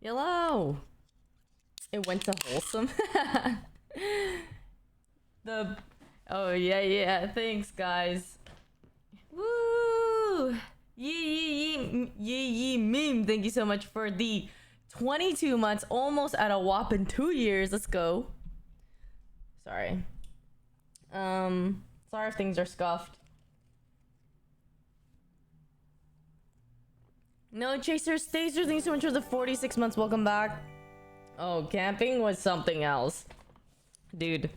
Hello. It went to wholesome. the Oh yeah, thanks guys. Woo! Yee meme. Thank you so much for the 22 months, almost at a whopping 2 years. Let's go. Sorry. Sorry if things are scuffed. No Chaser Stacer, thank you so much for the 46 months. Welcome back. Oh, camping was something else. Dude.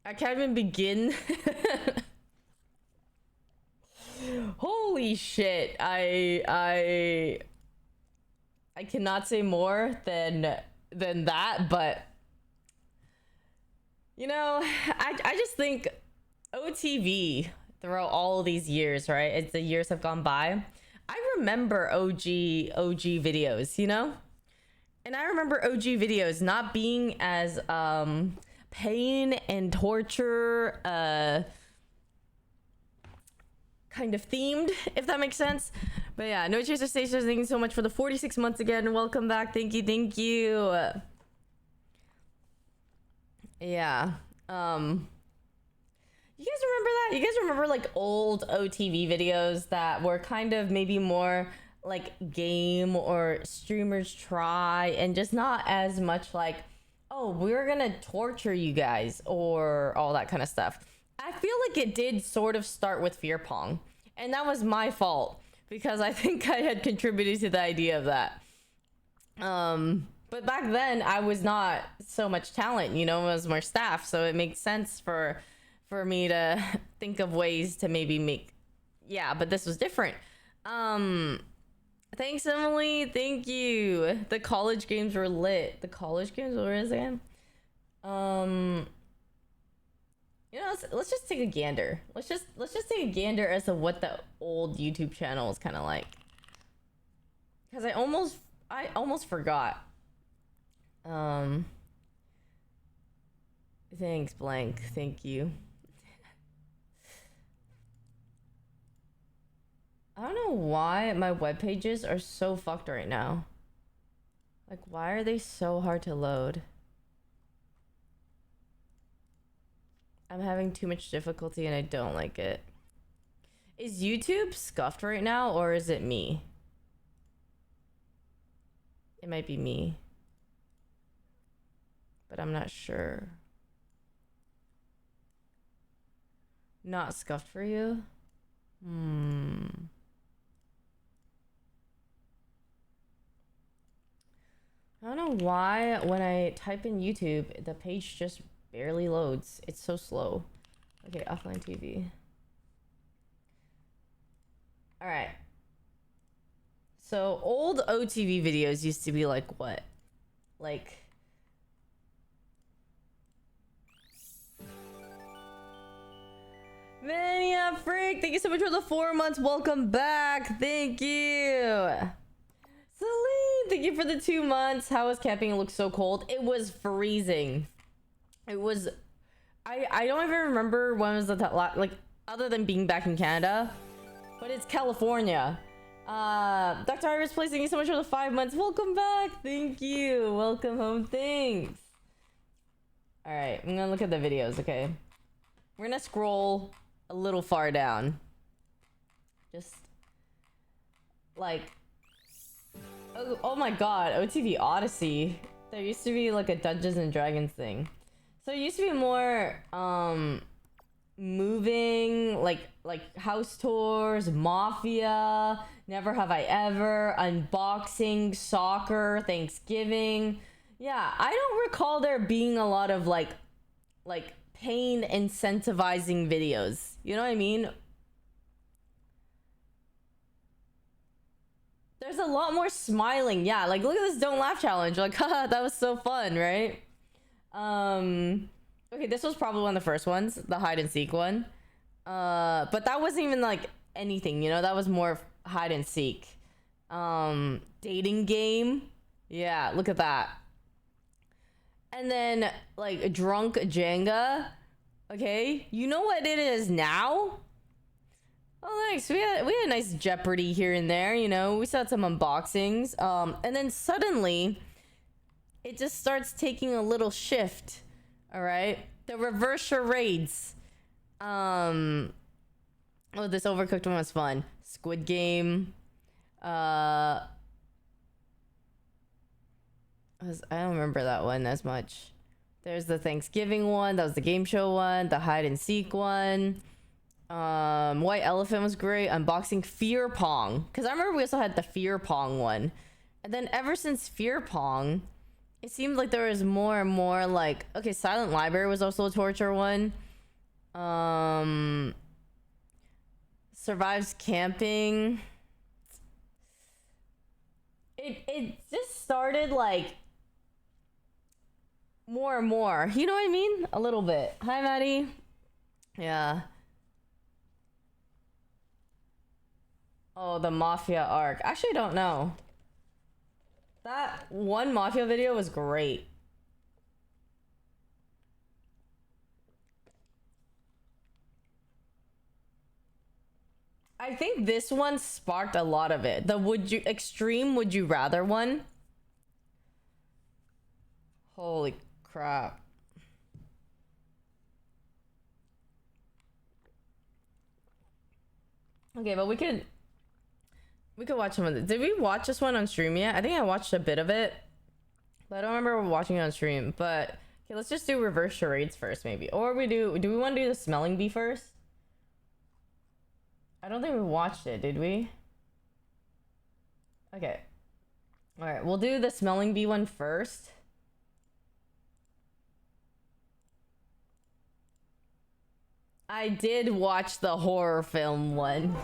I can't even begin. Holy shit. I cannot say more than that, but you know, I just think OTV throughout all these years, right? As the years have gone by, I remember OG videos, you know? And I remember OG videos not being as pain and torture kind of themed, if that makes sense. But yeah, No Chaser Stations, thank you so much for the 46 months again. Welcome back. Thank you. Yeah. You guys remember that? You guys remember like old OTV videos that were kind of maybe more like game or streamers try, and just not as much like, oh, we're gonna torture you guys or all that kind of stuff. I feel like it did sort of start with Fear Pong, and that was my fault because I think I had contributed to the idea of that. But back then I was not so much talent, you know, it was more staff, so it makes sense for me to think of ways to maybe make, yeah, but this was different. Thanks, Emily. Thank you. The college games were lit. The college games, where is it? You know, let's just take a gander. Let's just take a gander as to what the old YouTube channel is kind of like. Because I almost forgot. Thanks, blank. Thank you. I don't know why my web pages are so fucked right now. Like, why are they so hard to load? I'm having too much difficulty and I don't like it. Is YouTube scuffed right now, or is it me? It might be me, but I'm not sure. Not scuffed for you? I don't know why when I type in YouTube, the page just barely loads. It's so slow. Okay, offline TV. All right. So old OTV videos used to be like what? Like... Mania Freak, thank you so much for the 4 months. Welcome back. Thank you. Celine, thank you for the 2 months. How was camping? It looked so cold. It was freezing. It was... I don't even remember when was the like, other than being back in Canada, but it's California. Dr. Iris Place, thank you so much for the 5 months. Welcome back. Thank you. Welcome home. Thanks. All right, I'm gonna look at the videos. Okay, we're gonna scroll a little far down. Just like... Oh my god, OTV Odyssey. There used to be like a Dungeons and Dragons thing. So it used to be more moving, like house tours, Mafia, Never Have I Ever, unboxing, soccer, Thanksgiving. Yeah, I don't recall there being a lot of like pain incentivizing videos. You know what I mean? There's a lot more smiling. Yeah, like look at this don't laugh challenge. Like, haha, that was so fun, right? Okay, this was probably one of the first ones, the hide and seek one. But that wasn't even like anything, you know, that was more hide and seek. Dating game. Yeah, look at that. And then like drunk Jenga. Okay, you know what it is now? Oh, nice. We had a nice Jeopardy here and there, you know. We saw some unboxings. And then suddenly it just starts taking a little shift. All right. The reverse charades. Oh, this Overcooked one was fun. Squid Game. I don't remember that one as much. There's the Thanksgiving one. That was the game show one. The hide and seek one. White Elephant was great. Unboxing Fear Pong. Because I remember we also had the Fear Pong one. And then ever since Fear Pong, it seemed like there was more and more like... Okay, Silent Library was also a torture one. Survives Camping. It just started like... more and more. You know what I mean? A little bit. Hi, Maddie. Yeah. Oh, the Mafia arc. Actually, I don't know. That one Mafia video was great. I think this one sparked a lot of it. The extreme would you rather one. Holy crap. Okay, but we could watch some of this. Did we watch this one on stream yet? I think I watched a bit of it, but I don't remember watching it on stream. But okay, let's just do reverse charades first, maybe. Or do we want to do the smelling bee first? I don't think we watched it, did we? Okay. All right, we'll do the smelling bee one first. I did watch the horror film one.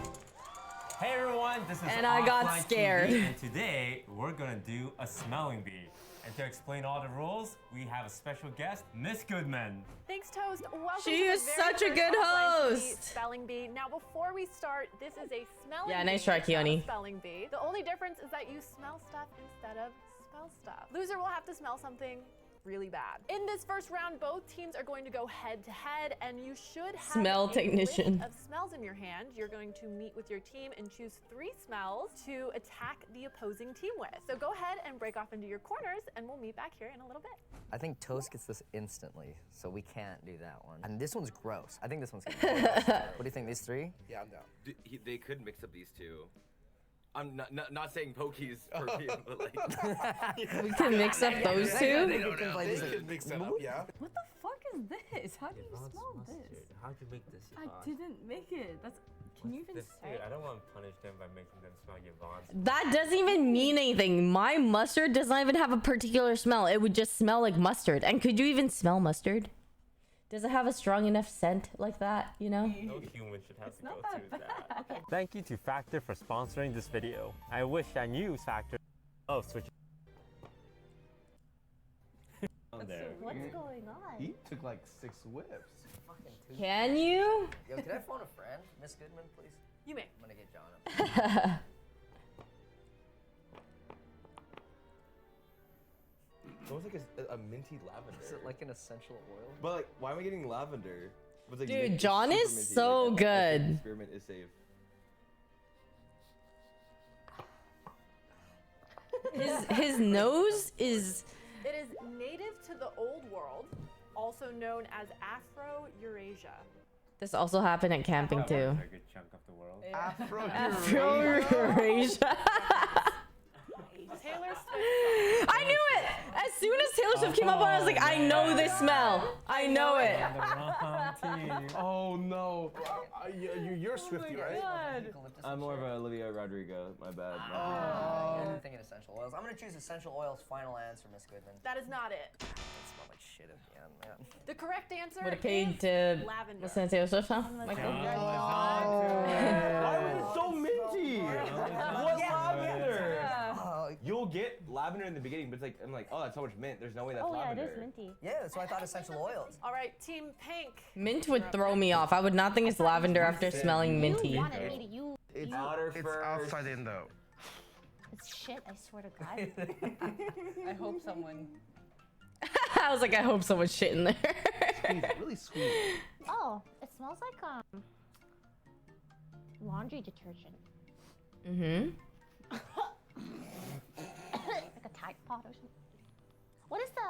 Hey everyone, this is And I got Offline scared. TV, and today we're gonna do a smelling bee. And to explain all the rules, we have a special guest, Miss Goodman. Thanks, Toast. Welcome She to the is very such a first good Offline TV host. Spelling bee. Now, before we start, this is a smelling Yeah, bee. nice try, not a Keone. Spelling bee. The only difference is that you smell stuff instead of spell stuff. Loser will have to smell something really bad. In this first round, both teams are going to go head to head, and you should have Smell a technician. list of smells in your hand. You're going to meet with your team and choose 3 smells to attack the opposing team with. So go ahead and break off into your corners, and we'll meet back here in a little bit. I think Toast gets this instantly, so we can't do that one. And this one's gross. I think this one's gonna be gross. What do you think, these 3? Yeah, I'm down. They could mix up these two. I'm not saying Pokey's perfume, but like We can mix up those two. They could mix that up, yeah. What the fuck is this? How do you smell this? How'd you make this? I didn't make it. That's. Can you even This, say? dude, I don't want to punish them by making them smell Yvonne's. That doesn't even mean anything. My mustard does not even have a particular smell. It would just smell like mustard. And could you even smell mustard? Does it have a strong enough scent like that, you know? No human should have to go through that. Okay. Thank you to Factor for sponsoring this video. I wish I knew Factor. Oh, switch. On there. What's going on? He took like 6 whips. Can you? Yo, can I phone a friend? Miss Goodman, please? You may. I'm gonna get John up. It was like a minty lavender. Is it like an essential oil? But like, why am I getting lavender? But, like, Dude, mint John super is minty, so like, I think good. the experiment is safe. His nose is. It is native to the Old World, also known as Afro-Eurasia. This also happened at camping too. A good chunk of the world. Afro-Eurasia. Taylor Swift. I knew it! As soon as Taylor Swift came up, I was like, I know this smell. I know it. On the wrong team. Oh no. You're a Swiftie, right? Eucalyptus I'm and more of shit. an Olivia Rodrigo. My bad. I'm thinking essential oils. I'm gonna choose essential oils. Final answer, Miss Goodman. That is not it. It smells like shit at the end, man. The correct answer Would have is paid to lavender. listen to Taylor Swift, huh? Michael? Why was it so minty? What lavender? You'll get lavender in the beginning, but it's like I'm like, oh, that's so much mint. There's no way that's lavender. minty. Yeah, that's why I thought essential oils. All right, Team Pink. Mint would throw me off. I would not think it's lavender after smelling minty. You wanted me to you. It's you- it's outside in though. It's shit, I swear to God. I hope someone. I was like, I hope someone's shit in there. Squeeze it, really squeeze it. Oh, it smells like laundry detergent. Mm-hmm. Like a Tide Pod or something. What is the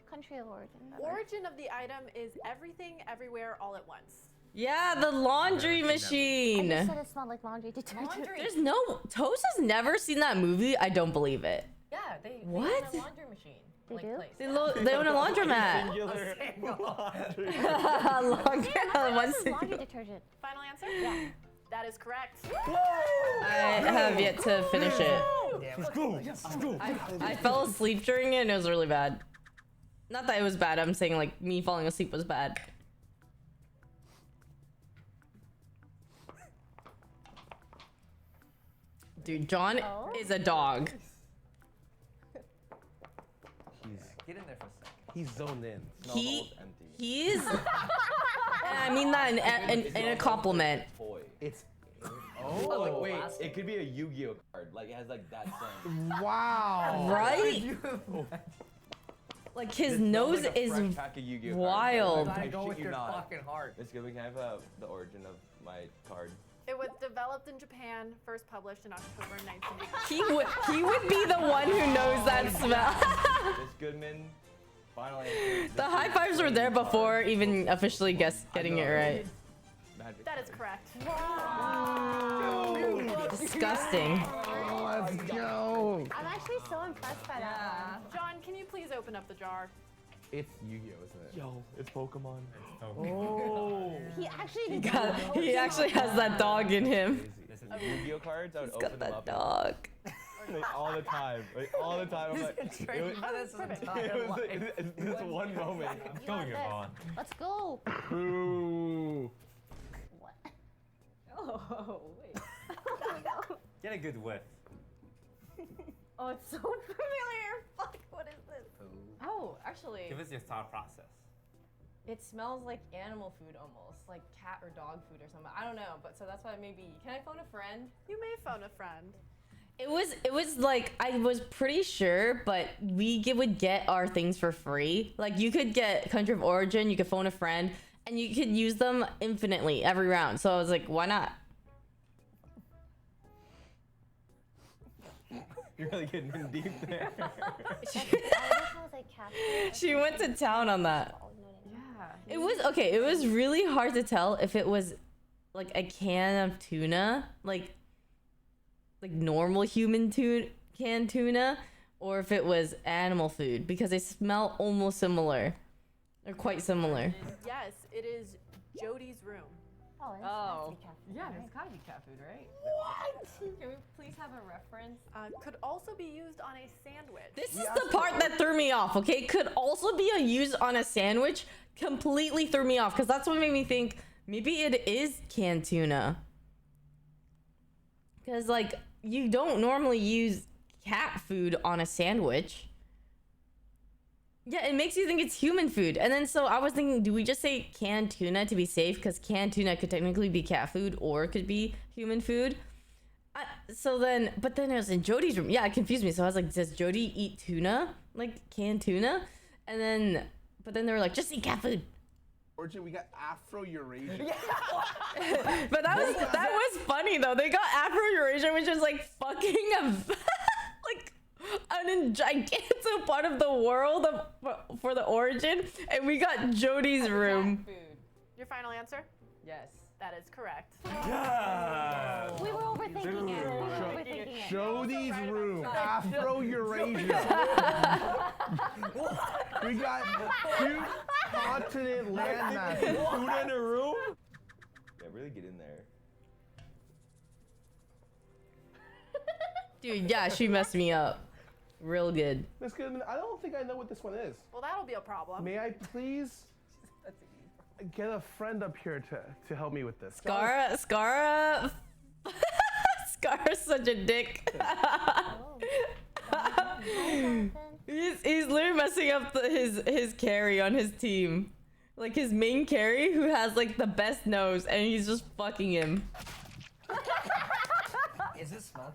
country of origin? Origin of the item is everything, everywhere, all at once. Yeah, the laundry I machine. just said it smelled like laundry detergent. There's no Toast has never seen that movie. I don't believe it. Yeah, they What? own a laundry machine. They do? Place. They own a laundromat. Singular. One This is laundry single- detergent. Final answer? Yeah. That is correct. I have yet to finish it. Damn. I fell asleep during it and it was really bad. Not that it was bad, I'm saying like me falling asleep was bad. Dude, John is a dog. Get in there for a second. He's zoned in. He is, and I mean that in a compliment. Toy. It's. Oh, like wait, plastic. it could be a Yu-Gi-Oh card. Like it has like that sound. Wow. Right? Like his nose Like a is fresh pack of Yu-Gi-Oh wild. cards. I I go shit with you your not. fucking heart. It's good. We can have the origin of my card. It was developed in Japan, first published in October 1980. He would be the one who knows that smell. Miss Goodman. Final answer. The high fives were there before even officially getting it right. Magic That is card. correct. Disgusting. Let's go. I'm actually so impressed by that one. John, can you please open up the jar? It's Yu-Gi-Oh, isn't it? Yo, it's Pokemon. Oh. He actually did He actually has that dog in him. Yu-Gi-Oh cards. I would He's open got them that up. dog. Like, all the time. Like all the time. I'm like, it was, This entire it was life. like, this one moment. You Going want this? on. Let's go. Ooh. What? Oh, wait. Get a good whiff. Oh, it's so familiar. Fuck, what is this? Oh, actually, Give us your thought process. it smells like animal food almost, like cat or dog food or something. I don't know, but so that's why maybe. Can I phone a friend? You may phone a friend. It was like I was pretty sure, but would get our things for free. Like you could get country of origin, you could phone a friend, and you could use them infinitely every round. So I was like, why not? You're really getting in deep there. Oh, this smells like cat food. She went to town on that. Oh, no, no, no. Yeah. It was okay. It was really hard to tell if it was like a can of tuna, like normal human canned tuna, or if it was animal food because they smell almost similar. They're quite similar. Yes, it is Jody's room. Oh, this Oh. must be cat food. Yeah, right? it's gotta be cat food, right? What? Can we please have a reference? Could also be used on a sandwich. This is the part that threw me off, okay? Could also be used on a sandwich. Completely threw me off because that's what made me think maybe it is canned tuna. Because, like, you don't normally use cat food on a sandwich. Yeah, it makes you think it's human food. And then so I was thinking, do we just say canned tuna to be safe? Because canned tuna could technically be cat food or it could be human food. But then it was in Jody's room. Yeah, it confused me. So I was like, does Jody eat tuna? Like canned tuna? But then they were like, just eat cat food. Origin, we got Afro Eurasia. But that was funny though. They got Afro Eurasia, which is like fucking like a gigantic part of the world for the origin, and we got Jody's room. Cat food. Your final answer? Yes. That is correct. Yeah. We were overthinking it. We were overthinking it. Jody's room. Afro Eurasia. We got 2 continent landmasses. Food in a room? Yeah, really get in there. Dude, yeah, she messed me up real good. Miss Goodman, I don't think I know what this one is. Well, that'll be a problem. May I please get a friend up here to help me with this? Scarra's such a dick. He's literally messing up his carry on his team. Like his main carry who has like the best nose and he's just fucking him. Is it smell?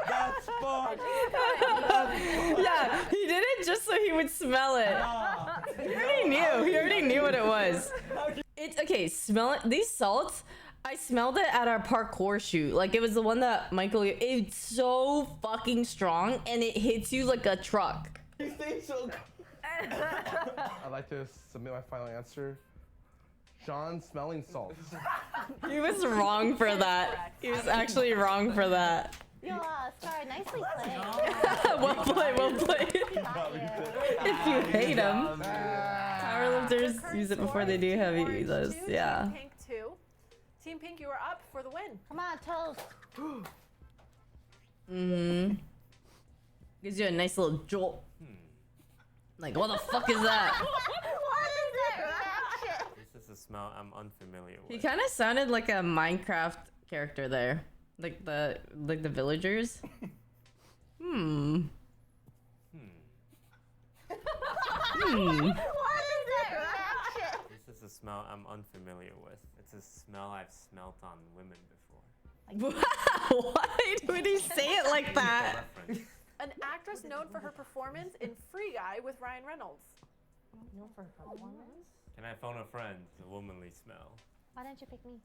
That's fucked. Yeah, he did it just so he would smell it. He already knew what it was. It's okay. Smell it. These salts. I smelled it at our parkour shoot. Like it was the one that Michael. It's so fucking strong, and it hits you like a truck. You think so? I'd like to submit my final answer. Sean smelling salts. He was wrong for that. He was actually wrong for that. Yo, Scar, nicely played. Well played, well played. If you hate them. Powerlifters use it before they do heavy. Those, yeah. Team Pink 2. Team Pink, you are up for the win. Come on, toast. Gives you a nice little jolt. Like, what the fuck is that? What is that reaction? This is a smell I'm unfamiliar He with. kind of sounded like a Minecraft character there. Like the villagers. What is that reaction? This is a smell I'm unfamiliar with. It's a smell I've smelt on women before. Why would he say it like that? Reference. An actress known for her performance in Free Guy with Ryan Reynolds. No, for performance. Can I phone a friend? It's a womanly smell. Why didn't you pick me?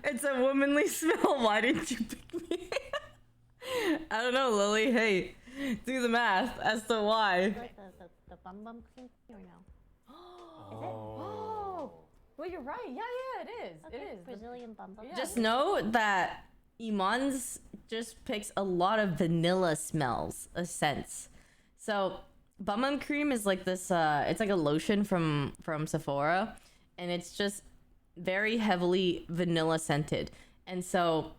It's a womanly smell. Why didn't you pick me? I don't know, Lily. Hey, do the math as to why. Like the bum cream or no? Oh. Well, you're right. Yeah, it is. Okay, It is. Brazilian bum. Just know that Iman's just picks a lot of vanilla smells, scents. So Bum Cream is like this. It's like a lotion from Sephora, and it's just very heavily vanilla scented. And so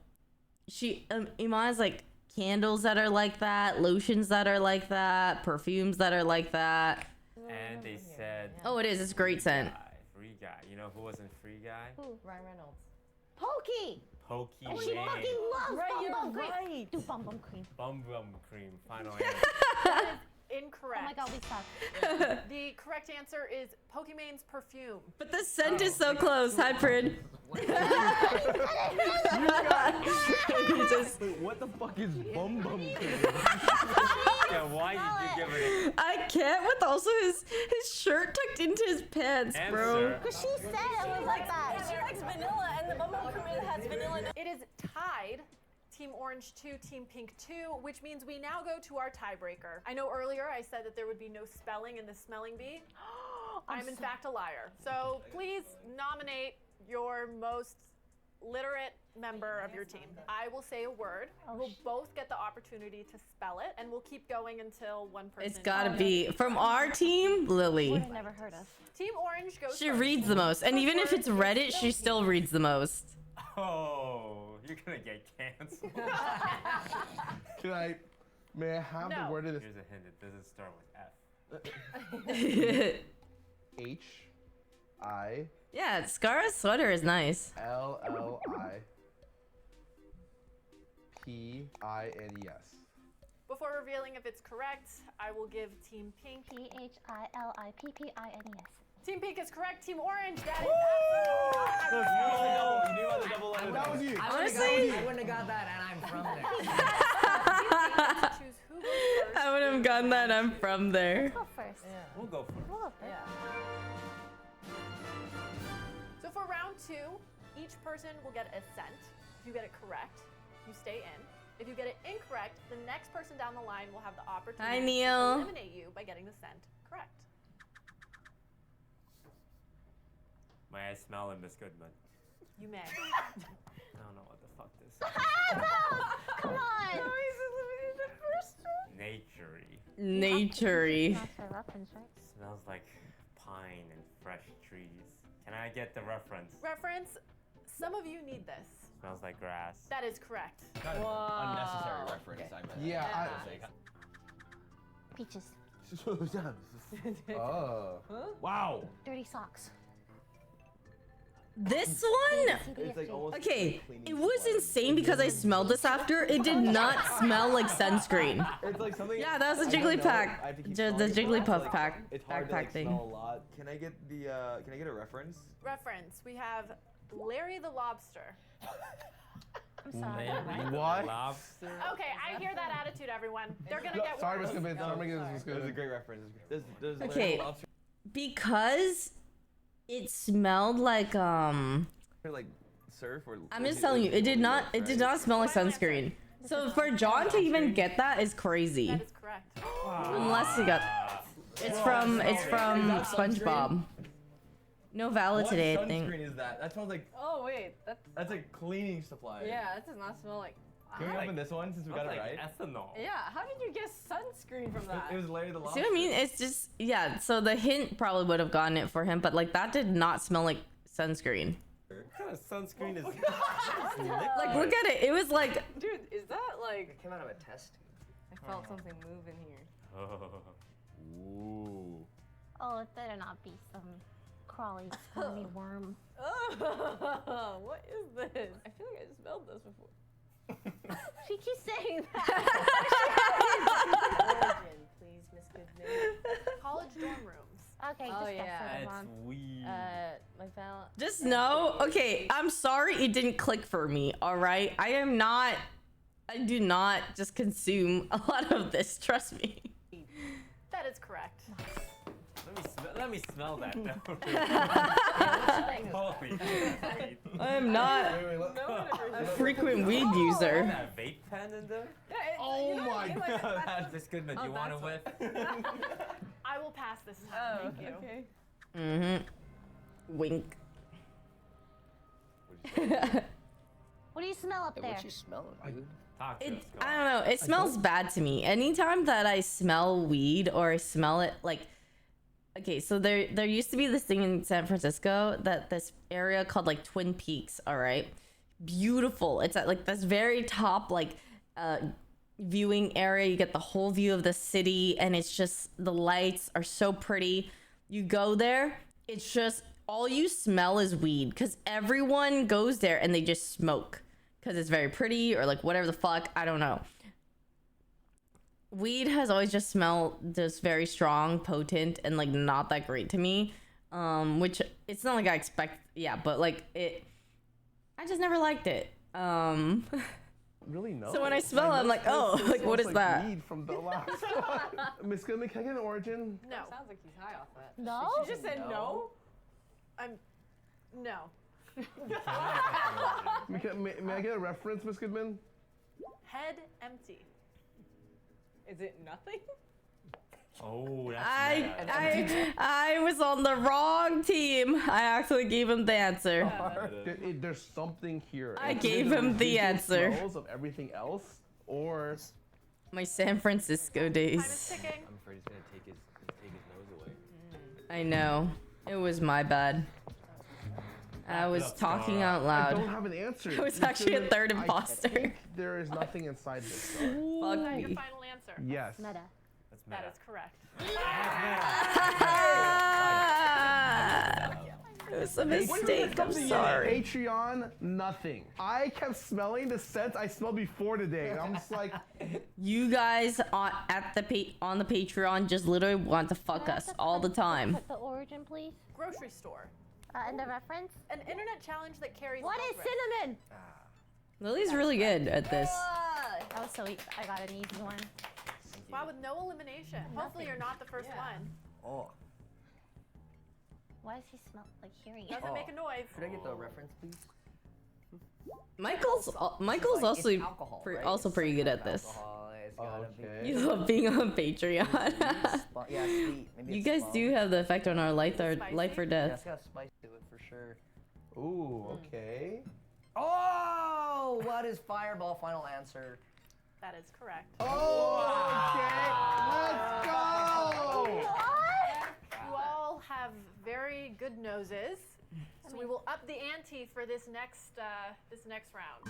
Iman has like candles that are like that, lotions that are like that, perfumes that are like that. And they said, Oh, it is. It's a great scent. Free Guy. You know who wasn't Free Guy? Who? Ryan Reynolds. Pokey. Pokey Oh, she Wayne. fucking loves Right, bum you're cream. right. Do bum cream. Bum Cream. Final answer. Incorrect. Oh my god, we suck. The correct answer is Pokemon's perfume. But the scent is so close. Hi, Prid. Wait, what the fuck is bum cream? Yeah, why did you give it I can't with also his shirt tucked into his pants, an bro. answer? Because she said it was like that. She likes vanilla, and the bubble cream has vanilla. It is tied. Team Orange 2, Team Pink 2, which means we now go to our tiebreaker. I know earlier I said that there would be no spelling in the spelling bee. I'm in fact a liar. So please nominate your most literate member of your team. I will say a word. We'll both get the opportunity to spell it, and we'll keep going until one person. It's gotta be from our team, Lily. Would have never heard us. Team Orange goes She first. reads the most, and even if it's Reddit, she still reads the most. Oh, you're gonna get canceled. May I have No. the word of this? Here's a hint. It doesn't start with F. H-I-L-L-I. Yeah, Scar's sweater is nice. P-I-N-E-S. Before revealing if it's correct, I will give Team Pink. P-H-I-L-I-P-P-I-N-E-S. Team Pink is correct. Team Orange, that is You knew about the double letter. That was you. Honestly, I wouldn't have got that, and I'm from there. absolutely. Choose who goes first. I would have gotten that. I'm from there. Go first. We'll go for it. We'll go first. So for round 2, each person will get a cent. If you get it correct, you stay in. If you get it incorrect, the next person down the line will have the opportunity Hi, to Neil. eliminate you by getting the cent correct. May I smell it, Miss Goodman? You may. I don't know what the fuck this is. Come on. Naturey. Naturey. That's a reference, right? Smells like pine and fresh trees. Can I get the reference? Reference, some of you need this. Smells like grass. That is correct. Kind of unnecessary reference. I meant. Yeah, Peaches. Oh. Wow. Dirty socks. This one? It's like almost. Okay, it was insane because I smelled this after. It did not smell like sunscreen. It's like something. Yeah, that was a I don't know, Jigglypuff. I have to keep The smelling it, but Jigglypuff it's pack. It's hard to Backpack like thing. smell a lot. Can I get the? Can I get a reference? Reference, we have Larry the Lobster. I'm sorry. What? Lobster. Okay, I hear that attitude, everyone. They're gonna get Sorry, worse. Miss Goodman. Sorry, Miss That was a Goodman. great reference. Does Okay. Because It smelled like Or like surf or. I'm just telling you, it did not smell like sunscreen. So for John to even get that is crazy. That is correct. Unless he got it's from SpongeBob. No valid What today, I think. sunscreen is that? That smells like Oh wait, that's like cleaning supply. yeah, that does not smell like. Can we open this one since we got it like right? ethanol. Yeah, how did you guess sunscreen from that? It was Larry the See Lobster. what I mean? It's just yeah. So the hint probably would have gotten it for him, but like that did not smell like sunscreen. What kind of sunscreen is Like look at it. It was like Dude, is that like? It came out of a test. I felt something move in here. Ooh. Oh, it better not be some crawly, squirmy worm. Oh, what is this? I feel like I smelled this before. She keeps saying that. Origin, please, Miss Goodman. College dorm rooms. Okay, Oh, just yeah. guess it, It's Mom. weird. My found. just no. Okay, I'm sorry it didn't click for me. All right, I do not just consume a lot of this. Trust me. That is correct. Let me smell that though. Holy shit. I am not Wait, let- No one ever. a frequent weed user. That vape pen in there? Oh my god. This Goodman, do you want to whiff? I will pass this time. Oh, Thank you. okay. Mm-hmm. Wink. What do you smell up Hey, there? what you smelling, dude? Talk to It, us, go I on. don't know. It smells bad to me. Anytime that I smell weed or I smell it, like, okay, so there used to be this thing in San Francisco that this area called like Twin Peaks. All right, beautiful. It's at like this very top like viewing area. You get the whole view of the city, and it's just the lights are so pretty. You go there, it's just all you smell is weed because everyone goes there and they just smoke because it's very pretty or like whatever the fuck. I don't know. Weed has always just smelled just very strong, potent, and like not that great to me. Which it's not like I expect, yeah, but like it, I just never liked it. Really no. So when I smell it, I'm like, oh, It like what smells is like that? Weed from the last one. Miss Goodman, can I get an origin? No. Sounds like he's high off that. No? She just said no. No. May I get a reference, Miss Goodman? Head empty. Is it nothing? Oh, that's mad. I was on the wrong team. I actually gave him the answer. There's something here. I It's gave either him the residual answer. Smells of everything else, or My San Francisco Time is days. ticking. I'm afraid he's gonna take his nose away. I know. It was my bad. I was talking out I don't loud. have an answer. I was Miss actually a Goodman, third I imposter. think there is nothing inside this jar. Fuck Is that your me. final answer? Yes. Meta. That's That mad. is correct. It was a mistake. I'm sorry. Patreon, nothing. I kept smelling the scents I smelled before today, and I'm just like, You guys on the Patreon just literally want to fuck us all the time. Put the origin, please. Grocery store. And the reference. An internet challenge that carries. What is health risks. cinnamon? Lily's really good at this. That was so easy. I got an easy one. Wow, with no elimination. Hopefully you're not the first one. Oh. Why does he smell like hearing it? Doesn't make a noise. Could I get the reference, please? Michael's Like, also it's alcohol, right? also It's pretty like good at this. alcohol, it's gotta be- okay. You love being on Patreon. Sp- yeah, sweet. Maybe You it's guys small. do have the effect on our life or Yeah, death. it's got spice to it for sure. ooh, okay. Oh, what is Fireball? Final answer. That is correct. Oh, okay. Let's go. You all have very good noses, so we will up the ante for this next round.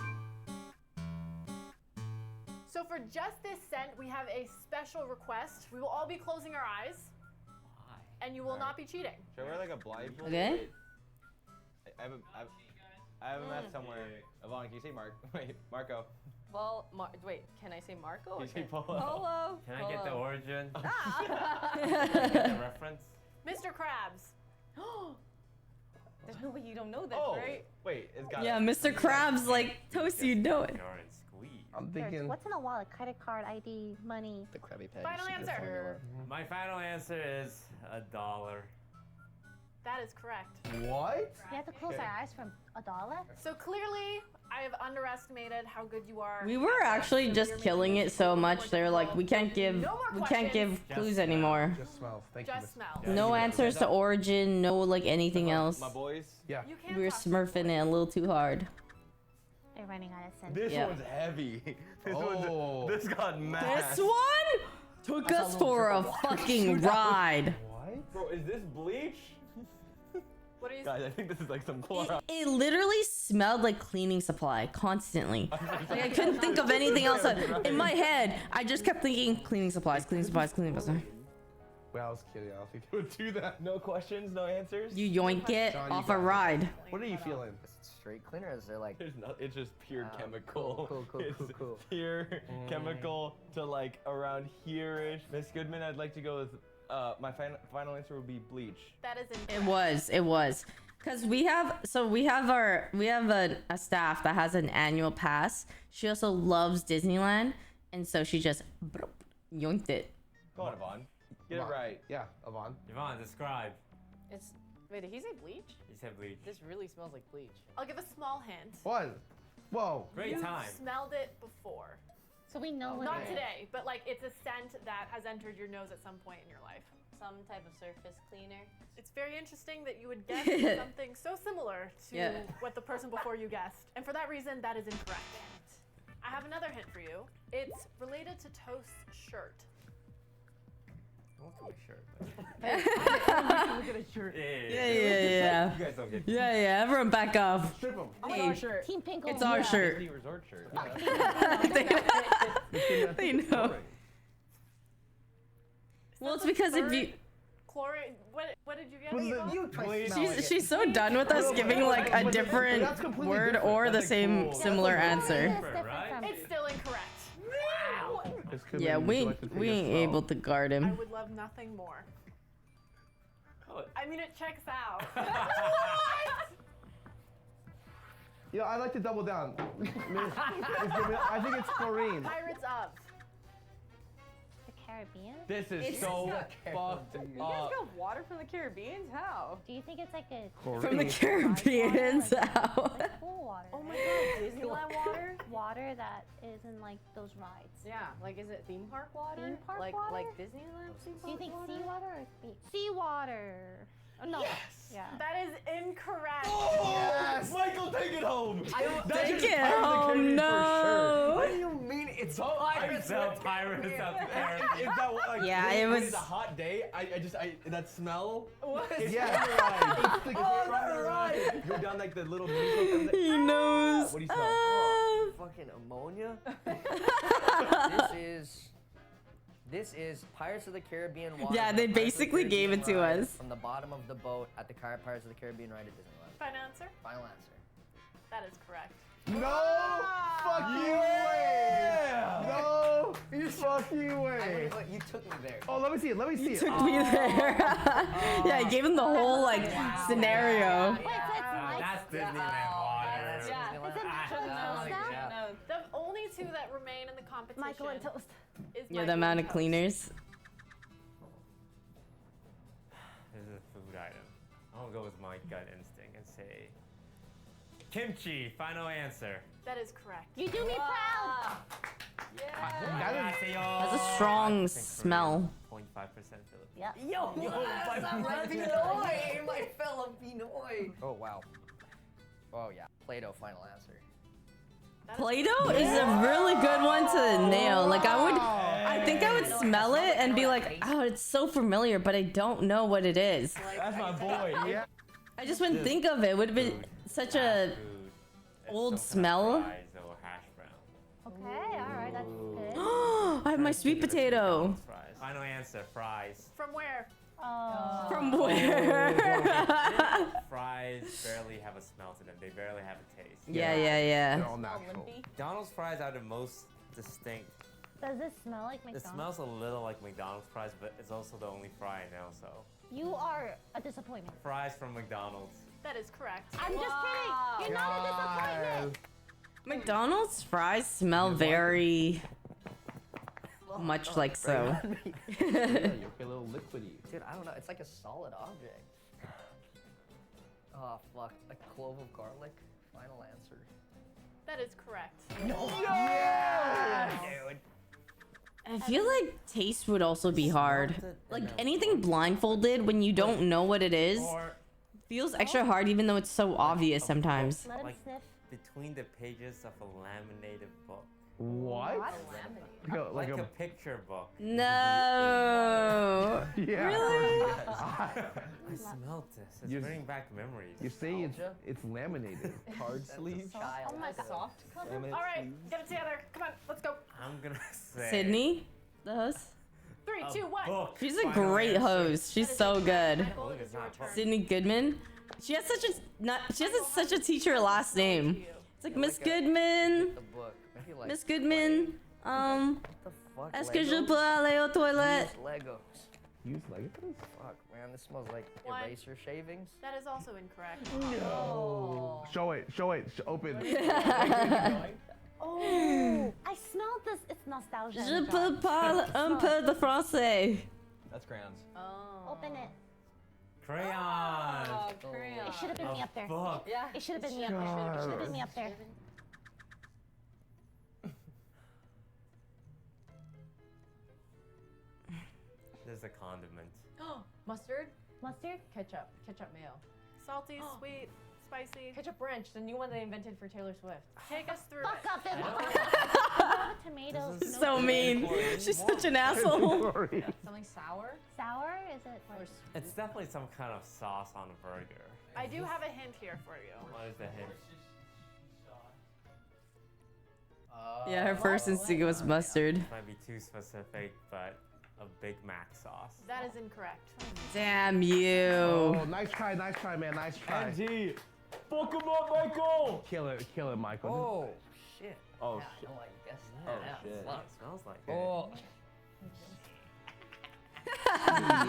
So for just this scent, we have a special request. We will all be closing our eyes, and you will not be cheating. Should I wear like a blindfold? Okay. Wait. I have a map somewhere. Yvonne, can you say Wait, Marco. Well, wait, can I say Marco? Or Can you say can- Polo? Polo. Can I get the Polo. origin? Can I get the reference? Mr. Krabs. There's no way you don't know this, Oh, right? wait, it's got Yeah, Mr. Krabs like toast, you know it. Jar and squeeze. I'm There's thinking. what's in a wallet? Credit card, ID, money. The Krabby Patty Final secret answer. formula. My final answer is $1. That is correct. What? We have to close our eyes for $1. So clearly, I have underestimated how good you are. We were actually just killing it so much. They're like, we can't give clues anymore. Just smells. Thank you. Just Miss- smell. No answers to origin. No like anything else. My boys. Yeah. You can't We were talk smurfing it a little too hard. They're running out of sense. This Yep. one's heavy. This Oh. This got mad. This one took us for a fucking ride. What? Bro, is this bleach? What are you Guys, I think this is like some Clorox. It literally smelled like cleaning supply constantly. Like I couldn't think of anything else. In my head, I just kept thinking cleaning supplies, cleaning supplies, cleaning supplies. Wait, I was kidding. I don't think they would do that. No questions, no answers? You yoink it John, you off got a it. ride. What are you feeling? Is it straight cleaners? They're like, There's not, it's just pure Oh, chemical. cool, It's cool. pure chemical to like around here-ish. Miss Goodman, I'd like to go with, my final answer would be bleach. That is incorrect. It was. Cause we have a staff that has an annual pass. She also loves Disneyland, and so she just yoinked it. Go on, Yvonne. Get it Yvonne. right. Yeah, Yvonne. Yvonne, describe. It's wait, did he say bleach? You said bleach. This really smells like bleach. I'll give a small hint. What? Whoa. Great You time. smelled it before. So we know what Not it is. today, but like it's a scent that has entered your nose at some point in your life. Some type of surface cleaner. It's very interesting that you would guess something so similar to Yeah. what the person before you guessed. And for that reason, that is incorrect. I have another hint for you. It's related to Toast's shirt. Look at my shirt. but- Look at his shirt. Yeah. You guys don't get. Yeah. Everyone back off. Strip them. Oh my gosh, shirt. Team Pink. It's over our here. shirt. Disney Resort shirt. They know. Well, it's because if you. Chlorine. What did you get? Well, Yvonne? you try Bleach. smelling it. She's so done with us giving like a different That's completely word different. or the That's like same cool. similar It's answer. different Right? from- It's still incorrect. Miss Goodman, Yeah, would you like to take we a ain't smell? able to guard I him. would love nothing more. Oh, I mean, it checks out. Yeah, I'd like to double down. Miss Goodman, I think it's chlorine. Pirates of. The Caribbean? This is so fucked You guys up. got water from the Caribbean? How? Do you think it's like a From the Caribbeans out. like pool water? Oh my god, Disneyland water? Water that is in like those rides. Yeah, like is it theme park water? Theme park like water? like Disneyland theme park Do you think water? seawater or beach? Seawater. Oh, no. Yes! Yeah. That is incorrect. Oh! Michael, take it home! That's Take just it Pirates of the home, Caribbean no. What do you mean it's I pirates? sell pirates out the Caribbean. Is that what, like, Yeah, when, it when was- it's a hot day, that smell. It's Yeah. It's like, right. Go down like the little mini. He knows. What do you smell? Fucking ammonia? This is Pirates of the Caribbean water. Yeah, from they Pirates of the basically gave it Caribbean to ride us. From the bottom of the boat at the Pirates of the Caribbean ride at Disneyland. Final answer? Final answer. That is correct. No fucking way! No fucking way! You took me there. Oh, let me see it. Let me see it. Took me there. Yeah, I gave him the whole like scenario. Wait, so it's That's Disneyland water. Yeah. Is it Michael and Toast now? No. The only two that remain in the competition Michael and Toast. is Yeah, Michael the amount and of Toast. cleaners. This is a food item. I'll go with my gut instinct and say kimchi. Final answer. That is correct. You do me proud. That is- That's a strong smell. 0.5% Filipino. Yeah. Yo, my Pinoy! My fellow Pinoy! Oh, wow. Oh, yeah. Play-Doh, final answer. That is Play-Doh is a really good one to nail. Like I think I would smell it and be like, oh, it's so familiar, but I don't know what it is. That's my boy. Yeah. I just wouldn't think of it. Would have been such a Food. It's old some kind of smell. fries or hash brown. Okay, alright, that's good. I have my sweet potato. McDonald's fries. Final answer, fries. From where? Oh. From where? Fries barely have a smell to them. They barely have a taste. Yeah. They're all natural. McDonald's fries are the most distinct. Does it smell like It McDonald's? smells a little like McDonald's fries, but it's also the only fry I know, so. You are a disappointment. Fries from McDonald's. That is correct. I'm just kidding. You're not a disappointment. McDonald's fries smell very much like so. Yeah, you're a little liquidy. Dude, I don't know. It's like a solid object. Oh fuck, a clove of garlic. Final answer. That is correct. Dude. I feel like taste would also be hard. Like anything blindfolded when you don't know what it is feels extra hard, even though it's so obvious sometimes. Let him Like sniff. between the pages of a laminated book. What? Like a picture book. No. Yeah. Really? I smelled this. It's bringing back memories. You're saying it's laminated. Card sleeve. Oh my god. Soft cover? All right, get it together. Come on, let's go. I'm gonna say Sydney, the host. 3, 2, 1. book. She's a Final great answer. host. She's so good. Michael, it is your turn. Sydney Goodman. She has such a teacher last name. It's like Miss Goodman. The book. Maybe like Miss Goodman. What the fuck? Est-ce que je Legos? peux aller aux toilettes? Use Legos. Use Legos? Fuck, man, this smells like One. eraser shavings. That is also incorrect. Show it. Open. Oh, I smelled this. It's nostalgia. Je peux parler un peu de français. That's crayons. Oh. Open it. Crayon. It should have been me up there. Book. Yeah. It should have been me up there. It should have been me up there. There's a condiment. Mustard, Mustard? ketchup, ketchup mayo. Salty, sweet, spicy. Ketchup ranch, the new one they invented for Taylor Swift. Take us through Fuck it. up, Yvonne. Tomatoes. This is So mean. She's such an asshole. Sorry. Something sour? Sour? Is it? Or It's definitely some kind of sauce on a burger. I do have a hint here for you. What is the hint? Yeah, her first instinct was mustard. Might be too specific, but a Big Mac sauce. That is incorrect. Damn you. Oh, nice try, man. Nice try. Angie, fuck him up, Michael. Kill it, Michael. Oh, shit. Oh Yeah, shit. I know I guessed Oh that. shit. It smells like it. Oh,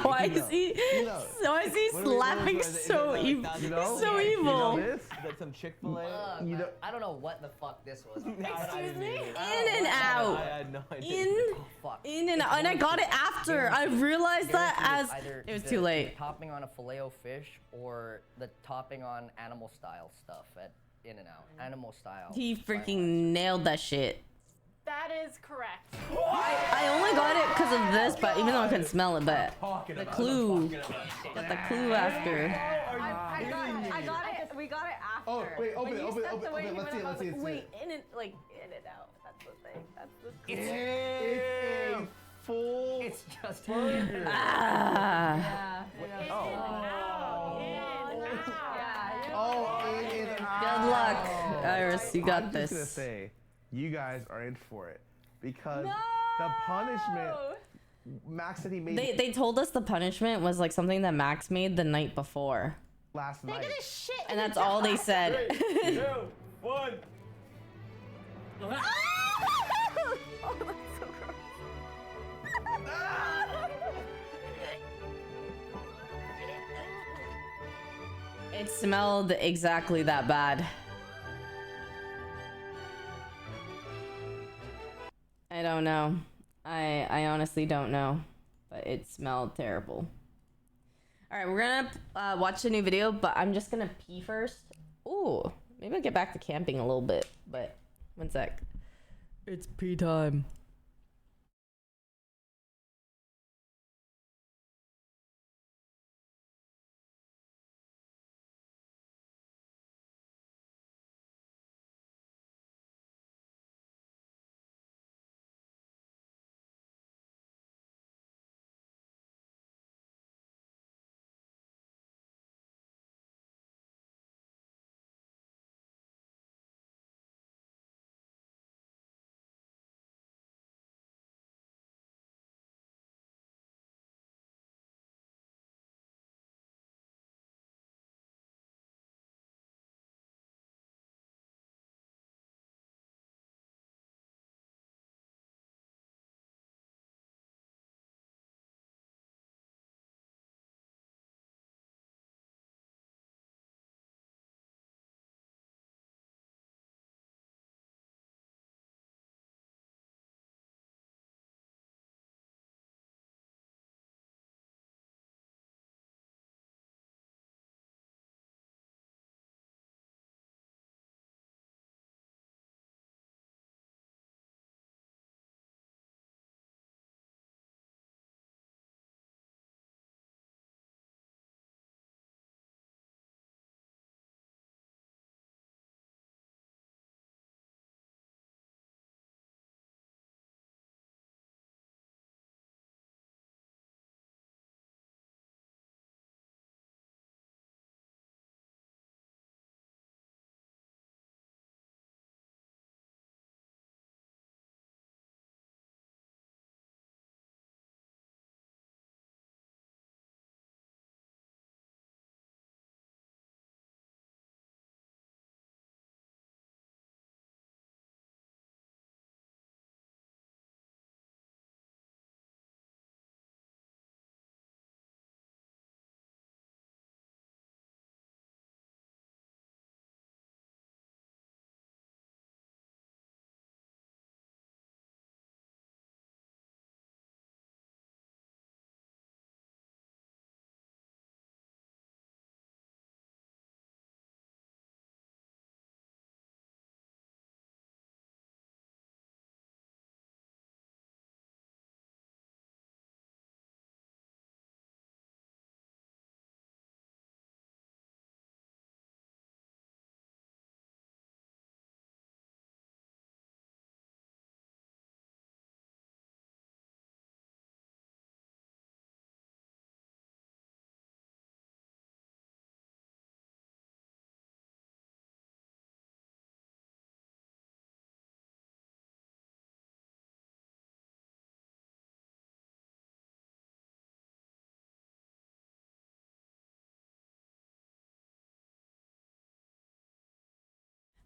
Why is he slapping so evil? You know? So You know evil. this? Is that some Chick-fil-A? You know- I don't know what the fuck this was. Excuse me? In and out. I had no idea. In, Fuck. in and out. And I got it after. I realized that as Either it was the too late. Topping on a filet-o-fish or the topping on animal style stuff at In-N-Out. Animal style. He Final freaking nailed that shit. That is correct. I only got it because of this, but even though I couldn't smell it, but Talking the about- clue, talking about. got the clue after. I got it. We got it after. Oh, wait, open When it, you open it, said open the it, way open it. you Let's see went it, up, let's see I it, was let's like, see wait, in and out. That's the thing. That's the thing. It's a full It's just burger. Ah. In and out. In and out. Yeah. Oh, it is Good luck, Iris. You got I'm just gonna this. say, you guys are in for it because the punishment Max said he made They told us the punishment was like something that Max made the night before, last They're night. gonna shit. and that's all they said. 3, 2, 1. Oh, that's so gross. It smelled exactly that bad. I don't know. I honestly don't know, but it smelled terrible. All right, we're gonna watch a new video, but I'm just gonna pee first. Ooh, maybe I'll get back to camping a little bit, but one sec. It's pee time.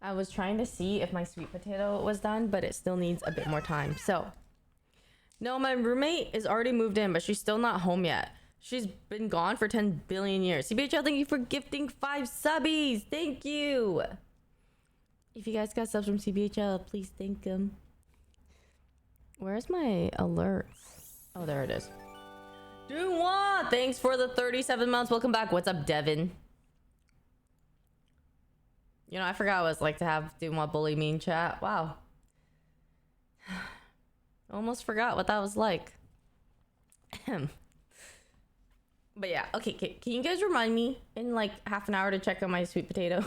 I was trying to see if my sweet potato was done, but it still needs a bit more time. So, no, my roommate is already moved in, but she's still not home yet. She's been gone for 10 billion years. CBHL, thank you for gifting 5 subbies. Thank you. If you guys got subs from CBHL, please thank them. Where's my alerts? Oh, there it is. Duwa, thanks for the 37 months. Welcome back. What's up, Devin? You know, I forgot what it's like to have Duwa bully me in chat. Wow. Almost forgot what that was like. But yeah, okay, can you guys remind me in like half an hour to check on my sweet potato?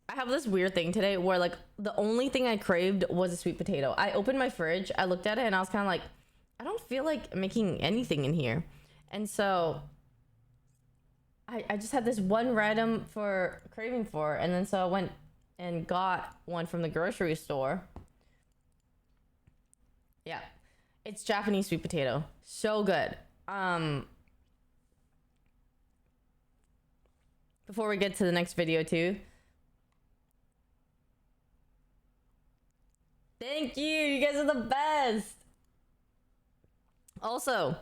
I have this weird thing today where like the only thing I craved was a sweet potato. I opened my fridge, I looked at it, and I was kind of like, I don't feel like making anything in here. And so I just had this one random for craving for, and then so I went and got one from the grocery store. Yeah, it's Japanese sweet potato, so good. Before we get to the next video too, thank you, you guys are the best. Also,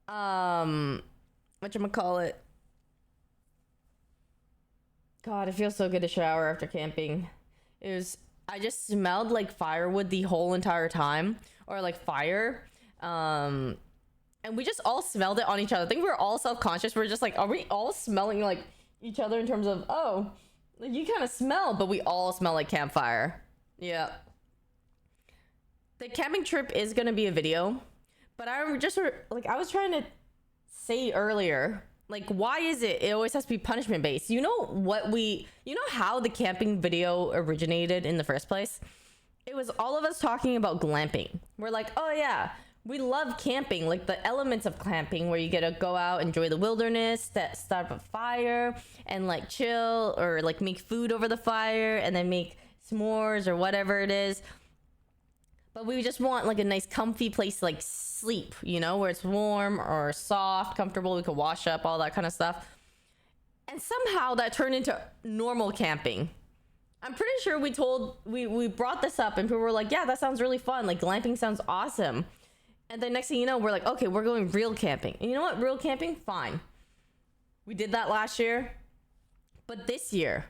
whatchamacallit? God, it feels so good to shower after camping. I just smelled like firewood the whole entire time, or like fire. And we just all smelled it on each other. I think we were all self-conscious. We're just like, are we all smelling like each other in terms of, oh, like you kind of smell, but we all smell like campfire. Yeah. The camping trip is gonna be a video, but I just like, I was trying to say earlier, like, why is it always has to be punishment based? You know how the camping video originated in the first place? It was all of us talking about glamping. We're like, oh yeah, we love camping, like the elements of camping where you get to go out, enjoy the wilderness, start up a fire and like chill, or like make food over the fire and then make s'mores or whatever it is. But we just want like a nice comfy place to like sleep, you know, where it's warm or soft, comfortable, we could wash up, all that kind of stuff. And somehow that turned into normal camping. I'm pretty sure we brought this up and people were like, yeah, that sounds really fun. Like glamping sounds awesome. And then next thing you know, we're like, okay, we're going real camping. And you know what? Real camping? Fine. We did that last year. But this year,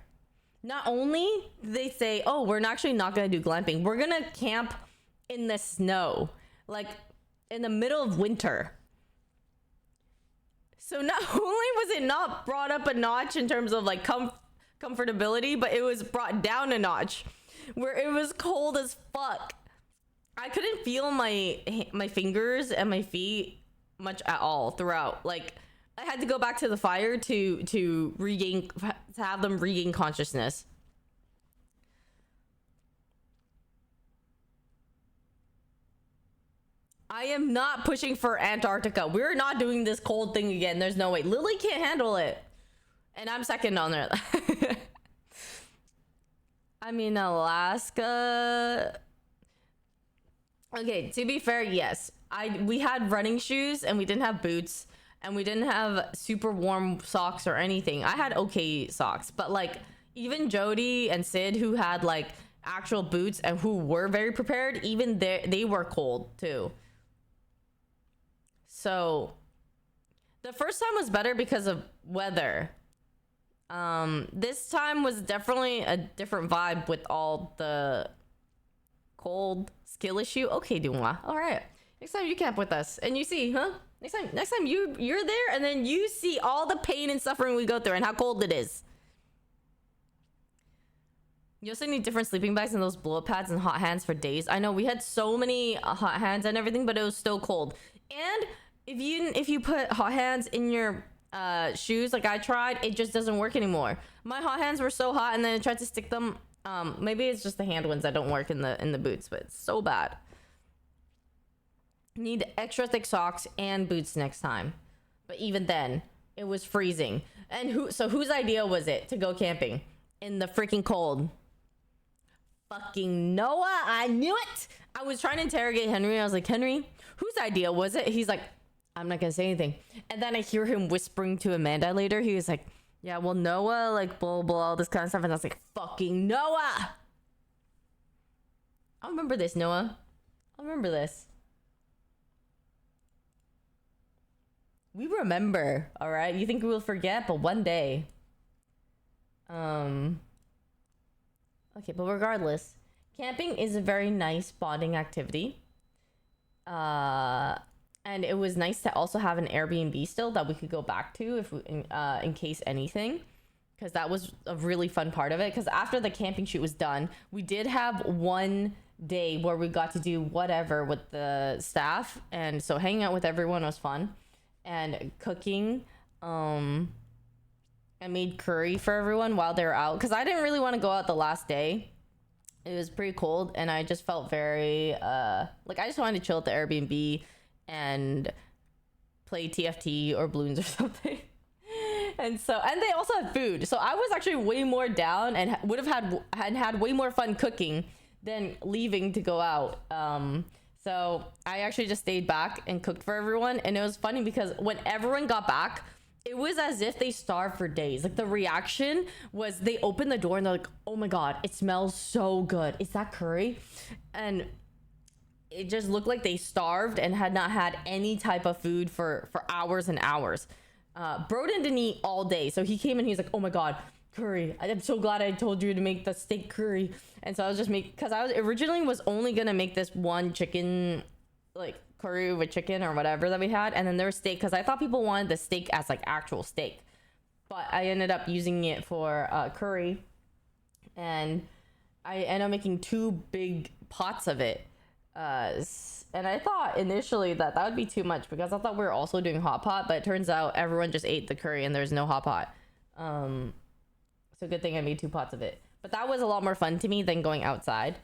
not only did they say, oh, we're actually not going to do glamping. We're going to camp in the snow, like in the middle of winter. So not only was it not brought up a notch in terms of like comfortability, but it was brought down a notch where it was cold as fuck. I couldn't feel my fingers and my feet much at all throughout. Like I had to go back to the fire to have them regain consciousness. I am not pushing for Antarctica. We're not doing this cold thing again. There's no way. Lily can't handle it. And I'm second on there. I mean, Alaska. Okay, to be fair, yes. We had running shoes and we didn't have boots and we didn't have super warm socks or anything. I had okay socks, but like even Jody and Sid, who had like actual boots and who were very prepared, even they were cold too. So the first time was better because of weather. This time was definitely a different vibe with all the cold skill issue. Okay, Dunwa. All right. Next time you camp with us and you see, huh? Next time you're there and then you see all the pain and suffering we go through and how cold it is. You also need different sleeping bags and those blow-up pads and hot hands for days. I know we had so many hot hands and everything, but it was still cold. And if you put hot hands in your shoes like I tried, it just doesn't work anymore. My hot hands were so hot and then I tried to stick them. Maybe it's just the hand ones that don't work in the boots, but it's so bad. Need extra thick socks and boots next time. But even then, it was freezing. And whose idea was it to go camping in the freaking cold? Fucking Noah, I knew it. I was trying to interrogate Henry. I was like, Henry, whose idea was it? He's like, I'm not gonna say anything. And then I hear him whispering to Amanda later. He was like, Yeah, well, Noah, like, blah, blah, all this kind of stuff. And I was like, fucking Noah! I'll remember this, Noah. I'll remember this. We remember, all right? You think we'll forget, but one day. Okay, but regardless, camping is a very nice bonding activity. And it was nice to also have an Airbnb still that we could go back to if we, in case anything, because that was a really fun part of it. Because after the camping shoot was done, we did have one day where we got to do whatever with the staff, and so hanging out with everyone was fun, and cooking. I made curry for everyone while they were out because I didn't really want to go out the last day. It was pretty cold, and I just felt very like I just wanted to chill at the Airbnb and play TFT or balloons or something. And they also had food, so I was actually way more down and would have had way more fun cooking than leaving to go out. So I actually just stayed back and cooked for everyone, and it was funny because when everyone got back, it was as if they starved for days. Like, the reaction was they opened the door and they're like, oh my god, it smells so good. Is that curry? And it just looked like they starved and had not had any type of food for hours and hours. Broden didn't eat all day, so he came and he's like, oh my god, curry. I'm so glad I told you to make the steak curry. And so I was just because I was originally only gonna make this one chicken, like, curry with chicken or whatever that we had, and then there was steak because I thought people wanted the steak as like actual steak, but I ended up using it for curry, and I ended up making 2 big pots of it, and I thought initially that would be too much because I thought we were also doing hot pot, but it turns out everyone just ate the curry and there's no hot pot. So good thing I made 2 pots of it, but that was a lot more fun to me than going outside.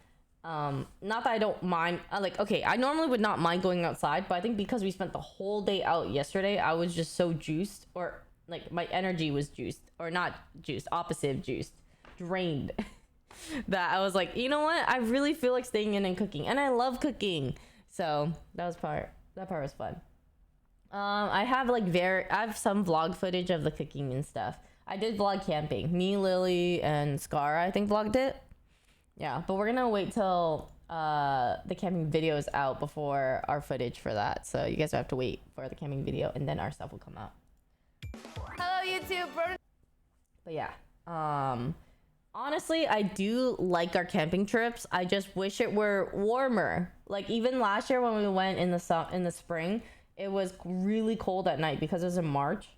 Not that I don't mind, like, okay, I normally would not mind going outside, but I think because we spent the whole day out yesterday, I was just so juiced, or like my energy was juiced, or not juiced, opposite of juiced, drained, that I was like, you know what, I really feel like staying in and cooking, and I love cooking. So that part was fun. I have some vlog footage of the cooking and stuff. I did vlog camping. Me, Lily, and Scar, I think, vlogged it. Yeah, but we're gonna wait till the camping video is out before our footage for that. So you guys have to wait for the camping video, and then our stuff will come out. Hello, YouTube. But yeah, honestly, I do like our camping trips. I just wish it were warmer. Like, even last year when we went in the spring, it was really cold at night because it was in March,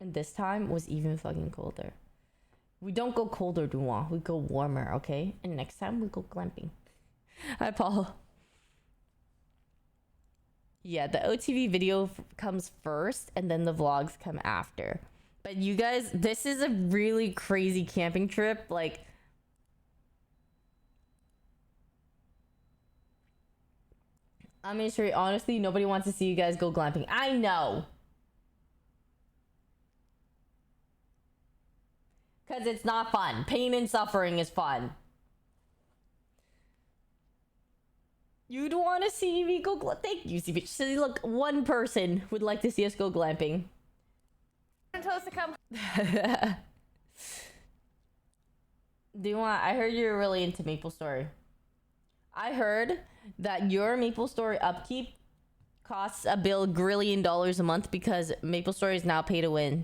and this time was even fucking colder. We don't go colder, Duan. We go warmer, okay? And next time we go glamping. Hi, Paul. Yeah, the OTV video comes first, and then the vlogs come after. But you guys, this is a really crazy camping trip. Like, I mean, sure, honestly, nobody wants to see you guys go glamping. I know. Because it's not fun. Pain and suffering is fun. You'd want to see me go glamping. Thank you, CB. So look, one person would like to see us go glamping. Toast to come. Do you want? I heard you're really into MapleStory. I heard that your MapleStory upkeep costs a billion dollars a month because MapleStory is now pay to win.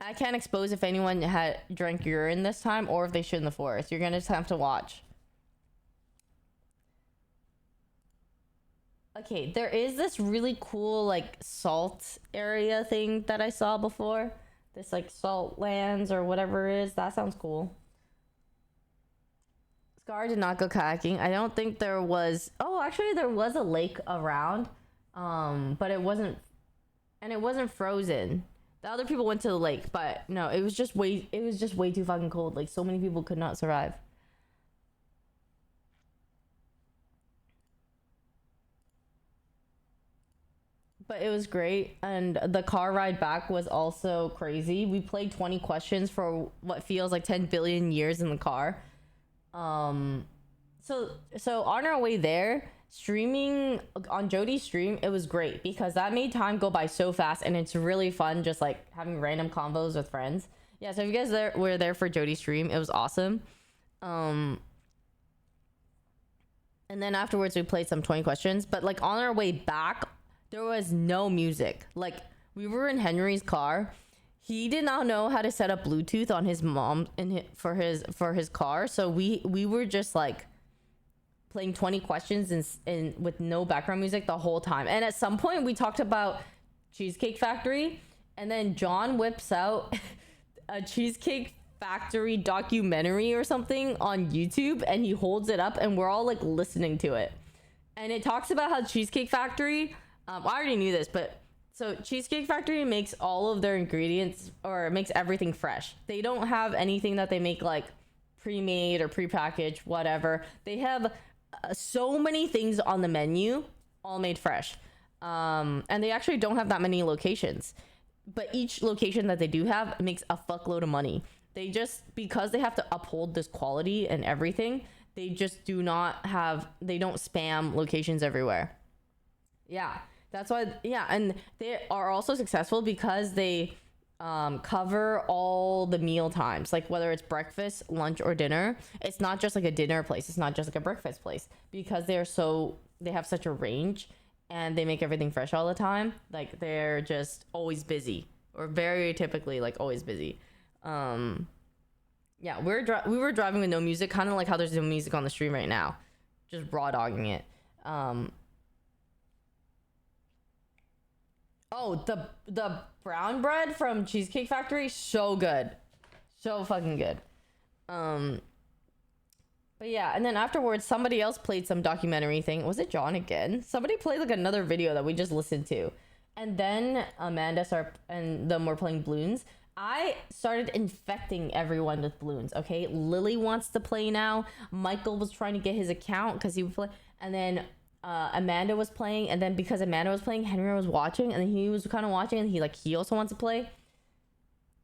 I can't expose if anyone had drank urine this time or if they shit in the forest. You're gonna just have to watch. Okay, there is this really cool, like, salt area thing that I saw before. This, like, salt lands or whatever it is. That sounds cool. Scar did not go kayaking. I don't think there was... Oh, actually, there was a lake around. But it wasn't... And it wasn't frozen. The other people went to the lake, but no, it was just way too fucking cold. Like, so many people could not survive. But it was great, and the car ride back was also crazy. We played 20 questions for what feels like 10 billion years in the car. So on our way there, streaming on Jody's stream, it was great because that made time go by so fast, and it's really fun just like having random convos with friends. Yeah, so if you guys were there for Jody's stream, it was awesome. And then afterwards we played some 20 questions, but like on our way back, there was no music. Like we were in Henry's car. He did not know how to set up Bluetooth on his mom for his car, so we were just like playing 20 questions and with no background music the whole time. And at some point we talked about Cheesecake Factory, and then John whips out a Cheesecake Factory documentary or something on YouTube, and he holds it up and we're all like listening to it. And it talks about how Cheesecake Factory, I already knew this, but so Cheesecake Factory makes all of their ingredients, or makes everything fresh. They don't have anything that they make like pre-made or pre-packaged, whatever. They have so many things on the menu, all made fresh. And they actually don't have that many locations. But each location that they do have makes a fuckload of money. They just, because they have to uphold this quality and everything, they just do not have, they don't spam locations everywhere. Yeah, that's why, yeah, and they are also successful because they cover all the meal times, like whether it's breakfast, lunch, or dinner. It's not just like a dinner place, it's not just like a breakfast place, because they have such a range and they make everything fresh all the time. Like they're just always busy, or very typically like always busy. Yeah, we were driving with no music, kind of like how there's no music on the stream right now, just raw dogging it. Oh, the brown bread from Cheesecake Factory, so good, so fucking good. But yeah, and then afterwards somebody else played some documentary thing. Was it John again? Somebody played like another video that we just listened to, and then Amanda and them were playing balloons. I started infecting everyone with balloons. Okay, Lily wants to play now. Michael was trying to get his account because he would play, and then Amanda was playing, and then because Amanda was playing, Henry was watching, and then he was kind of watching, and he also wants to play.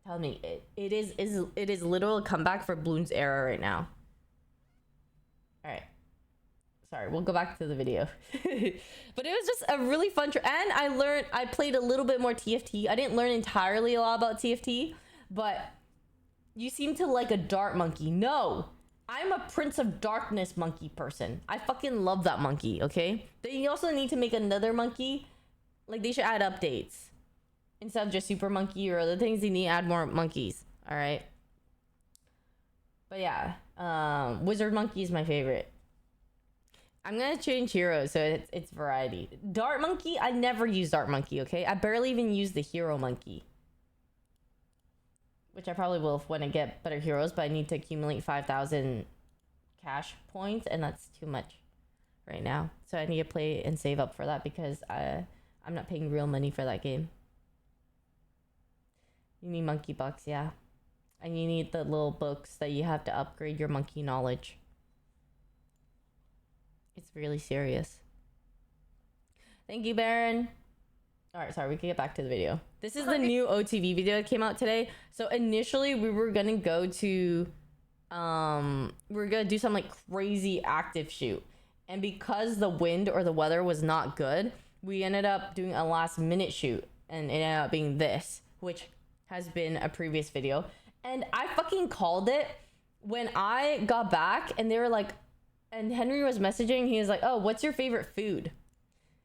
Tell me, it is literal comeback for balloons era right now. All right, sorry, we'll go back to the video. But it was just a really fun trip, and I played a little bit more TFT. I didn't learn entirely a lot about TFT, but you seem to like a dart monkey. No, I'm a Prince of Darkness monkey person. I fucking love that monkey, okay? They also need to make another monkey. Like, they should add updates. Instead of just Super Monkey or other things, they need to add more monkeys, alright? But yeah, Wizard Monkey is my favorite. I'm gonna change heroes so it's variety. Dart Monkey, I never use Dart Monkey, okay? I barely even use the Hero Monkey. Which I probably will when I get better heroes, but I need to accumulate 5,000 cash points, and that's too much right now. So I need to play and save up for that because I'm not paying real money for that game. You need monkey bucks, yeah. And you need the little books that you have to upgrade your monkey knowledge. It's really serious. Thank you, Baron. Alright, sorry, we can get back to the video. This is the new OTV video that came out today. So initially we were gonna go to we were gonna do some like crazy active shoot. And because the wind or the weather was not good, we ended up doing a last minute shoot, and it ended up being this, which has been a previous video. And I fucking called it when I got back, and they were like, and Henry was messaging, he was like, oh, what's your favorite food?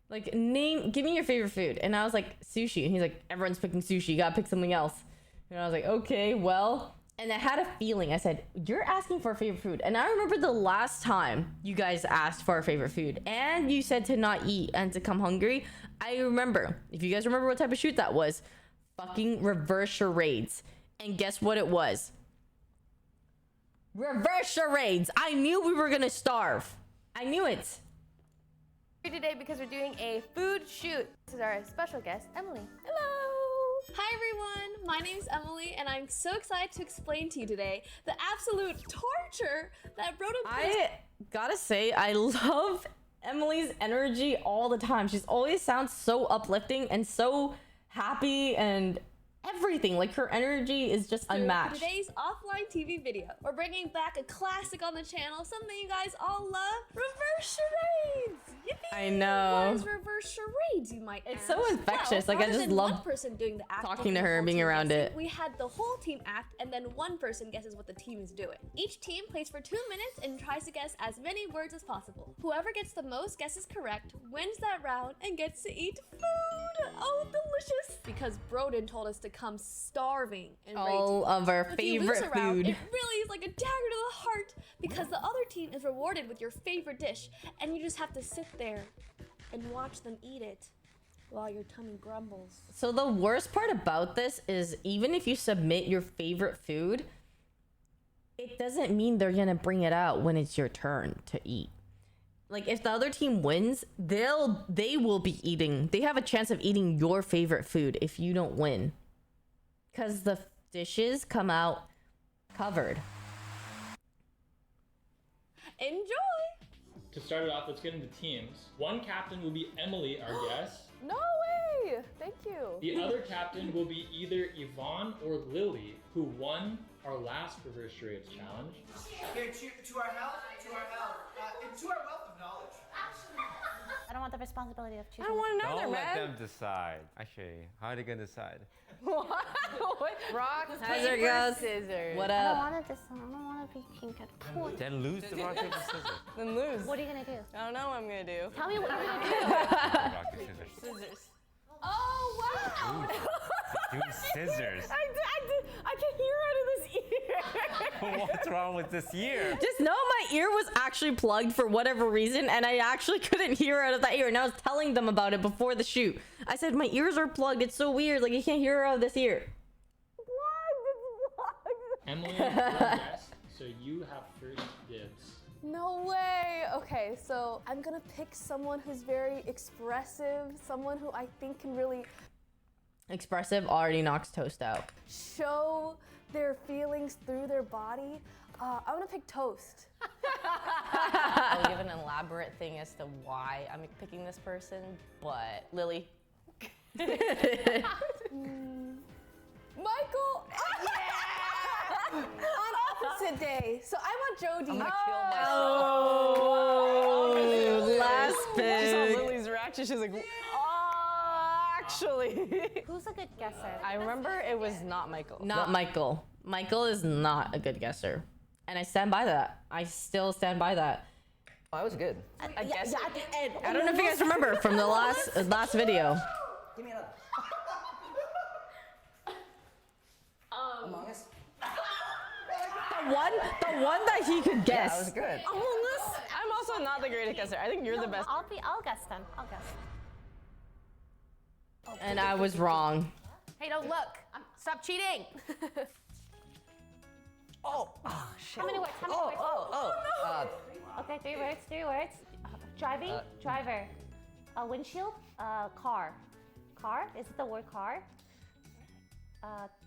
Like, give me your favorite food. And I was like, sushi. And he's like, everyone's picking sushi. You gotta pick something else. And I was like, okay, well. And I had a feeling. I said, you're asking for a favorite food. And I remember the last time you guys asked for a favorite food. And you said to not eat and to come hungry. I remember. If you guys remember what type of shoot that was. Fucking reverse charades. And guess what it was? Reverse charades. I knew we were gonna starve. I knew it. Today because we're doing a food shoot. This is our special guest, Emily. Hello! Hi everyone, my name is Emily and I'm so excited to explain to you today the absolute torture that Broden I gotta say, I love Emily's energy all the time. She's always sounds so uplifting and so happy and everything. Like, her energy is just unmatched. Today's offline TV video, we're bringing back a classic on the channel, something you guys all love, reverse charades. Yippee! I know. What is reverse charades, you might It's ask? so infectious. Well, Like, I rather just than love one person doing the act, talking to and the her and whole being team around guessing, it. We had the whole team act, and then one person guesses what the team is doing. Each team plays for 2 minutes and tries to guess as many words as possible. Whoever gets the most guesses correct wins that round and gets to eat food. Oh, delicious! Because Broden told us to come starving and ready to All eat. of our If you lose favorite a round, food. it really is like a dagger to the heart because the other team is rewarded with your favorite dish, and you just have to sit there and watch them eat it while your tummy grumbles. So the worst part about this is even if you submit your favorite food, it doesn't mean they're gonna bring it out when it's your turn to eat. Like if the other team wins, they will be eating. They have a chance of eating your favorite food if you don't win. Cause the dishes come out covered. Enjoy! To start it off, let's get into teams. One captain will be Emily, our guest. No way! Thank you. The other captain will be either Yvonne or Lily, who won our last reverse charades challenge. Okay, to our health, and to our wealth of knowledge. I don't want the responsibility of choosing. I don't want to know Don't either, let man. them decide. Actually, how are they gonna decide? What? Rock, How's it paper, goes? scissors. What I don't up? want to I don't want to be pink and cool. Then lose the rock, paper, scissors. Then lose. What are you gonna do? I don't know what I'm gonna do. Tell me what you're gonna do. Rock, paper, scissors. Scissors. Oh wow! Do scissors. I can hear out of this ear. What's wrong with this year? Just know my ear was actually plugged for whatever reason, and I actually couldn't hear out of that ear. And I was telling them about it before the shoot. I said, my ears are plugged. It's so weird. Like, you can't hear out of this ear. Emily, you're our guest, so you have first dibs. No way! Okay, so I'm gonna pick someone who's very expressive, someone who I think can really Expressive already knocks toast out. show their feelings through their body. I'm gonna pick Toast. I'll give an elaborate thing as to why I'm picking this person, but Lily. Michael! On opposite day. So I want Jody. I'm gonna kill myself. Oh, last She saw pick. Lily's reaction. She's like, oh, actually. Who's a good guesser? I remember it was not Michael. Not Michael. Michael is not a good guesser. And I stand by that. I still stand by that. Oh, that was good. I guess. at the end. I don't know if you guys remember from the last video. Give me another. Among Us. The one that he could guess. That was good. Among Us. I'm also not the greatest guesser. I think you're the best. I'll guess then. I'll guess. And I was wrong. Hey, don't look. Stop cheating. Oh shit. How many words? How many words? Okay, 3 words. 3 words. Driving. Driver. Windshield. Car. Car. Is it the word car?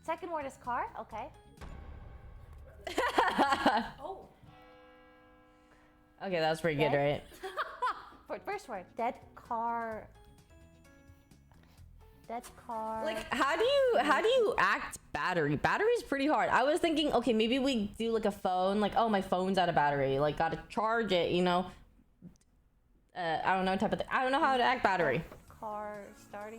Second word is car. Okay. Okay, that was pretty good, right? First word. Dead car. Dead car. Like, how do you act battery? Battery's pretty hard. I was thinking, okay, maybe we do like a phone, like, oh, my phone's out of battery, like, gotta charge it, you know? I don't know type of thing. I don't know how to act battery. Car. Start.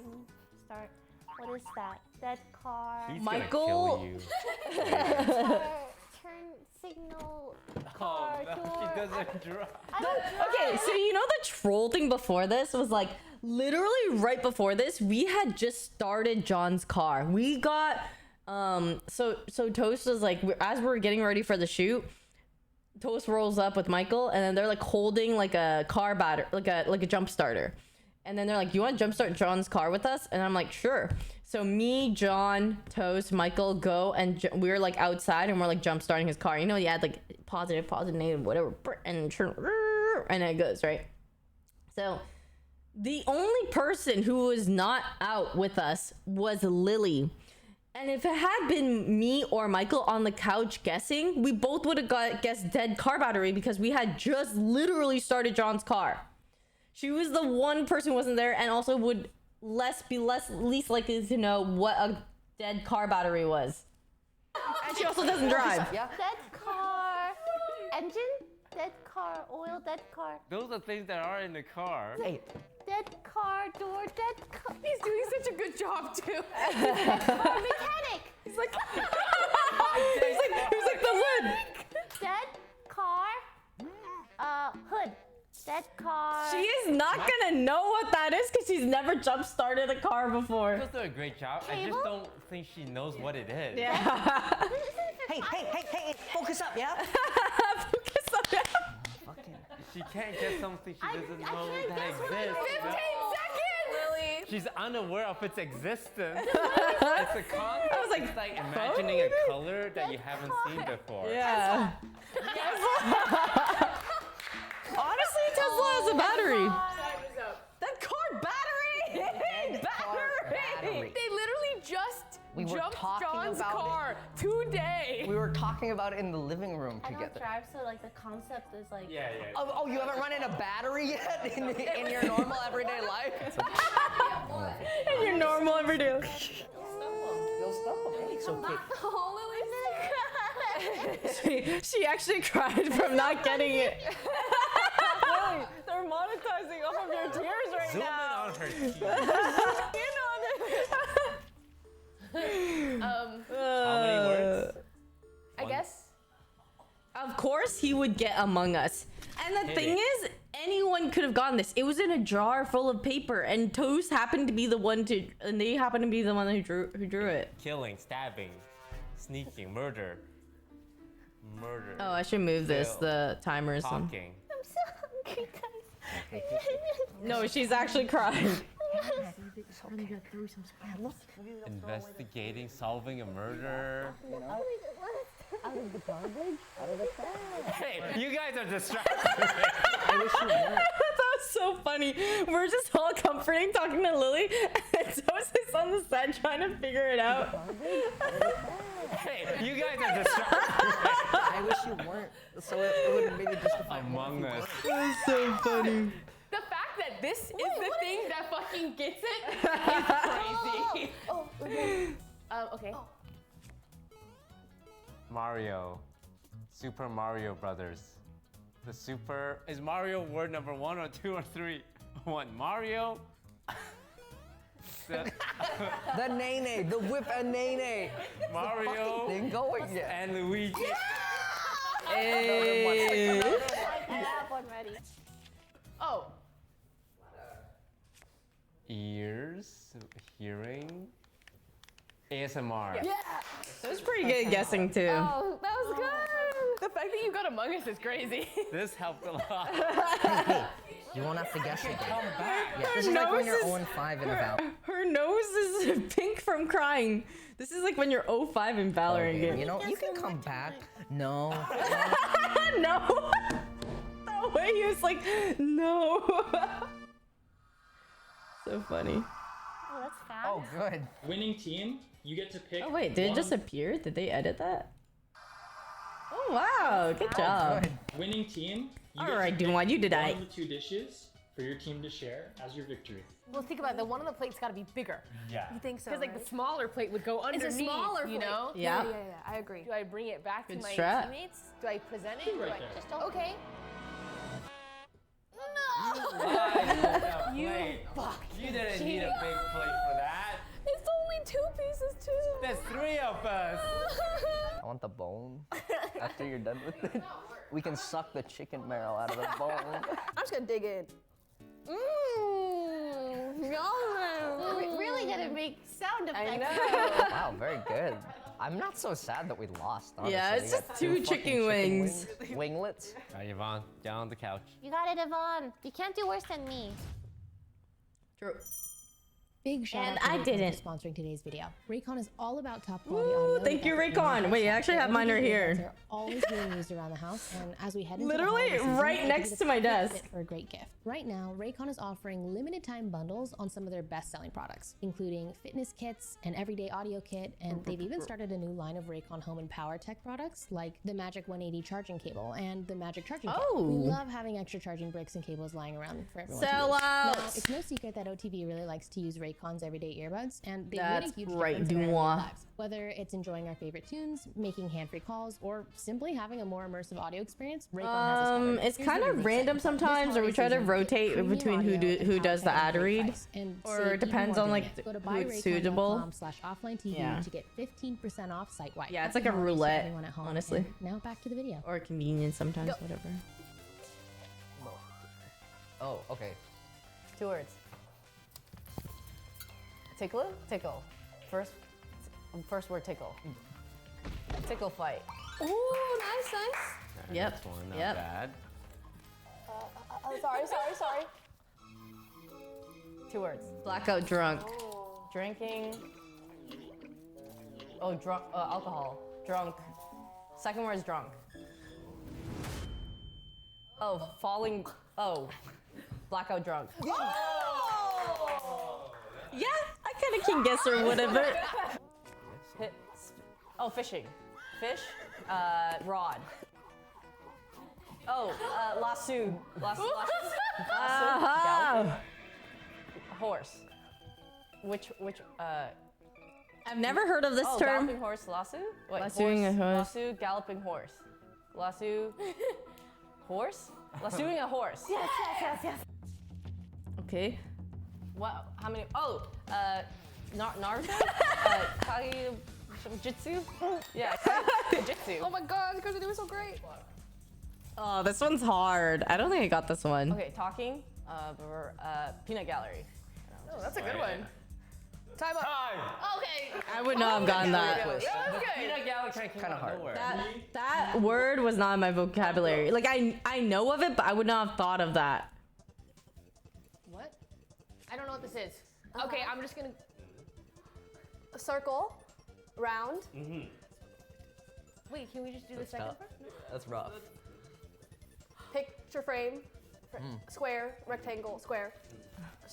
What is that? Dead car. He's Michael- gonna kill you. Turn signal. Oh, Car. no, Door. she doesn't drive. Okay, so you know the troll thing before this was like, literally right before this, we had just started John's car. We got, so Toast was like, as we're getting ready for the shoot, Toast rolls up with Michael, and then they're like holding like a car battery, like a jump starter. And then they're like, you want to jumpstart John's car with us? And I'm like, sure. So me, John, Toast, Michael go, and we were like outside, and we're like jumpstarting his car. You know, you add like positive, negative, whatever, and it goes, right? So the only person who was not out with us was Lily. And if it had been me or Michael on the couch guessing, we both would have guessed dead car battery because we had just literally started John's car. She was the one person who wasn't there, and also would least likely to know what a dead car battery was. And she also doesn't drive. Dead car. Engine. Dead car. car, oil, dead car. Those are things that are in the car. Hey, Dead car, door, dead car. He's doing such a good job too. Mechanic. He's like, He's like the lid. Dead car, hood. Dead car. She is not gonna know what that is because she's never jump started a car before. She'll do a great job. I just don't think she knows what it is. Yeah. hey, focus up, yeah? Focus on that. She can't get something she doesn't know can't that guess what I exists. know. 15 seconds! Lily. She's unaware of its existence. It's a concept. I was like, it's like imagining a color that you haven't seen before. Yeah. Honestly, Tesla has a battery. Time is up. That car battery. Battery. They literally just We were jumped talking John's about car today. We were talking about it in the living room I don't together. drive, so like the concept is like. Yeah. Oh, you haven't run into battery yet in your normal everyday life? In your normal everyday. You'll stop them. Hey, it's okay. Oh, She actually cried from not getting it. Lily, they're monetizing off of your tears right Zoom now. in on her teeth. How many words? I guess. Of course he would get Among Us. And the thing is, anyone could have gotten this. It was in a jar full of paper, and Toast happened to be the one and they happened to be the one who drew it. Killing, stabbing, sneaking, murder. Oh, I should move this, the timer or something. Talking. I'm so hungry, guys. No, she's actually crying. Investigating, solving a murder. Out of the garbage? Out of the trash. Hey, you guys are distracted. I wish you weren't. That was so funny. We're just all comforting, talking to Lily, and Toast is on the side trying to figure it out. Hey, you guys are distracted. I wish you weren't. So it would maybe justify Among Us. That's so funny. The fact that this is the thing that fucking gets it is crazy. Okay. Mario. Super Mario Brothers. The super... Is Mario word number 1 or 2 or 3? 1. Mario. The nene, the whip and nene. Mario. Thing going yet. And Luigi. Hey. I have one ready. Oh. Ears. Hearing. ASMR. Yeah. That was pretty good guessing too. Oh, that was good. The fact that you got Among Us is crazy. This helped a lot. You won't have to guess again. Come back. Yeah, this is like when you're 0-5 in a Valorant. Her nose is pink from crying. This is like when you're 0-5 in Valorant game. You know, you can come back. No. No. The way he was like, no. So funny. Oh, that's fast. Oh, good. Winning team, you get to pick. Oh wait, did it just appear? Did they edit that? Oh wow, good job. Good. Winning team. You All get to right, pick Duan, you did one I. of the 2 dishes for your team to share as your victory. Well, think about it. The one on the plate's got to be bigger. Yeah. You think so? Because like right? the smaller plate would go underneath. It's a smaller you plate. know? Yeah. Yeah, I agree. Do I bring it back Good to my strat. teammates? Do I present it? Right Do I there. just don't? Okay. You Fuck. You didn't need a big plate for that. It's only 2 pieces too. There's 3 of us. I want the bone. After you're done with it, we can suck the chicken marrow out of the bone. I'm just gonna dig in. We're really gonna make sound effects. I know. Wow, very good. I'm not so sad that we lost, honestly. Yeah, it's We just got 2 fucking chicken wings. Winglets. All right, Yvonne, down on the couch. You got it, Yvonne. You can't do worse than me. True. Big shout And out to I Raycon didn't. for sponsoring today's video. Raycon is all about top quality audio. Thank you, Raycon. Wait, I actually have mine right here. They're always being used around the house, and as we head into Literally the holiday season, right I think next it's to my a perfect desk. fit for a great gift. Right now, Raycon is offering limited time bundles on some of their best selling products, including fitness kits, an everyday audio kit, and they've even started a new line of Raycon home and power tech products like the Magic 180 charging cable and the Magic charging kit. Oh. We love having extra charging bricks and cables lying around for everyone Sell to use. out. Now, it's no secret that OTV really likes to use Raycon Raycon's everyday earbuds, and they That's made a huge right, difference in our everyday Dumois. lives. Whether it's enjoying our favorite tunes, making hand-free calls, or simply having a more immersive audio experience, Raycon has us covered. It's Here's kind what of we're random excited about. sometimes, This or we try to holiday season, rotate get between premium audio who and does the content ad at a great read, price, and or save it even depends more on doing like it. Go to who it's suitable. buyraycon.com/offline TV Yeah. to get 15% off site-wide. Yeah, it's Happy like a holidays to roulette, everyone at home. honestly. And now back to the video. Or convenience sometimes, Go. whatever. Oh, okay. 2 words. Tickle? Tickle. First word tickle. Tickle fight. Ooh, nice, nice. Yep. That's one, not Yep. bad. Sorry. 2 words. Blackout drunk. Drinking. Oh, drunk. Alcohol. Drunk. Second word is drunk. Oh, falling. Oh, blackout drunk. Yeah, I kind of can guess or whatever. Oh, fishing. Fish. Rod. Oh, lasso. Lasso. Aha! Horse. Which I've never heard of this oh, term. Galloping horse, lasso? Wait, Lassoing a horse. Lasso, galloping horse. Lasso. Horse? Lassoing a horse. Yes. Okay. What? How many? Oh, Naruto? Kage Jitsu? Yeah, Jitsu. Oh my god, you guys are doing so great. Oh, this one's hard. I don't think I got this one. Okay, talking. Peanut gallery. Oh, that's a good one. Time up. Okay. I would not have gotten that. That was good. Peanut gallery kind of hard. That word was not in my vocabulary. Like I know of it, but I would not have thought of that. What? I don't know what this is. Okay, I'm just gonna. A circle, round. Wait, can we just do the second part? That's rough. Picture frame, square, rectangle, square.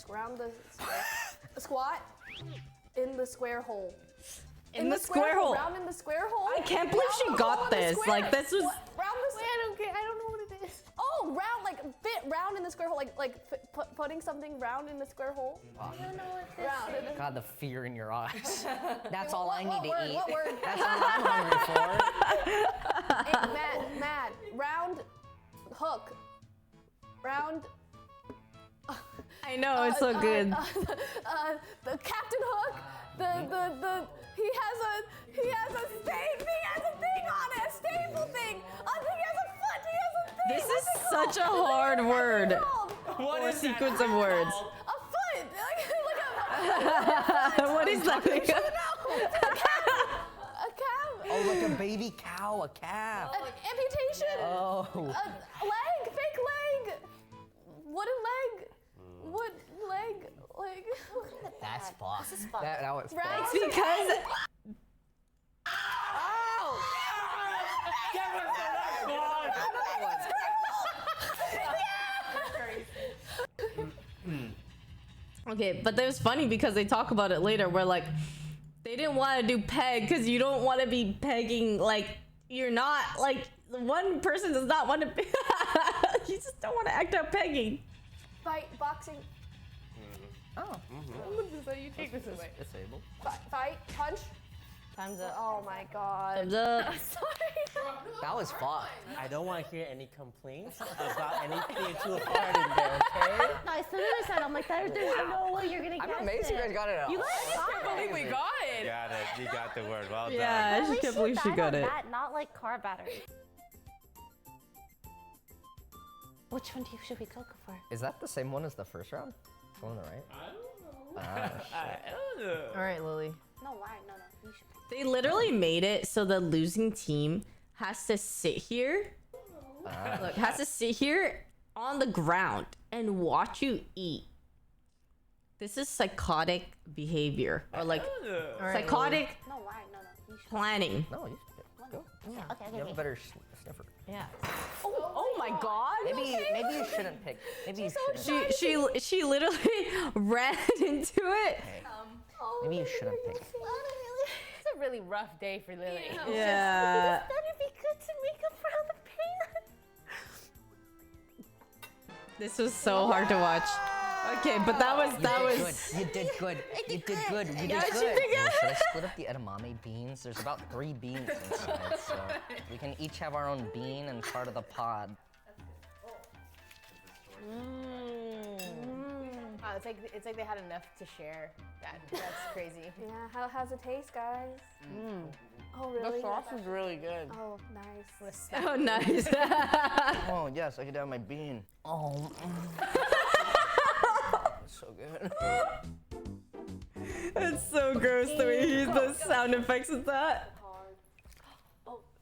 Round the square. A squat in the square hole. In the square hole. Round in the square hole. I can't believe she got this. Like this was. Round the. Wait, I don't know what it is. Oh, round, like fit round in the square hole, putting something round in the square hole. I don't know what this Round. is. God, the fear in your eyes. That's all I What need word? to eat. What word? That's all I'm hungry for. Mad. Round hook. Round. I know it's so good. The Captain Hook. He has a thing on it. A staple thing. He has a foot. He has a thing. This What's is it called? such a hard word. What Or is sequence of words. A foot. What is that? A cow. Oh, like a baby cow, a calf. An amputation. Oh. A leg. Fake leg. Wooden leg. Wood leg. Leg. That's fun. This is fun. That was fun. Round. It's because. Okay, but that was funny because they talk about it later where like they didn't want to do peg because you don't want to be pegging, like you're not like one person does not want to you just don't want to act out pegging. Fight. Boxing. Oh. You take this away. Disabled. Fight. Punch. Time's up. Oh my god. Thumbs up. Sorry. That was fun. I don't want to hear any complaints about anything too hard in there, okay? No, as soon as I said, I'm like, there's no way you're gonna I'm guess amazed you guys got it. You I can't believe we got it. Got it. You got the word. Well done. Yeah, I just can't believe she got it. That, not like car battery. Which one should we go for? Is that the same one as the first round? Go on the right? I don't know. All right, Lily. No, why? No. You should. They literally made it so the losing team has to sit here. Look, has to sit here on the ground and watch you eat. This is psychotic behavior or like psychotic No, why? No. You should. planning. No, you go. Okay, You have a better sniffer. Yeah. Oh my god. Maybe you shouldn't pick. Maybe you shouldn't. She literally ran into it. Maybe you shouldn't pick. It's a really rough day for Lily. Yeah. That'd be good to make up for all the pain. This was so hard to watch. Okay, but that was You did good. You did good. You did Yeah, good. she did good. Should I split up the edamame beans? There's about 3 beans inside, so we can each have our own bean and part of the pod. Wow, it's like they had enough to share. That's crazy. Yeah, how's it taste, guys? Oh, really? The sauce is really good. Oh, nice. Oh, nice. Oh, yes, I could have my bean. Oh. So good. It's so gross the way he does sound effects with that.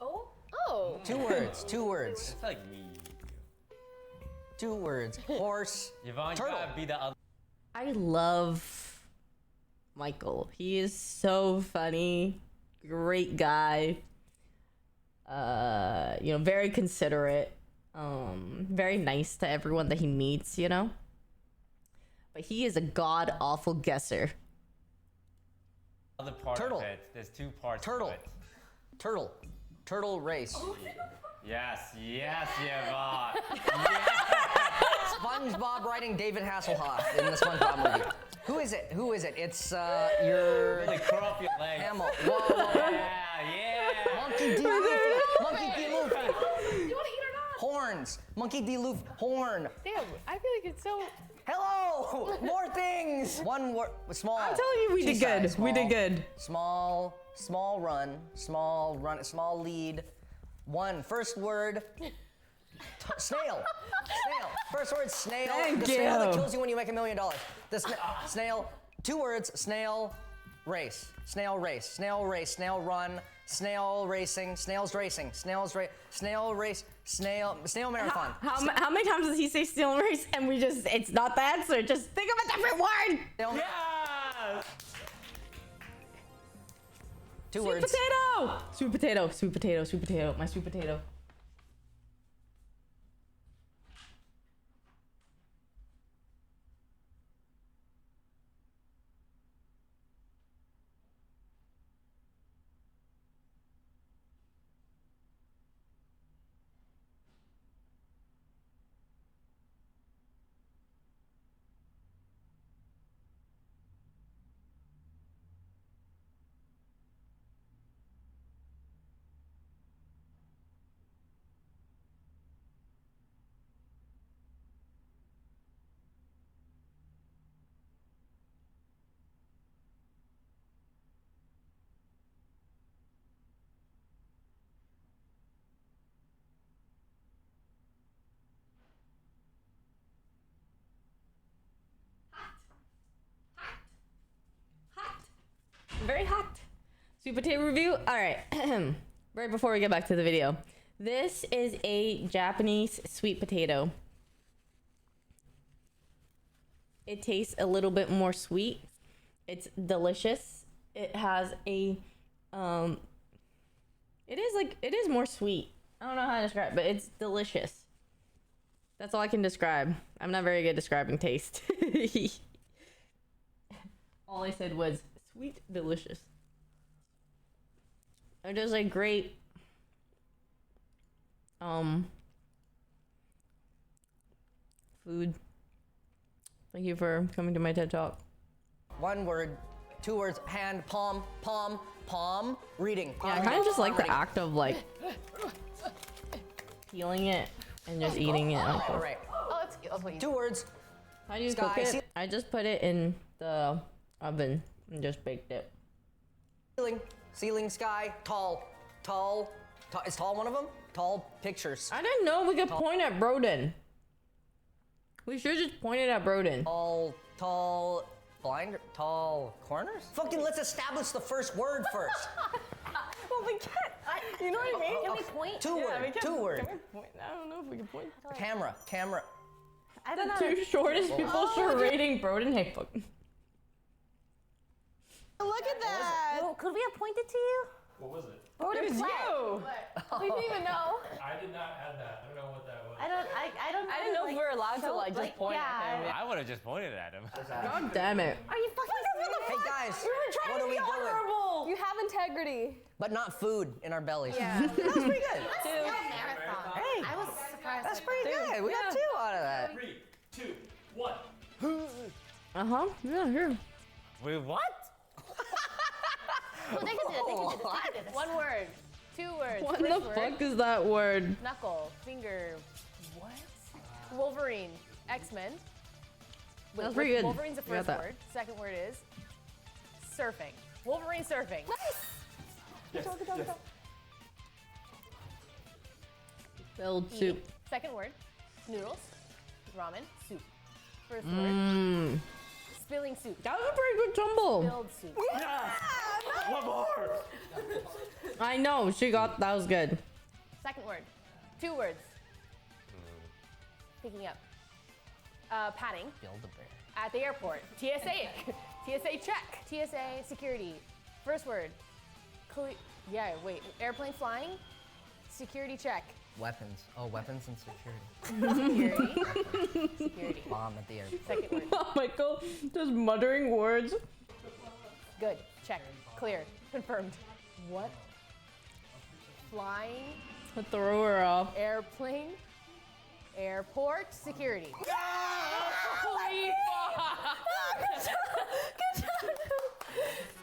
Oh. 2 words. 2 words. It's like me. 2 words. Horse. Yvonne, you turtle. gotta be the other. I love Michael. He is so funny. Great guy. You know, very considerate. Very nice to everyone that he meets, you know? But he is a god-awful guesser. Other part Turtle. of it. There's 2 parts Turtle. to it. Turtle. Turtle race. Yes, Yvonne. SpongeBob writing David Hasselhoff in the SpongeBob movie. Who is it? Who is it? It's your Really curl up your legs. Hamill. Whoa. Yeah. Monkey D. Luffy. Monkey D. Luffy. You want to eat or not? Horns. Monkey D. Luffy. Horn. Damn, I feel like it's so. Hello. More things. 1 word. Small. I'm telling you, we did good. We did good. Small run. Small lead. 1. First word. Snail. Snail. First word, snail. Thank the snail that you. kills you when you make $1 million. The snail. 2 words. Snail race. Snail race. Snail race. Snail run. Snail racing. Snails racing. Snail race. Snail marathon. How many times does he say snail race and we just, it's not the answer. Just think of a different word. Snail Yes. 2 Sweet words. potato. Sweet potato. Sweet potato. Sweet potato. My sweet potato. Very hot. Sweet potato review. All right. Right before we get back to the video, this is a Japanese sweet potato. It tastes a little bit more sweet. It's delicious. It has a it is more sweet. I don't know how to describe it, but it's delicious. That's all I can describe. I'm not very good at describing taste. All I said was sweet, delicious. It is a great food. Thank you for coming to my TED Talk. 1 word. 2 words. Hand. Palm. Reading. Yeah, I kind of just like the act of like peeling it and just eating it. All right. Oh, that's cute. That's what you 2 words. How do you cook it? I just put it in the oven and just baked it. Ceiling, sky, tall. Is tall one of them? Tall pictures. I didn't know we could point at Broden. We should just point it at Broden. Tall corners? Fucking let's establish the first word first. Well, we can't. You know what I mean? Can we point? 2 word. 2 word. Can we point? I don't know if we can point. Camera. I don't know. Two shortest people rating Broden. Hey, fuck. Look at that. Well, could we have pointed to you? What was it? It was you. We didn't even know. I did not have that. I don't know what that was. I didn't know if we were allowed to like just point at him. I would have just pointed at him. God damn it. Are you fucking serious? Hey guys, We were trying what to are be we doing? honorable. You have integrity. But not food in our bellies. Yeah. That was pretty good. Marathon. Hey, I was surprised. that's pretty good. We got 2 out of that. 3, 2, 1. Yeah, here. Wait, what? Well, they can do it. They can do this. One word. 2 words. What First the word. fuck is that word? Knuckle. Finger. What? Wolverine. X-Men. Wait, That's pretty good. Wolverine's the You got first that. word. Second word is surfing. Wolverine surfing. Nice. Good job, good job, good job. Filled soup. Second word, noodles, ramen, soup. First Mm. word, spilling soup. That was a pretty good tumble. Spilled soup. One more. I know, she got, that was good. Second word, 2 words. Picking up. Padding. Build a bear. At the airport. TSA. TSA check. TSA security. First word. Airplane flying. Security check. Weapons. Oh, weapons and security. Security. Bomb at the airport. Second word. Michael just muttering words. Good. Check. Clear. Confirmed. What? Flying. Throw her off. Airplane. Airport. Security. Holy fuck! Good job.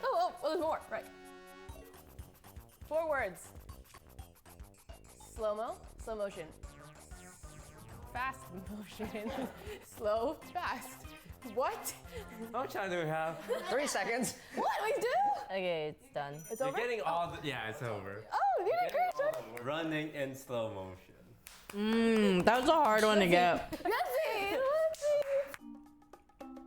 Oh, there's more. Right. 4 words. Slow-mo. Slow motion. Fast motion. Slow. Fast. What? How much time do we have? 3 seconds. What? We do? Okay, it's done. It's You're over? getting all the. Yeah, it's over. Oh, you did great, Jordan. Running in slow motion. That was a hard one to get. Let's see.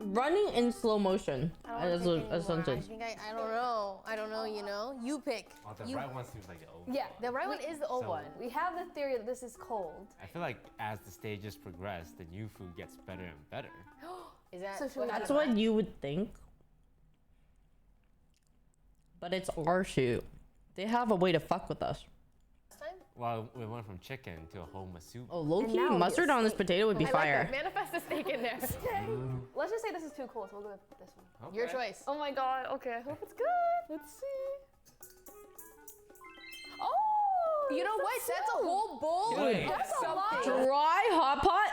Running in slow motion. As a sentence. I don't know. I don't know, you know? You pick. Oh, the You- right one seems like the old. Yeah, the right one is the old So- one. We have the theory that this is cold. I feel like as the stages progress, the new food gets better and better. Is that So should we- That's what you would think. But it's our shoot. They have a way to fuck with us. Well, we went from chicken to a whole soup. Oh, low key, now we mustard get on this steak. potato would be I like fire. that. Manifest the steak in there. Let's just say this is too cool, so we'll go with this one. Your Okay. choice. Oh my god, okay, I hope it's good. Let's see. Oh! You know what? That's a whole bowl. Wait. That's a lot. Dry hot pot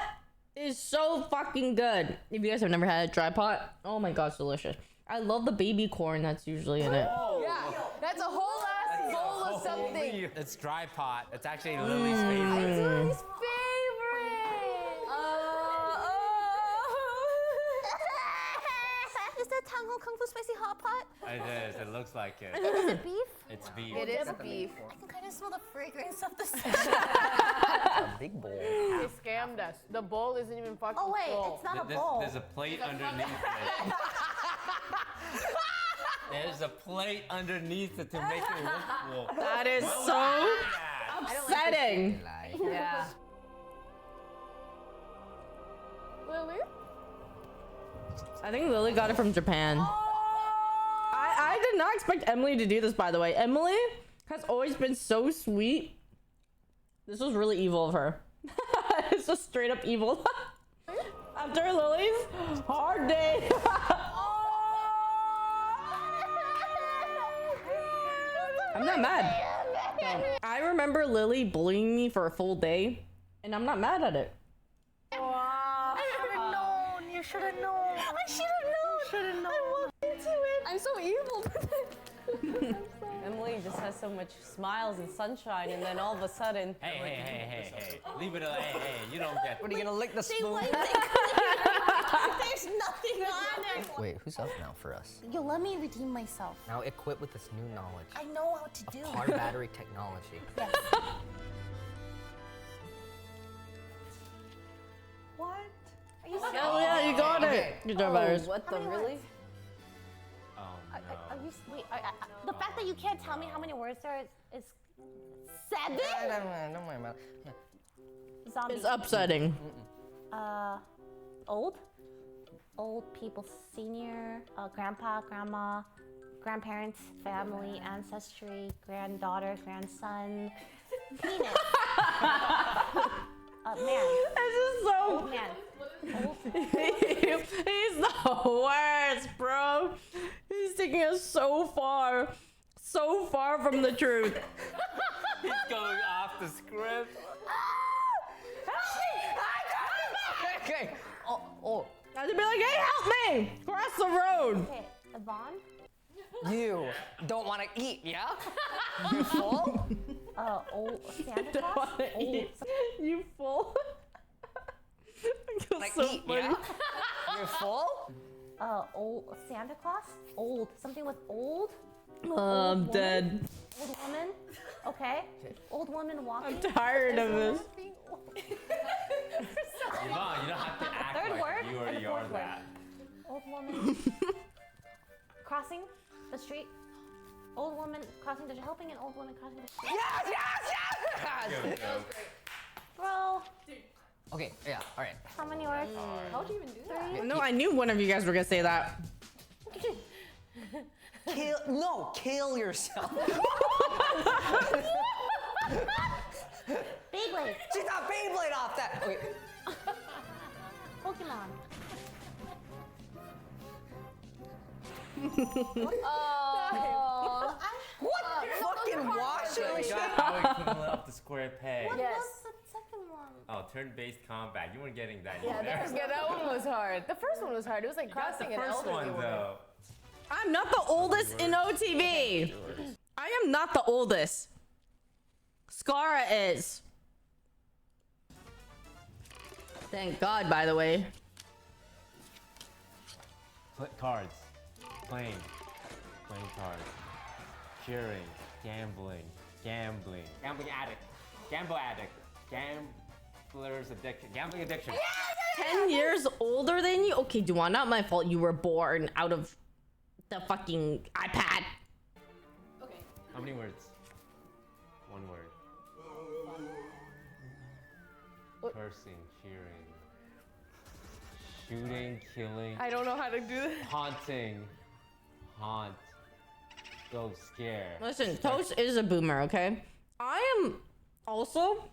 is so fucking good. If you guys have never had a dry pot, oh my god, it's delicious. I love the baby corn that's usually in it. Yeah, that's a whole ass bowl of something. It's dry pot. It's actually Lily's favorite. It's Lily's favorite. Is that Tang Ho Kung Fu Spicy Hot Pot? It is. It looks like it. Is it beef? It's beef. It is beef. I can kind of smell the fragrance of the A big bowl. They scammed us. The bowl isn't even fucking Oh wait, full. it's not a There's, bowl. there's a plate underneath it. There's a plate underneath it to make it look full. That is so upsetting. Yeah. Lily? I think Lily got it from Japan. I did not expect Emily to do this, by the way. Emily has always been so sweet. This was really evil of her. It's just straight up evil. After Lily's hard day. I'm not mad. I remember Lily bullying me for a full day, and I'm not mad at it. I should have known. You should have known. I should have known. Should have known. I walked into it. I'm so evil. Emily just has so much smiles and sunshine, and then all of a sudden, Hey. Leave it alone. Hey, you don't get. What are you gonna lick the They spoon? wiped it There's nothing on it. Wait, who's up now for us? Yo, let me redeem myself. Now equipped with this new knowledge. I know how to do. Hard battery technology. Yes. what? Are you Oh yeah, you got Okay. it. Good job, Iris. What the really? Oh Are no. you wait? The fact that you can't tell me how many words there is 7. Don't worry about it. Yeah. Zombie. It's upsetting. Old people, senior, grandpa, grandma, grandparents, family, ancestry, granddaughter, grandson, penis. Man. This is so. Old man. He's the worst, bro. He's taking us so far from the truth. He's going off the script. Okay. Oh. I had to be like, hey, help me! Cross the road! Okay, Yvonne? You don't want to eat, yeah? You full? Old Santa Don't Claus? wanna eat. You full? Like so eat, funny. yeah? You full? Old Santa Claus? Old. Something with old? I'm woman? dead. Old woman? Okay. Old woman walking? I'm tired of this. Yvonne, you don't have to act Third like word you and already a are fourth that. Old woman crossing the street. Old woman crossing the street. Helping an old woman crossing the street. Yes! Bro, Okay, yeah, all right. how many words? How'd you even do that? No, I knew one of you guys were gonna say that. Kill yourself. Beyblade. She's not Beyblade off that. Okay. Pokemon. Oh. What? Fucking washing You machine? got our equivalent of the square peg. Yes. What's the second one? Oh, turn-based combat. You weren't getting that Yeah, either. that one was hard. The first one was hard. It was like You got the crossing an first elderly one woman. though. I'm not the oldest in OTV. I am not the oldest. Scara is. Thank God, by the way. Cards. Playing cards. Cheering. Gambling. Gambling addict. Gamble addict. Gambler's addiction. Gambling addiction. 10 years older than you? Okay, Duan, not my fault you were born out of the fucking iPad. Okay. How many words? One word. Cursing, cheering. Shooting, killing. I don't know how to do this. Haunting. Haunt. Go scare. Listen, Toast is a boomer, okay? I am also,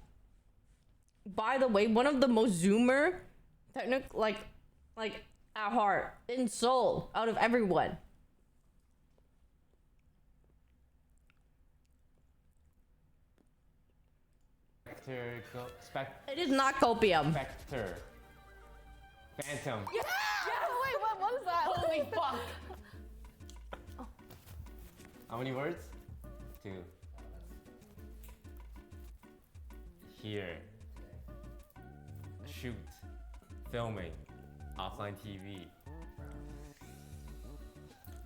by the way, one of the most zoomer, like at heart, in soul, out of everyone. It is not copium. Spectre. Phantom. Yeah, wait, what was that? Holy fuck. How many words? 2. Hear. Shoot. Filming. Offline TV.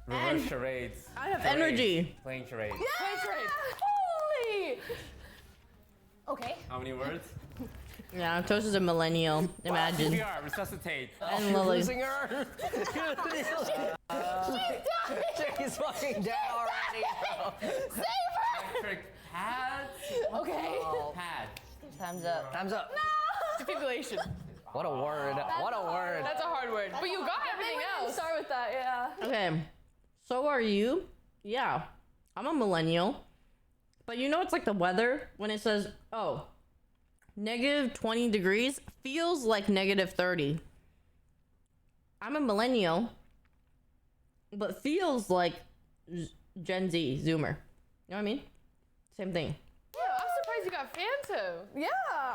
Reverse charades. I have Charades. energy. Playing charades. Holy! Okay. How many words? Yeah, Toast is a millennial. Imagine. CPR, resuscitate. And Lily. Losing her. She's fucking dead already. Save her! Electric pads. Okay. Pad. Time's up. Time's up. Defibrillation. What a word. What a word. That's a hard word. But you got everything else. Start with that, yeah. Okay, so are you? Yeah, I'm a millennial. But you know it's like the weather when it says, oh, negative 20 degrees feels like negative 30. I'm a millennial, but feels like Gen Z, Zoomer. You know what I mean? Same thing. Yeah, I'm surprised you got Phantom. Yeah.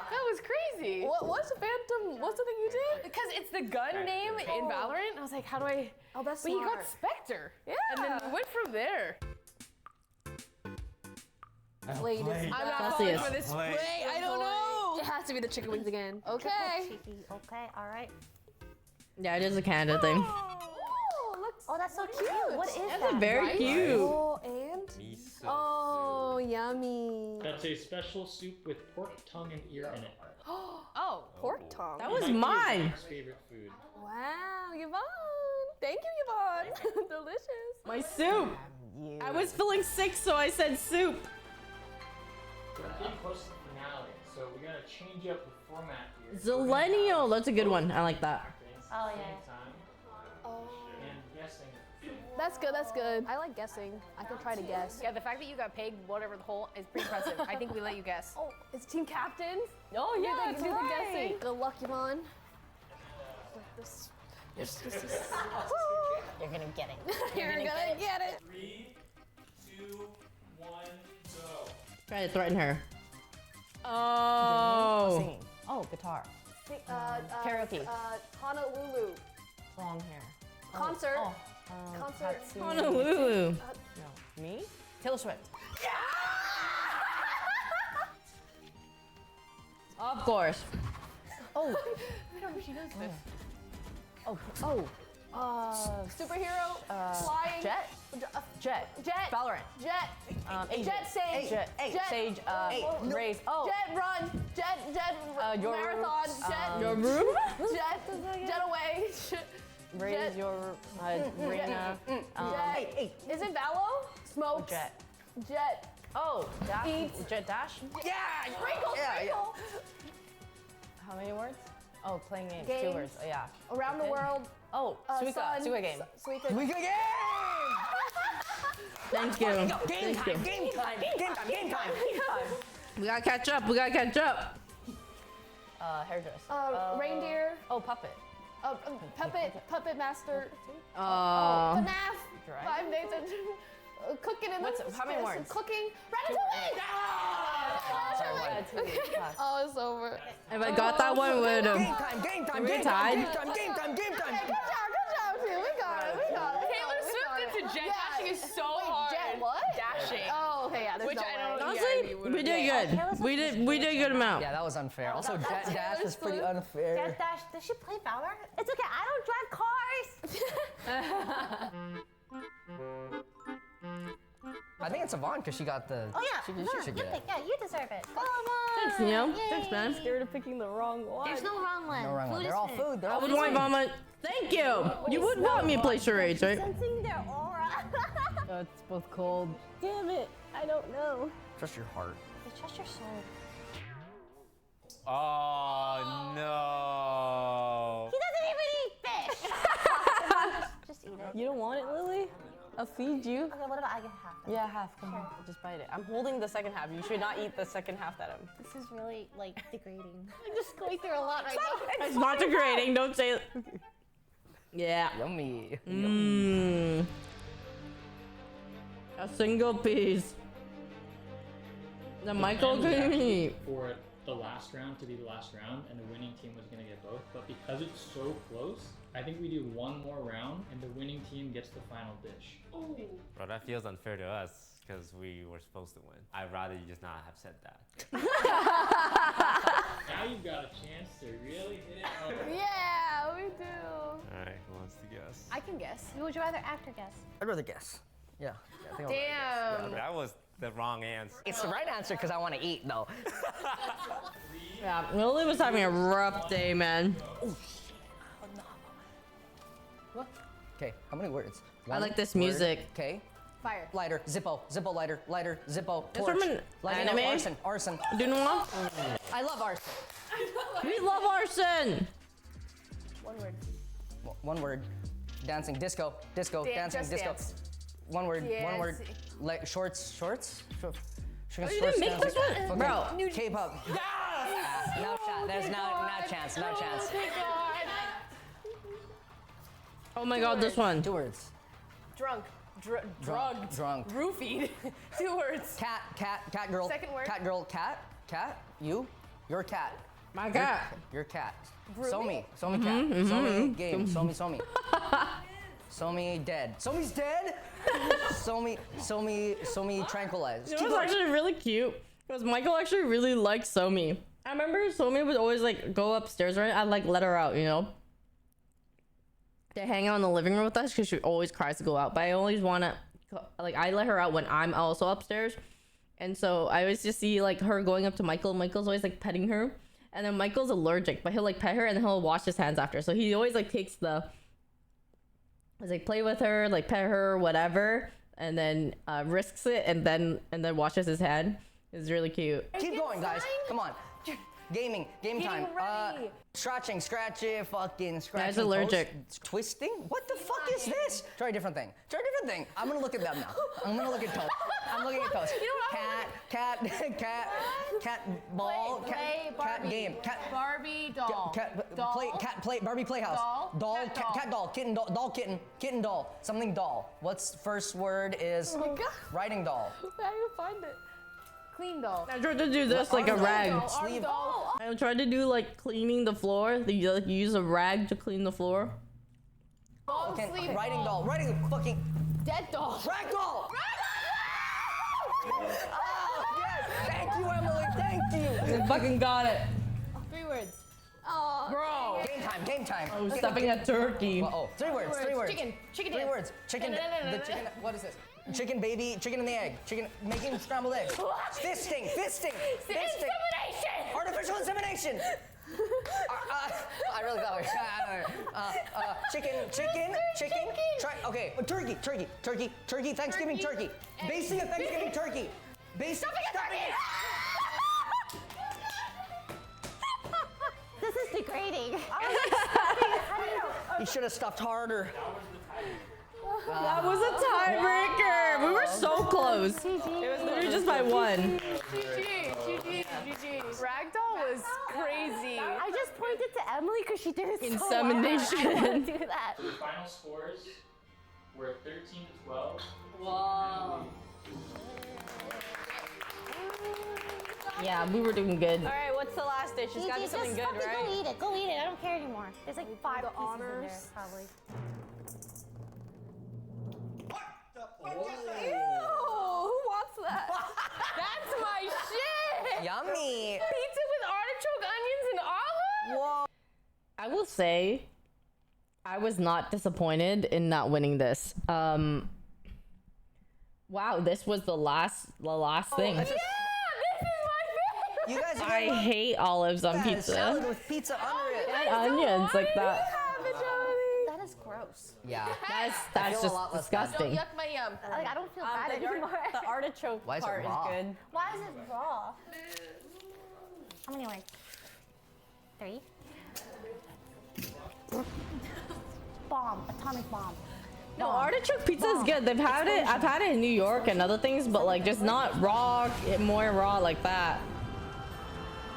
That was crazy. What's the Phantom? What's the thing you did? Because it's the gun name in Valorant. I was like, how do I? Oh, that's But he got smart. Spectre. Yeah. And then we went from there. Wait, I'm not Celsius. falling for this Play. spray. I don't know. It has to be the chicken wings again. Okay. Okay, all right. Yeah, it is a Canada thing. Oh, looks. Oh, that's so cute. What is That's that? very Right? cute. Oh, and? Miso Oh, yummy. That's a special soup with pork tongue and ear in it. Oh. Pork tongue. That was Might be mine. Yvonne's favorite food. Wow, Yvonne. Thank you, Yvonne. Delicious. My soup. I was feeling sick, so I said soup. We're getting close to the finale, so we gotta change up the format here. Zillennial. That's a good one. I like that. Oh, Same yeah. time. And guessing. That's good, that's good. I like guessing. I can try to guess. Yeah, the fact that you got pegged, whatever the whole, is pretty impressive. I think we let you guess. Oh, it's team captain? Oh Do yeah, the, do the guessing. Good luck, Yvonne. This. You're gonna get it. You're gonna get it. 3, 2, 1, go. Try to threaten her. Oh. Singing. Oh, guitar. Karaoke. Honolulu. Long hair. Concert. Concert. Honolulu. No. Me? Taylor Swift. Of course. Oh. I don't know if she knows this. Oh. Superhero. Flying. Jet. Jet. Jet. Valorant. Jet. Agent. Jet. Sage. Jet. Jet. Sage. Raise. Oh. Jet. Run. Jet. Your Marathon. Roots, Jet. Your room? Jet away. Raise Jet. your Reina. Jet. Is it Valo? Smokes. Jet. Jet. Oh. Dash. Eats. Jet dash. Yeah. Sprinkle. Yeah, Sprinkle. How many words? Oh, playing games. Games. 2 words. Oh, yeah. Around the world. Oh, Suika. Sun. Suika game. Suika. We can game. Thank you. Game Thank time. you. Game time. Game time. Game time. Game time. We gotta catch up. We gotta catch up. Hairdress. Reindeer. Oh, puppet. Puppet master. Uh, FNAF. 5 days of cooking in the. How many words? Cooking. Ratatouille. Oh, it's over. if I got that one, would Game time. Game time. we Game tied? time. Game time. Game time. Good job, team. We got it. Taylor Swift into jet dashing is so hard. Jet what? Dashing. Oh, okay, yeah. There's Which no I don't way. honestly, we did good. We did a good amount. Yeah, that was unfair. Also, Jet Dash was pretty unfair. Jet Dash, does she play Valorant? It's okay, I don't drive cars. I think it's Yvonne because she got the. Oh yeah, She should get it. yeah, you deserve it. Come Thanks, on. Neo. Yay. Thanks, man. Scared of picking the wrong one. There's no wrong one. No wrong one. Food They're is all food. They're I all would food. want mama. Thank you. You would want me to play charades, right? Sensing their aura. Oh, it's both cold. Damn it. I don't know. Trust your heart. Trust your soul. Oh no. He doesn't even eat fish. Just eat it. You don't want it, Lily? I'll feed you. Okay, what about I get half? Yeah, half. Come on. Just bite it. I'm holding the second half. You should not eat the second half that I'm. This is really like degrading. I'm just going through a lot right now. It's not degrading. Don't say it. Yeah. Yummy. Mmm. A single piece. The Michael plan was Green. actually for the last round to be the last round, and the winning team was going to get both. But because it's so close, I think we do one more round, and the winning team gets the final dish. Bro, that feels unfair to us because we were supposed to win. I'd rather you just not have said that. Now you've got a chance to really hit it hard. Yeah, we do. Alright, who wants to guess? I can guess. Who would you rather act or guess? I'd rather guess. Yeah. I think I'll rather guess. Damn. That was the wrong answer. It's the right answer because I want to eat though. Yeah, Lily was having a rough day, man. What? Okay, how many words? I like this music. Okay. Fire. Lighter, Zippo, lighter, Zippo, It's torch. from an Lighting anime? up, arson. Do you know what? I love arson. We love arson. One word. One word. Dancing, disco, dancing, Just disco. Dance. One word, one word. Dancing. Like shorts. You didn't make this one? Bro. K-pop. No shot. There's no chance. No chance. Oh my god, this one. 2 words. Drunk. Drugged. Drunk. Roofied. 2 words. Cat, girl. Second word. Cat, girl, cat. You. Your cat. My cat. Your cat. Groovy? So me cat. So me game. So me. So me dead. So me's dead. So me tranquilized. It was actually really cute because Michael actually really liked Somi. I remember Somi would always like go upstairs, right? I'd like let her out, you know, to hang out in the living room with us because she always cries to go out. But I always want to, like, I let her out when I'm also upstairs, and so I always just see like her going up to Michael. Michael's always like petting her, and then Michael's allergic, but he'll like pet her and then he'll wash his hands after. So he always like takes he's like play with her, like pet her, whatever, and then risks it and then washes his hand. It's really cute. Keep going, guys. Come on. Game time. ready. Scratching, fucking scratching. That's allergic. Toes. Twisting? What the fuck is this? Try a different thing. I'm gonna look at them now. I'm gonna look at toes. I'm looking at toes. Cat, ball, Play cat Barbie. game, cat. Barbie doll. Play Barbie playhouse. Doll. Cat doll, kitten doll, something doll. What's first word is Oh my God. writing doll. How do you find it? Clean doll. I tried to do this like a rag. Sleeve. Doll. I tried to do like cleaning the floor. You use a rag to clean the floor. Okay, sleep writing doll. doll. Writing fucking Dead doll. rag doll. Oh, yes. Thank you, Emily. Thank you. You fucking got it. 3 words. Oh, Bro. Game time. Oh, stuffing a turkey. Oh, 3 words. 3 words. Chicken. Chicken 3 dance. words. Chicken. The chicken. What is this? Chicken baby. Chicken in the egg. Chicken making scrambled eggs. Fisting. Insemination. Artificial insemination. I really thought we chicken. Okay, turkey. Thanksgiving turkey. Basting a Thanksgiving turkey. Stuffing a turkey. This is degrading. You should have stuffed harder. That was a tiebreaker. We were so close. It was literally just by one. GG. Ragdoll was crazy. I just pointed to Emily because she did it so well. Insemination. I want to do that. The final scores were 13 to 12. Wow. Yeah, we were doing good. All right, what's the last dish? It's got to be something good, fucking right? Go eat it. Go eat it. I don't care anymore. There's like 5 The pieces in there, honors. probably. Ew, who wants that? That's my shit. Yummy. Pizza with artichoke, onions, and olives? Whoa. I will say, I was not disappointed in not winning this. Wow, this was the last thing. Yeah, this is my favorite. You guys. I hate olives on pizza Salad with pizza under it. and onions like that. That is gross. Yeah. That's feel a lot just less bad. disgusting. Yuck my yum. Like, I don't feel bad anymore. The artichoke Why is it part is raw? good. Why is it raw? How many words? 3? Bomb. Atomic bomb. No, artichoke pizza is good. They've had it. I've had it in New York and other things, but like just not raw, more raw like that.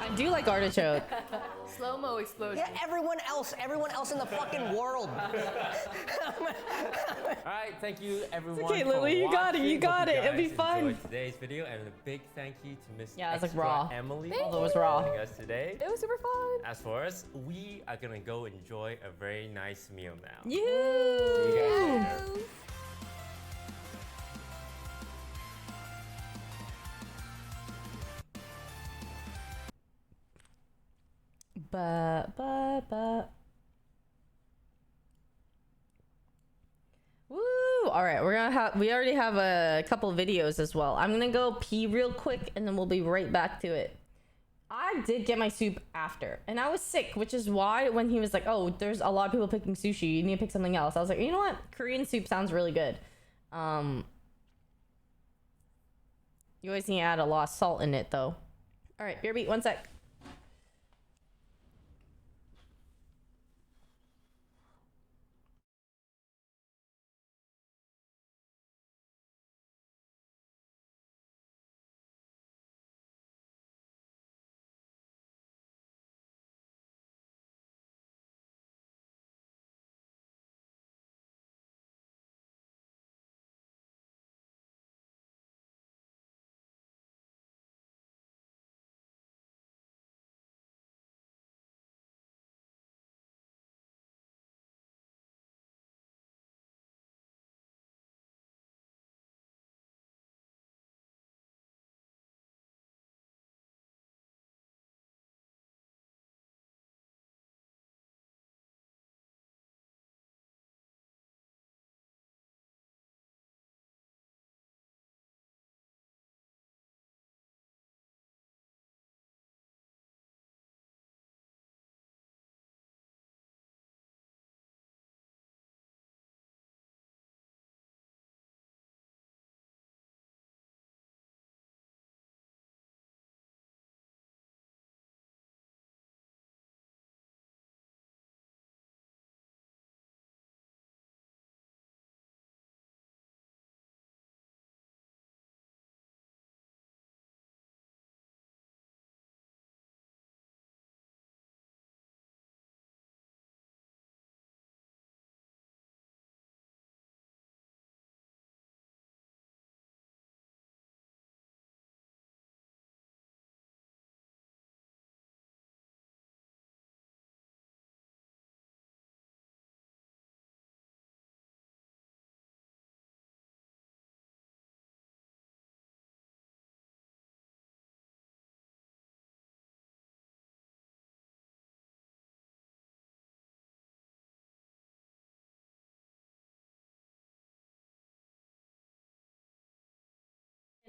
I do like artichoke. Slow-mo explosion. Yeah, everyone else in the fucking world. All right, thank you everyone. okay, for Lily, you got it, you watching. got Hope it. It'll be guys fun. enjoyed today's video, and a big thank you to Miss Yeah, it's like Extra raw. Emily Although it was for raw. joining us today. It was super fun. As for us, we are gonna go enjoy a very nice meal now. You. See you guys later. But. Woo! All right, we already have a couple videos as well. I'm gonna go pee real quick and then we'll be right back to it. I did get my soup after, and I was sick, which is why when he was like, "Oh, there's a lot of people picking sushi. You need to pick something else." I was like, "You know what? Korean soup sounds really good." You always need to add a lot of salt in it, though. All right, BRB, 1 sec.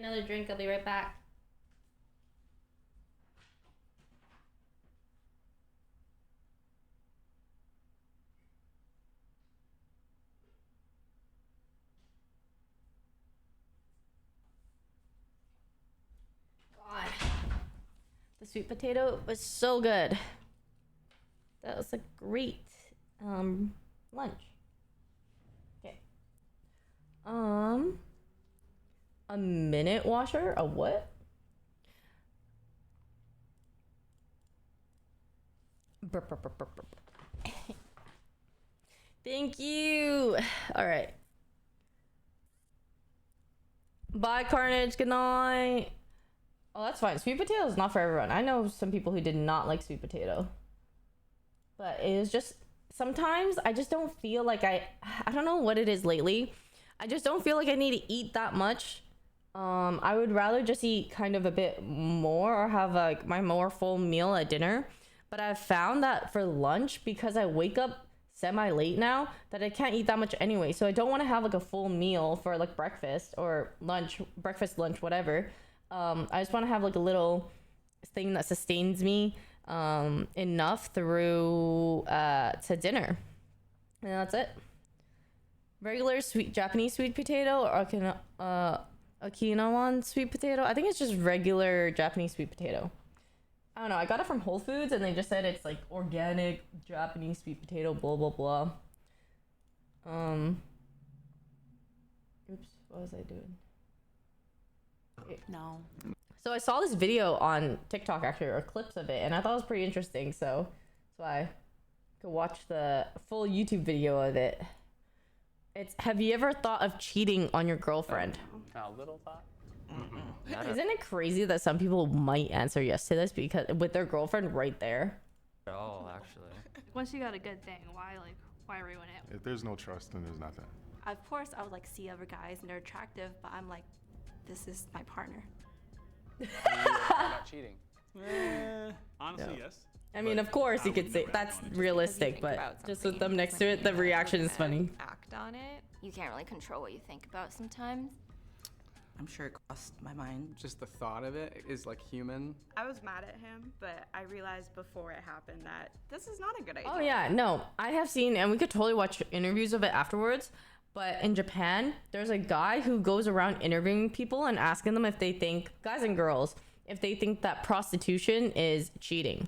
Another drink. I'll be right back. God, the sweet potato was so good. That was a great lunch. Okay. A minute washer? A what? Burp, burp, burp, burp, burp. Thank you. All right. Bye, Carnage. Good night. Oh, that's fine. Sweet potato is not for everyone. I know some people who did not like sweet potato. But it is just, sometimes I just don't feel like I don't know what it is lately. I just don't feel like I need to eat that much. I would rather just eat kind of a bit more or have like my more full meal at dinner. But I've found that for lunch, because I wake up semi late now, that I can't eat that much anyway. So I don't want to have like a full meal for like breakfast or lunch, breakfast, lunch, whatever. I just want to have like a little thing that sustains me enough through to dinner. And that's it. Regular sweet Japanese sweet potato or Okinawan sweet potato. I think it's just regular Japanese sweet potato. I don't know. I got it from Whole Foods and they just said it's like organic Japanese sweet potato, blah, blah, blah. Oops, what was I doing? No. So I saw this video on TikTok actually, or clips of it, and I thought it was pretty interesting. So I could watch the full YouTube video of it. It's, have you ever thought of cheating on your girlfriend? A little thought. Isn't it crazy that some people might answer yes to this because with their girlfriend right there? Oh, actually. Once you got a good thing, why ruin it? If there's no trust, then there's nothing. Of course, I would like see other guys and they're attractive, but I'm like, this is my partner. Not cheating. Honestly, No. yes. I mean, of course you could say that's realistic, but just with them next to it, the reaction is funny. Act on it. You can't really control what you think about sometimes. I'm sure it crossed my mind. Just the thought of it is like human. I was mad at him, but I realized before it happened that this is not a good idea. Oh yeah, no, I have seen, and we could totally watch interviews of it afterwards. But in Japan, there's a guy who goes around interviewing people and asking them if they think, guys and girls, if they think that prostitution is cheating,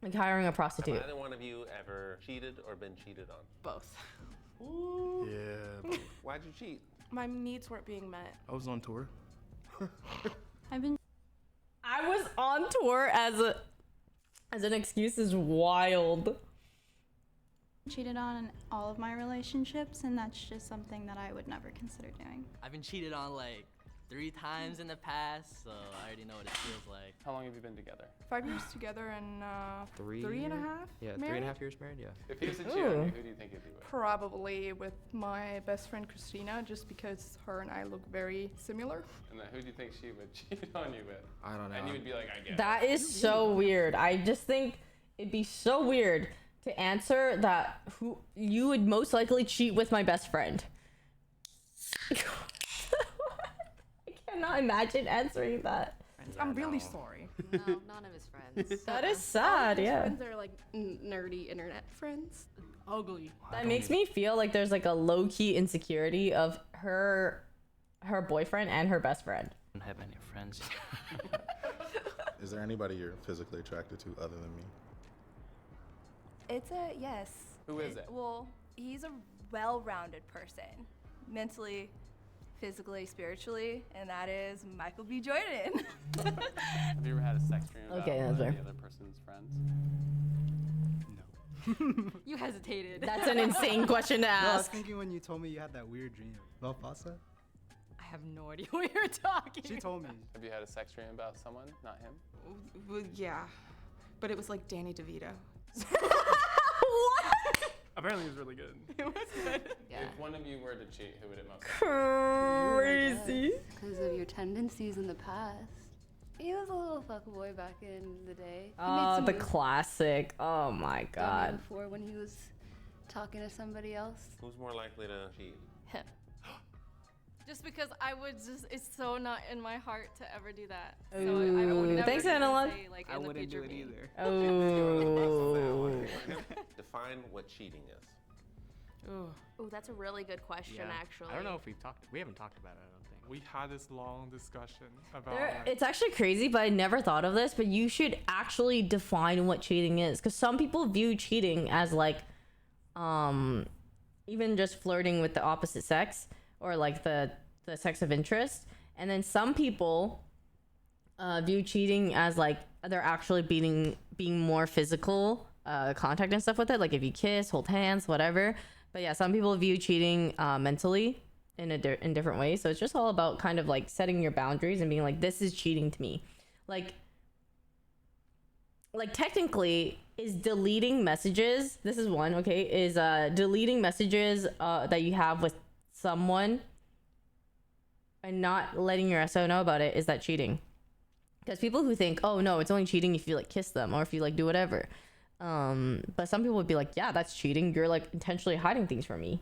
like hiring a prostitute. Have either one of you ever cheated or been cheated on? Both. Yeah. Why'd you cheat? My needs weren't being met. I was on tour. I was on tour as an excuse is wild. Cheated on in all of my relationships, and that's just something that I would never consider doing. I've been cheated on like 3 times in the past, so I already know what it feels like. How long have you been together? 5 years together and 3.5. Yeah, married? 3.5 years married, yeah. If he was to cheat on you, who do you think it'd be with? Probably with my best friend Christina, just because her and I look very similar. And then who do you think she would cheat on you with? I don't know. And you would be like, I get it. That is so weird. I just think it'd be so weird to answer that who you would most likely cheat with my best friend. I cannot imagine answering that. I'm really sorry. No, none of his friends. That is sad, yeah. Friends are like nerdy internet friends. Ugly. That makes me feel like there's like a low-key insecurity of her boyfriend and her best friend. I don't have any friends. Is there anybody you're physically attracted to other than me? It's a yes. Who is it? Well, he's a well-rounded person, mentally, physically, spiritually, and that is Michael B. Jordan. Have you ever had a sex dream about Okay, one that's of fair. the other person's friends? You hesitated. That's an insane question to No, I was ask. thinking when you told me you had that weird dream about pasta. I have no idea what you're talking. She told me. Have you had a sex dream about someone, not him? Well, yeah, but it was like Danny DeVito. Apparently it was really good. It was good. If one of you were to cheat, who would it most Crazy. Because of your tendencies in the past. He was a little fuckboy back in the day. He made Oh, some the moves classic. Oh my down god. before when he was talking to somebody else. Who's more likely to cheat? Him. Just because I would it's so not in my heart to ever do that. So Ooh, I would never thanks, even Analog. say, like, I in the wouldn't do future it me. either. Oh. Define what cheating is. Oh, that's a really good question, actually. I don't know if we haven't talked about it, I don't think. We had this long discussion about It's actually crazy, but I never thought of this, but you should actually define what cheating is, because some people view cheating as like even just flirting with the opposite sex or like the sex of interest, and then some people view cheating as like they're actually being more physical contact and stuff with it, like if you kiss, hold hands, whatever. But yeah, some people view cheating mentally in different ways. So it's just all about kind of like setting your boundaries and being like, this is cheating to me. Like technically is deleting messages. This is one, okay, is deleting messages that you have with someone and not letting your SO know about it. Is that cheating? Because people who think, oh no, it's only cheating if you like kiss them or if you like do whatever. But some people would be like, yeah, that's cheating. You're like intentionally hiding things from me.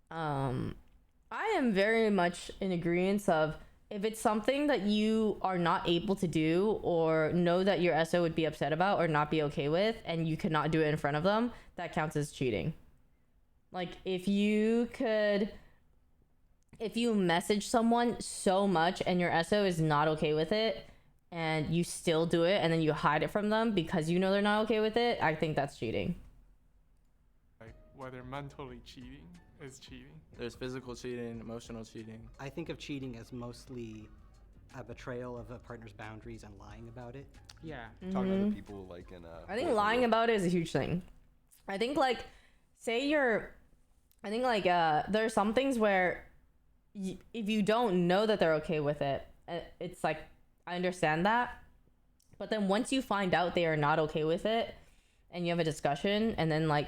I am very much in agreement of, if it's something that you are not able to do or know that your SO would be upset about or not be okay with, and you could not do it in front of them, that counts as cheating. Like if you message someone so much and your SO is not okay with it and you still do it and then you hide it from them because you know they're not okay with it, I think that's cheating. like whether mentally cheating is cheating. There's physical cheating, emotional cheating. I think of cheating as mostly a betrayal of a partner's boundaries and lying about it. Yeah. Talking to other people like in I think lying about it is a huge thing. I think like there are some things where if you don't know that they're okay with it, it's like, I understand that. But then once you find out they are not okay with it and you have a discussion and then like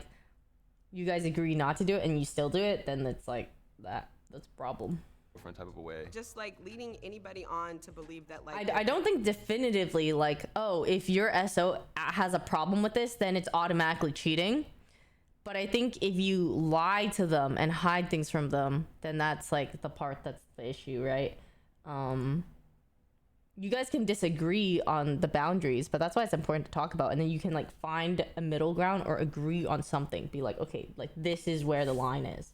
you guys agree not to do it and you still do it, then it's like that's a problem. Different type of a way. Just like leading anybody on to believe that like I don't think definitively like, oh, if your SO has a problem with this, then it's automatically cheating. But I think if you lie to them and hide things from them, then that's like the part that's the issue, right? You guys can disagree on the boundaries, but that's why it's important to talk about. And then you can like find a middle ground or agree on something. Be like, okay, like this is where the line is.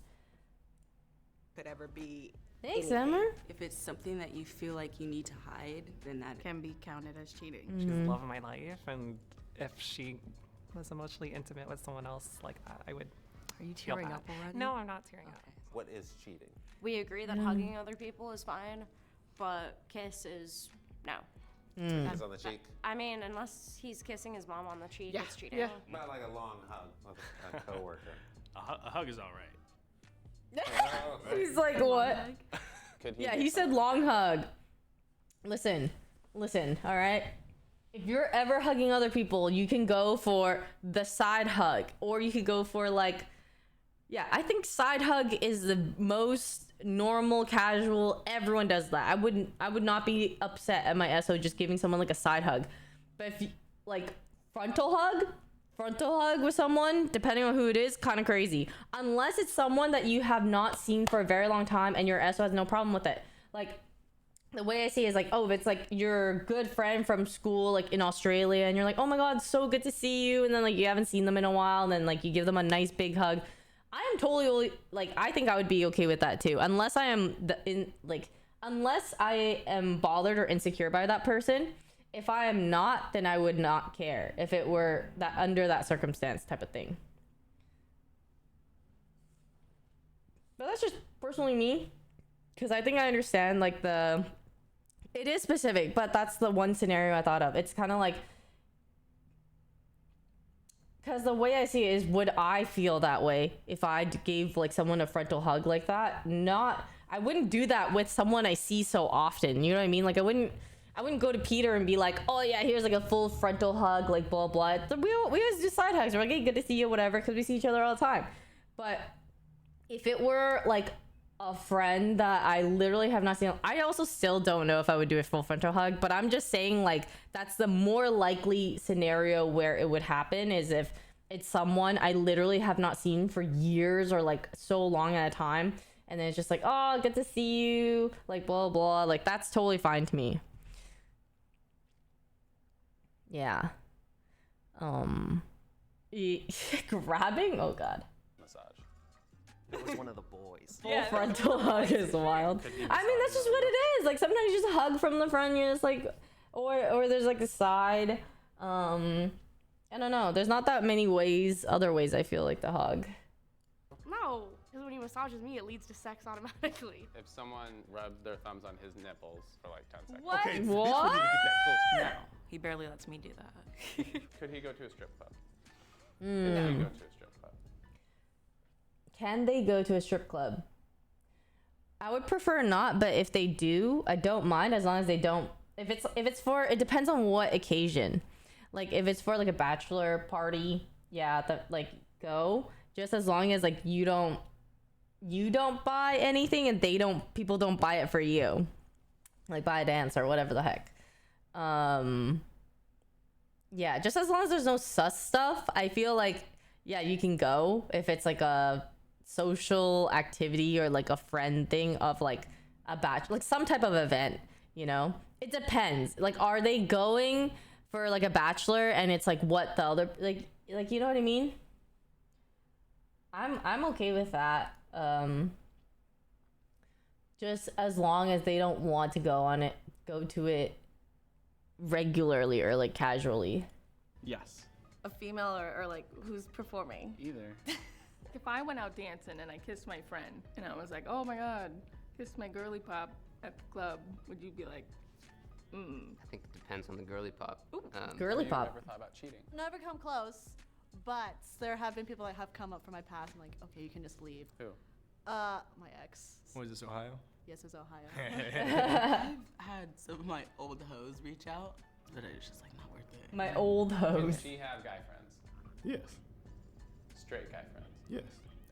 could ever be. Thanks, anything. Emma. If it's something that you feel like you need to hide, then that can be counted as cheating. Mm-hmm. She's the love of my life, and if she was emotionally intimate with someone else like that, I would. Are you feel tearing bad. up already? No, I'm not tearing up. What is cheating? We agree that hugging other people is fine, but kiss is no. Kiss on the cheek? I mean, unless he's kissing his mom on the cheek, it's cheating. Not like a long hug with a coworker. A hug is all right. He's like, what? Yeah, he said long hug. Listen, all right? If you're ever hugging other people, you can go for the side hug, or you could go for like, yeah, I think side hug is the most normal, casual. Everyone does that. I would not be upset at my SO just giving someone like a side hug. But if you, like frontal hug with someone, depending on who it is, kind of crazy. Unless it's someone that you have not seen for a very long time and your SO has no problem with it. Like, the way I see it is like, oh, if it's like your good friend from school, like in Australia, and you're like, oh my God, so good to see you. And then like you haven't seen them in a while, and then like you give them a nice big hug. I am totally like, I think I would be okay with that too. Unless I am unless I am bothered or insecure by that person. If I am not, then I would not care if it were that under that circumstance type of thing. But that's just personally me, because I think I understand like it is specific, but that's the one scenario I thought of. It's kind of like, because the way I see it is, would I feel that way if I gave like someone a frontal hug like that? I wouldn't do that with someone I see so often. You know what I mean? Like I wouldn't go to Peter and be like, oh yeah, here's like a full frontal hug, like blah blah. We always do side hugs. We're like, hey, good to see you, whatever, because we see each other all the time. But if it were like a friend that I literally have not seen, I also still don't know if I would do a full frontal hug. But I'm just saying, like, that's the more likely scenario where it would happen, is if it's someone I literally have not seen for years or like so long at a time, and then it's just like, oh, good to see you, like blah blah, like that's totally fine to me. Yeah. Grabbing? Oh god. Massage. It was one of the boys. Full frontal hug is wild. I mean, that's just what it is. Like sometimes you just hug from the front, you're just like, or there's like a side. I don't know. There's not that many other ways I feel like to hug. No, because when he massages me, it leads to sex automatically. If someone rubbed their thumbs on his nipples for like 10 seconds. What? Okay, What? No, he barely lets me do that. Could he go to a strip club? Mm. Could he go to a strip club? Can they go to a strip club? I would prefer not, but if they do, I don't mind as long as they don't. If it's for, it depends on what occasion. Like if it's for like a bachelor party, yeah, like go. Just as long as like you don't buy anything and people don't buy it for you, like buy a dance or whatever the heck. Yeah, just as long as there's no sus stuff, I feel like yeah, you can go if it's like a social activity or like a friend thing of like a batch, like some type of event, you know. It depends. Like, are they going for like a bachelor and it's like what the other like you know what I mean? I'm okay with that. Just as long as they don't want to go to it regularly or like casually. Yes. A female or like who's performing? Either. If I went out dancing and I kissed my friend and I was like, oh my god, kissed my girly pop at the club, would you be like, I think it depends on the girly pop. Girly pop. Never thought about cheating. Never come close, but there have been people that have come up from my past and like, okay, you can just leave. Who? My ex. Was this Ohio? Yes, it's Ohio. I've had some of my old hoes reach out, but it was just like not worth it. My old hoes. Did she have guy friends? Yes. Straight guy friends? Yes.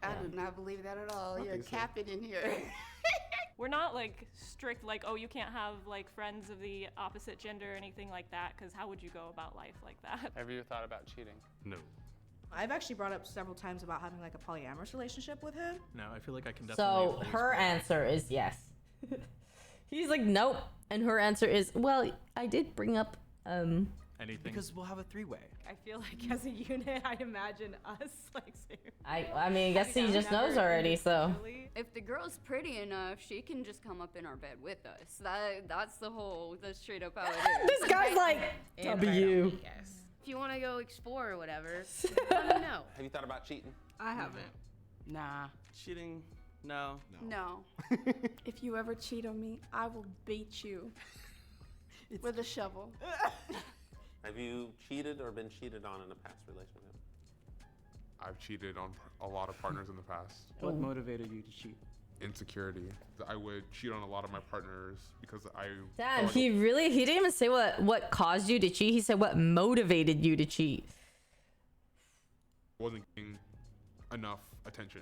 I do not believe that at all. I You're think so. capping in here. We're not like strict, like, oh, you can't have like friends of the opposite gender or anything like that, because how would you go about life like that? Have you thought about cheating? No. I've actually brought up several times about having like a polyamorous relationship with him. No, I feel like I can definitely. So her answer is yes. He's like, nope. And her answer is, well, I did bring up anything. Because we'll have a three-way. I feel like as a unit, I imagine us like saying. I mean, I guess he just knows already, so. If the girl's pretty enough, she can just come up in our bed with us. That's straight up how it is. This guy's like, W. If you want to go explore or whatever, let me know. Have you thought about cheating? I haven't. Nah. Cheating? No. No. if you ever cheat on me, I will beat you with a shovel. Have you cheated or been cheated on in a past relationship? I've cheated on a lot of partners in the past. What motivated you to cheat? Insecurity. I would cheat on a lot of my partners because I. Damn, felt he didn't even say what caused you to cheat. He said what motivated you to cheat. wasn't getting enough attention.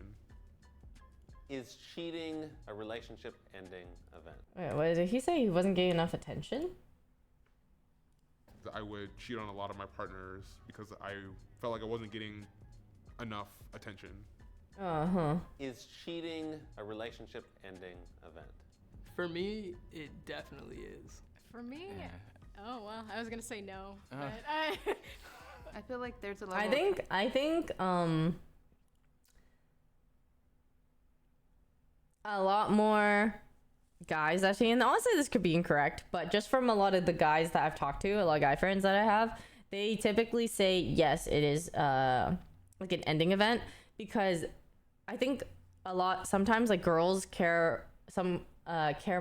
Is cheating a relationship-ending event? Wait, what did he say? He wasn't getting enough attention? I would cheat on a lot of my partners because I felt like I wasn't getting enough attention. Uh-huh. Is cheating a relationship-ending event? For me, it definitely is. For me, oh well, I was gonna say no, but I feel like there's a level. I think a lot more guys actually, and honestly this could be incorrect, but just from a lot of the guys that I've talked to, a lot of guy friends that I have, they typically say yes, it is like an ending event, because I think sometimes like girls care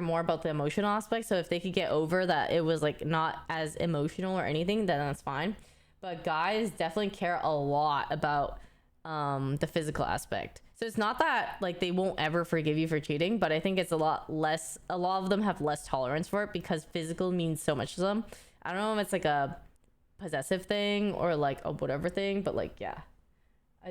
more about the emotional aspect. So if they could get over that it was like not as emotional or anything, then that's fine. But guys definitely care a lot about the physical aspect. So it's not that like they won't ever forgive you for cheating, but I think it's a lot of them have less tolerance for it because physical means so much to them. I don't know if it's like a possessive thing or like a whatever thing, but like, yeah,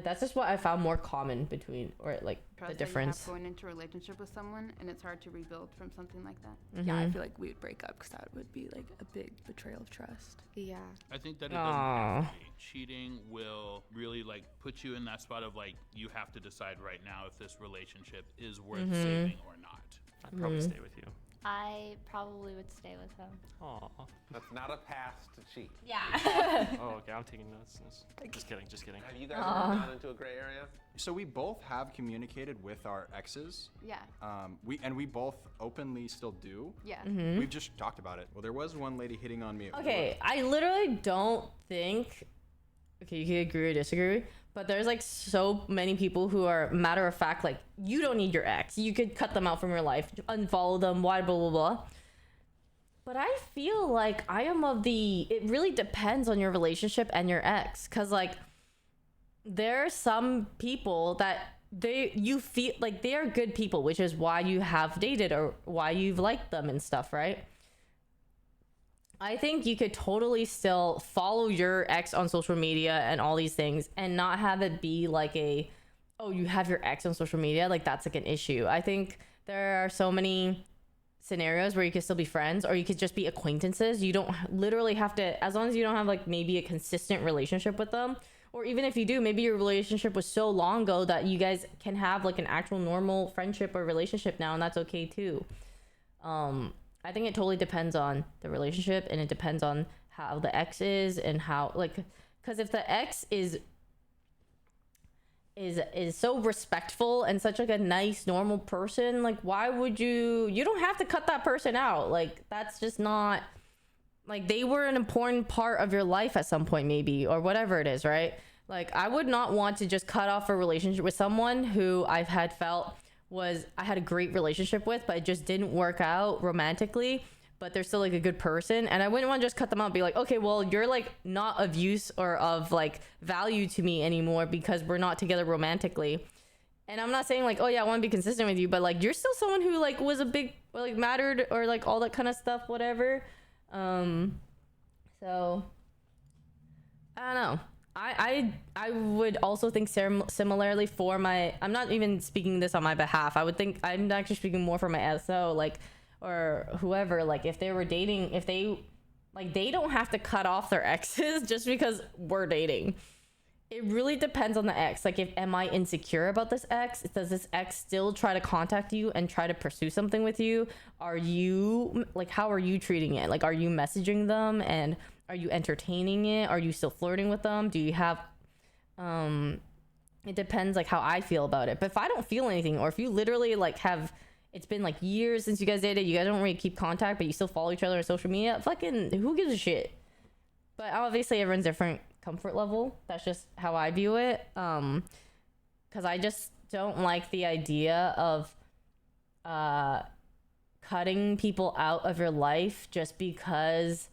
That's just what I found more common between, or like Trust the that you difference. have going into a relationship with someone, and it's hard to rebuild from something like that. Yeah, I Mhm. feel like we would break up because that would be like a big betrayal of trust. Yeah. I think that it doesn't have Aw. to be. Cheating will really like put you in that spot of like you have to decide right now if this relationship is worth Mhm. saving or not. I'd probably Mhm. stay with you. I probably would stay with him. Aw. That's not a pass to cheat. Yeah. Oh, okay. I'm taking notes. Just kidding. Just kidding. Have you guys ever gone into a gray area? So we both have communicated with our exes. Yeah. We both openly still do. Yeah. Mhm. We've just talked about it. Well, there was one lady hitting on me at Okay, work. I literally don't think. Okay, you can agree or disagree, but there's like so many people who are matter of fact, like you don't need your ex. You could cut them out from your life, unfollow them, blah blah blah blah. But I feel like I am of the. It really depends on your relationship and your ex, cause like there are some people that you feel like they are good people, which is why you have dated or why you've liked them and stuff, right? I think you could totally still follow your ex on social media and all these things and not have it be like oh, you have your ex on social media. Like that's like an issue. I think there are so many scenarios where you could still be friends or you could just be acquaintances. You don't literally have to, as long as you don't have like maybe a consistent relationship with them. Or even if you do, maybe your relationship was so long ago that you guys can have like an actual normal friendship or relationship now, and that's okay too. I think it totally depends on the relationship, and it depends on how the ex is and how like, because if the ex is so respectful and such like a nice normal person, like why would you don't have to cut that person out. Like that's just not, like they were an important part of your life at some point maybe, or whatever it is, right? Like I would not want to just cut off a relationship with someone who I had a great relationship with, but it just didn't work out romantically, but they're still like a good person. And I wouldn't want to just cut them out and be like, okay, well, you're like not of use or of like value to me anymore because we're not together romantically. And I'm not saying like, oh yeah, I want to be consistent with you, but like you're still someone who like was a big, or like mattered, or like all that kind of stuff, whatever. So I don't know. I would also think similarly for my, I'm not even speaking this on my behalf. I would think I'm actually speaking more for my SO, like, or whoever, like if they were dating, if they don't have to cut off their exes just because we're dating. It really depends on the ex. Like, am I insecure about this ex? Does this ex still try to contact you and try to pursue something with you? Are you, like, how are you treating it? Like, are you messaging them and are you entertaining it? Are you still flirting with them? Do you have, it depends, like, how I feel about it. But if I don't feel anything, or if you literally, like, it's been, like, years since you guys dated, you guys don't really keep contact, but you still follow each other on social media, fucking, who gives a shit? But obviously everyone's different comfort level. That's just how I view it. Because I just don't like the idea of cutting people out of your life just because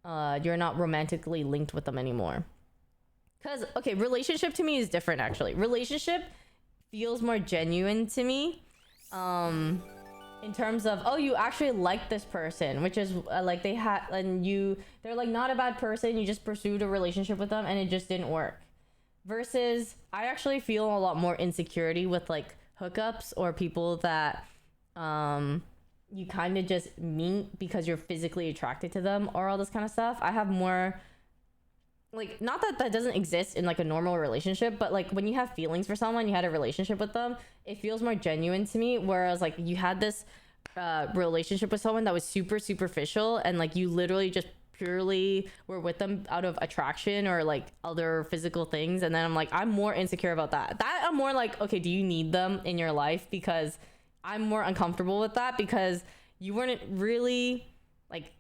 you're not romantically linked with them anymore. Because, okay, relationship to me is different, actually. Relationship feels more genuine to me. In terms of, oh, you actually like this person, which is like they're like not a bad person, you just pursued a relationship with them and it just didn't work. Versus I actually feel a lot more insecurity with like hookups or people that you kind of just meet because you're physically attracted to them or all this kind of stuff. I have more, like, not that doesn't exist in like a normal relationship, but like when you have feelings for someone, you had a relationship with them, it feels more genuine to me. Whereas like you had this relationship with someone that was super superficial and like you literally just purely were with them out of attraction or like other physical things. And then I'm like, I'm more insecure about that. I'm more like, okay, do you need them in your life? Because I'm more uncomfortable with that because you weren't really like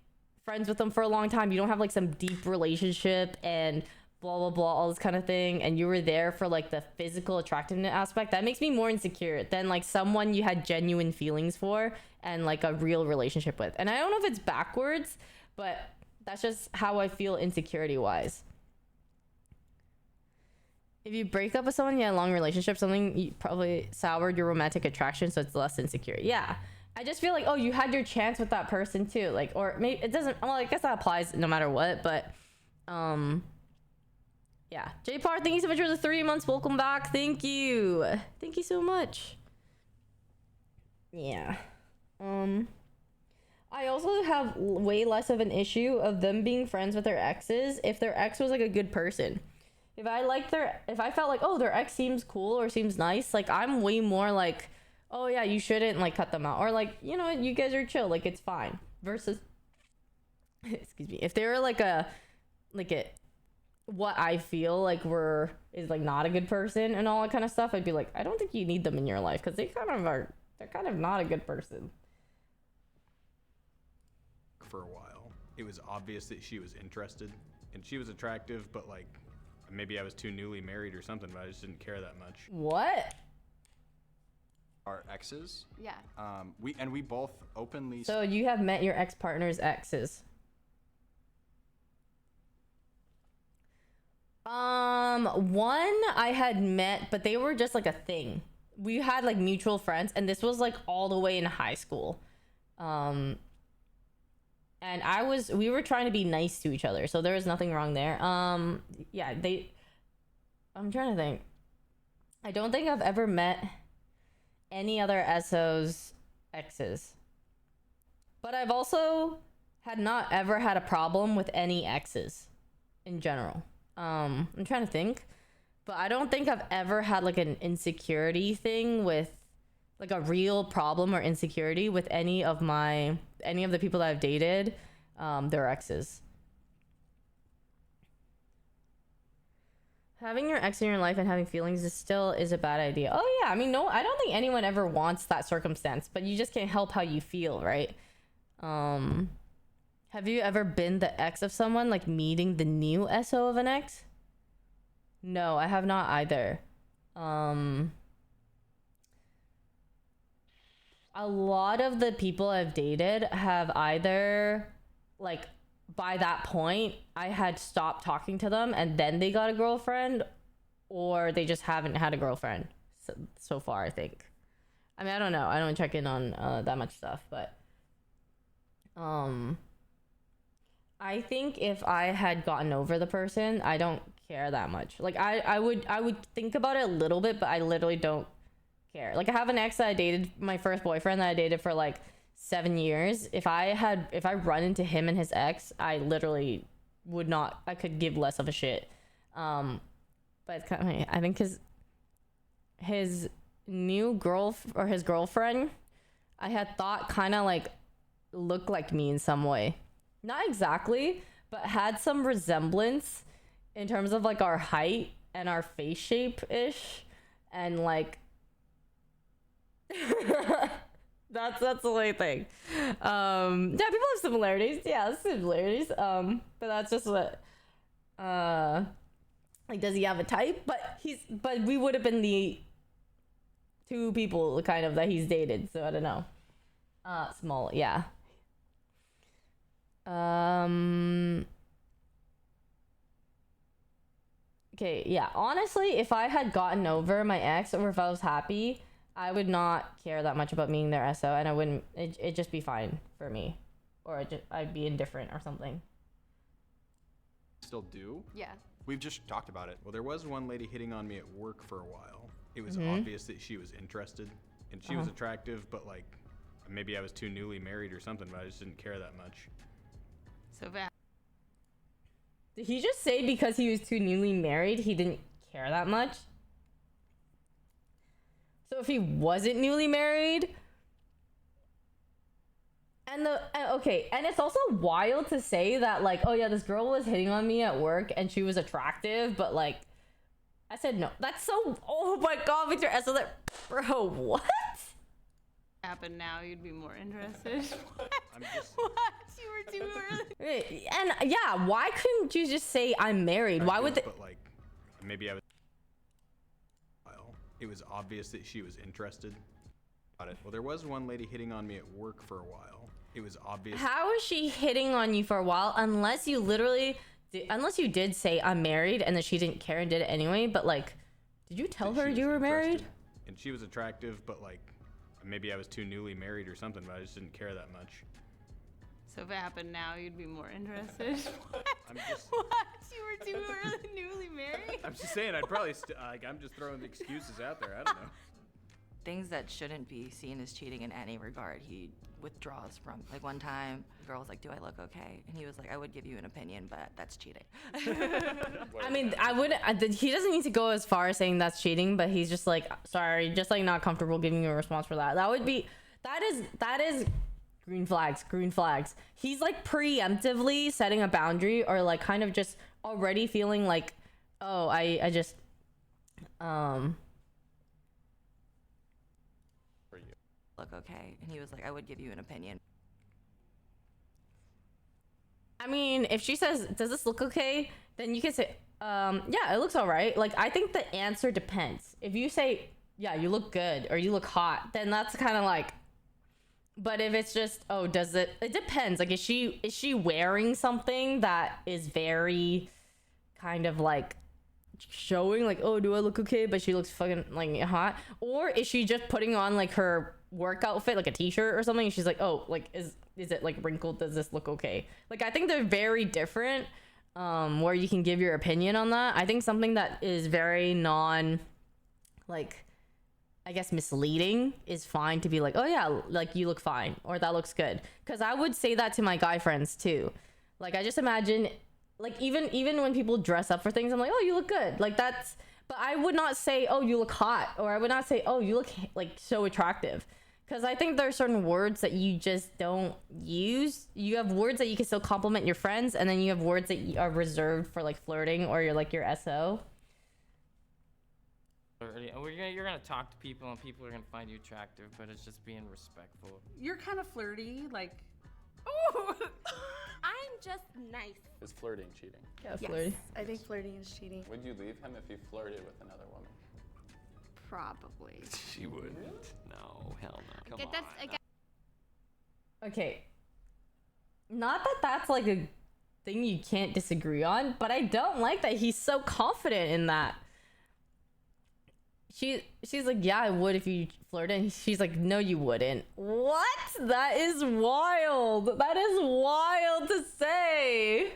friends with them for a long time. You don't have like some deep relationship and blah blah blah, all this kind of thing, and you were there for like the physical attractiveness aspect. That makes me more insecure than like someone you had genuine feelings for and like a real relationship with. And I don't know if it's backwards, but that's just how I feel insecurity wise. If you break up with someone, you had a long relationship, something you probably soured your romantic attraction, so it's less insecure. Yeah. I just feel like, oh, you had your chance with that person too. Like, or maybe it doesn't, well, I guess that applies no matter what, but Yeah. J-Par, thank you so much for the 3 months. Welcome back. Thank you. Thank you so much. Yeah. I also have way less of an issue of them being friends with their exes if their ex was like a good person. If I felt like, oh, their ex seems cool or seems nice, like I'm way more like, oh yeah, you shouldn't like cut them out, or like, you know, you guys are chill, like it's fine. Versus, excuse me, if they were like what I feel like is like not a good person and all that kind of stuff, I'd be like, I don't think you need them in your life because they're kind of not a good person. For a while, it was obvious that she was interested, and she was attractive, but like maybe I was too newly married or something, but I just didn't care that much. What? Our exes? Yeah. We both openly. So you have met your ex-partner's exes? One I had met, but they were just like a thing. We had like mutual friends, and this was like all the way in high school. And we were trying to be nice to each other, so there was nothing wrong there. Yeah, I'm trying to think. I don't think I've ever met any other SO's exes. But I've also not ever had a problem with any exes in general. I'm trying to think. But I don't think I've ever had like an insecurity thing with like a real problem or insecurity with any of the people that I've dated, their exes. Having your ex in your life and having feelings is a bad idea. Oh yeah, I mean, no, I don't think anyone ever wants that circumstance, but you just can't help how you feel, right? Have you ever been the ex of someone, like meeting the new SO of an ex? No, I have not either. A lot of the people I've dated have either, like, by that point, I had stopped talking to them and then they got a girlfriend, or they just haven't had a girlfriend so far, I think. I mean, I don't know. I don't check in on that much stuff, but I think if I had gotten over the person, I don't care that much. Like I would think about it a little bit, but I literally don't care. Like I have an ex that I dated, my first boyfriend that I dated for like 7 years. If I run into him and his ex, I literally would not. I could give less of a shit. But it's kind of, I think his new girlfriend, I had thought kind of like looked like me in some way. Not exactly, but had some resemblance in terms of like our height and our face shape ish, and like that's the only thing. Yeah, people have similarities. Yeah, similarities. But that's just what like, does he have a type? But we would have been the two people kind of that he's dated, so I don't know. Small, yeah. Okay, yeah. Honestly, if I had gotten over my ex, or if I was happy, I would not care that much about meeting their SO, and I wouldn't. It'd just be fine for me, or I'd be indifferent or something. Still do? Yeah. We've just talked about it. Well, there was one lady hitting on me at work for a while. It was obvious that she was interested, and she was attractive, but like maybe I was too newly married or something, but I just didn't care that much. So bad. Did he just say because he was too newly married, he didn't care that much? So if he wasn't newly married, and it's also wild to say that, like, oh yeah, this girl was hitting on me at work and she was attractive, but like, I said no. That's so, oh my god, Victor, so that, bro, what? Happen now, you'd be more interested. What? You were too early. And yeah, why couldn't you just say I'm married? Why would they? But like, maybe I was. It was obvious that she was interested. Got it. Well, there was one lady hitting on me at work for a while. It was obvious. How is she hitting on you for a while? Unless you did say I'm married and that she didn't care and did it anyway. But like, did you tell her you were married? And she was attractive, but like, maybe I was too newly married or something, but I just didn't care that much. So if it happened now, you'd be more interested. I'm just, What? You were newly married? I'm just saying, I'd probably, I'm just throwing the excuses out there. I don't know. Things that shouldn't be seen as cheating in any regard, he withdraws from. Like one time, the girl was like, "Do I look okay?" And he was like, "I would give you an opinion, but that's cheating." I mean, he doesn't need to go as far as saying that's cheating, but he's just like, sorry, just like not comfortable giving you a response for that. That is green flags. He's like preemptively setting a boundary, or like kind of just already feeling like, oh, I just, look okay. And he was like, "I would give you an opinion." I mean, if she says, does this look okay? Then you can say, yeah, it looks all right. Like, I think the answer depends. If you say, yeah, you look good or you look hot, then that's kind of like, but if it's just, oh, does it depends. Like, is she wearing something that is very kind of like showing like, oh, do I look okay? But she looks fucking like hot. Or is she just putting on like her work outfit, like a t-shirt or something, and she's like, oh, like is it like wrinkled? Does this look okay? Like, I think they're very different, where you can give your opinion on that. I think something that is very like, I guess misleading is fine to be like, oh yeah, like you look fine, or that looks good. Because I would say that to my guy friends too. Like, I just imagine, like, even when people dress up for things, I'm like, oh, you look good. Like, that's, but I would not say, oh, you look hot, or I would not say, oh, you look like so attractive. Because I think there are certain words that you just don't use. You have words that you can still compliment your friends, and then you have words that are reserved for like flirting or you're like your SO. You're gonna talk to people, and people are gonna find you attractive, but it's just being respectful. You're kind of flirty, like. Ooh, I'm just nice. Is flirting cheating? Yeah, Yes, flirty. I think flirting is cheating. Would you leave him if he flirted with another woman? Probably. She wouldn't. No, hell no. Come on. Okay. Not that that's like a thing you can't disagree on, but I don't like that he's so confident in that. She's like, yeah, I would if you flirted. And she's like, no, you wouldn't. What? That is wild. That is wild to say.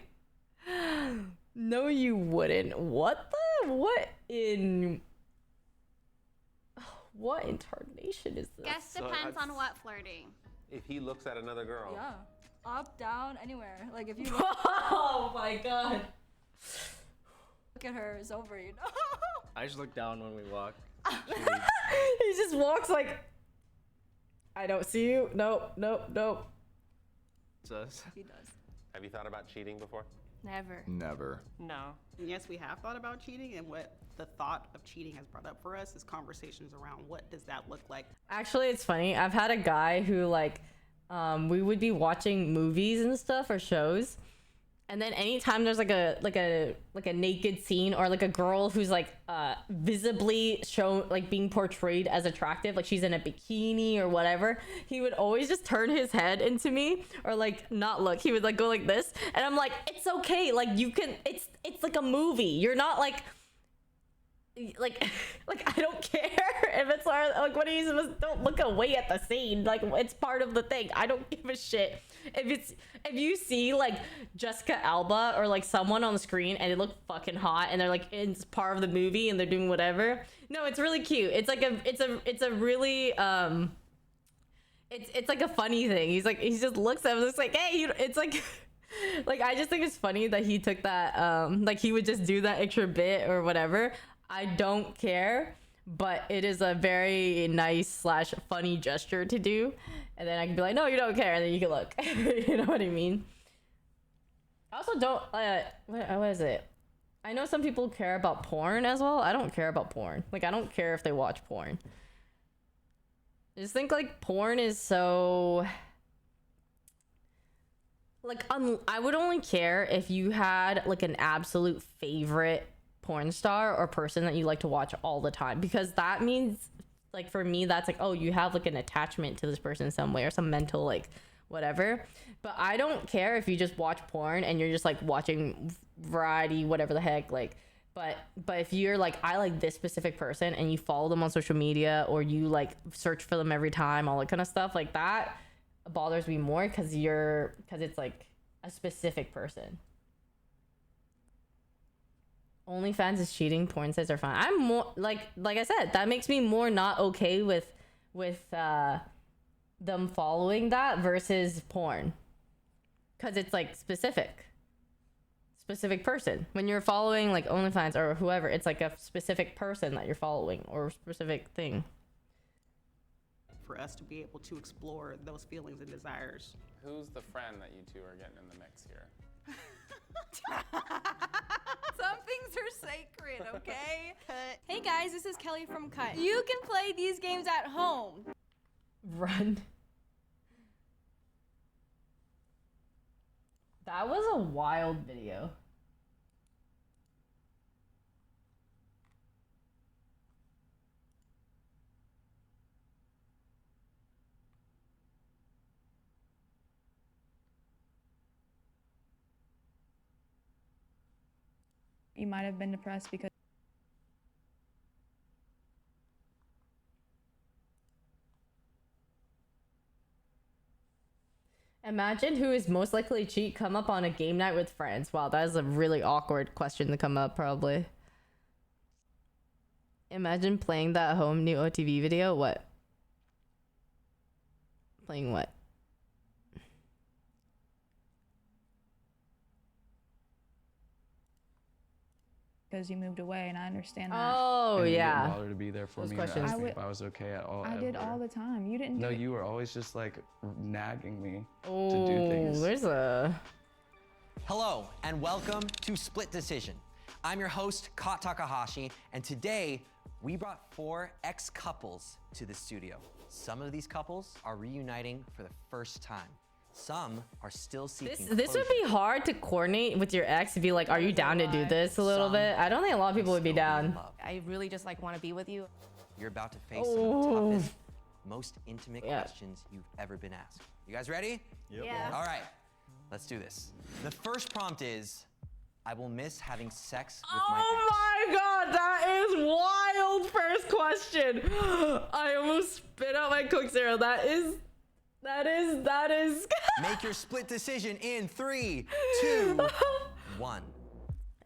No, you wouldn't. What incarnation is this? Guess depends on what flirting. If he looks at another girl. Yeah. Up, down, anywhere. Like if you Oh my god. look at her, it's over, you know? I just look down when we walk. He just walks like, I don't see you. Nope. It's us. He does. Have you thought about cheating before? Never. Never. No. Yes, we have thought about cheating, and what the thought of cheating has brought up for us is conversations around what does that look like. Actually, it's funny. I've had a guy who like, we would be watching movies and stuff or shows, and then anytime there's like a naked scene or like a girl who's like visibly shown, like being portrayed as attractive, like she's in a bikini or whatever, he would always just turn his head into me or like not look. He would like go like this, and I'm like, it's okay, like you can, it's like a movie. You're not like I don't care if it's like, what are you supposed, don't look away at the scene, like it's part of the thing. I don't give a shit if you see like Jessica Alba or like someone on the screen and they look fucking hot and they're like it's part of the movie and they're doing whatever. No, it's really cute. It's like it's a really it's like a funny thing. He just looks at him and looks like, hey, it's like like I just think it's funny that he took that like he would just do that extra bit or whatever. I don't care, but it is a very nice / funny gesture to do. And then I can be like, no, you don't care. And then you can look. You know what I mean? I also don't, what is it? I know some people care about porn as well. I don't care about porn. Like, I don't care if they watch porn. I just think, like, porn is so... Like, I would only care if you had, like, an absolute favorite porn star or person that you like to watch all the time, because that means, like, for me, that's like, oh, you have like an attachment to this person in some way or some mental like whatever. But I don't care if you just watch porn and you're just like watching variety, whatever the heck, like, but if you're like, I like this specific person and you follow them on social media or you like search for them every time, all that kind of stuff like that, bothers me more because it's like a specific person. OnlyFans is cheating. Porn sites are fine. I'm more like I said, that makes me more not okay with them following that versus porn, because it's like specific person. When you're following like OnlyFans or whoever, it's like a specific person that you're following or a specific thing. For us to be able to explore those feelings and desires. Who's the friend that you two are getting in the mix here? Some things are sacred, okay? Hey guys, this is Kelly from Cut. You can play these games at home. Run. That was a wild video. You might have been depressed because Imagine who is most likely to cheat come up on a game night with friends. Wow, that is a really awkward question to come up, probably. Imagine playing that home new OTV video. What? Playing what? because you moved away, and I understand that. Oh, and you yeah. didn't bother to be there for Those me and questions. ask me if I was okay at all. I did ever. all the time. You didn't No, do it. you were always just like nagging me to do Oh, things. there's a... Hello, and welcome to Split Decision. I'm your host, Kat Takahashi, and today we brought 4 ex-couples to the studio. Some of these couples are reuniting for the first time. Some are still seeking This would be hard to coordinate with your ex to be like, are you down to do this a little bit? I don't think a lot of people would be down. I really just like want to be with you. You're about to face some of the toughest, most intimate questions you've ever been asked. You guys ready? Yep. Yeah. All right, let's do this. The first prompt is, I will miss having sex with my ex. Oh my god, that is wild first question. I almost spit out my Coke Zero. That is... Make your split decision in 3, 2, 1.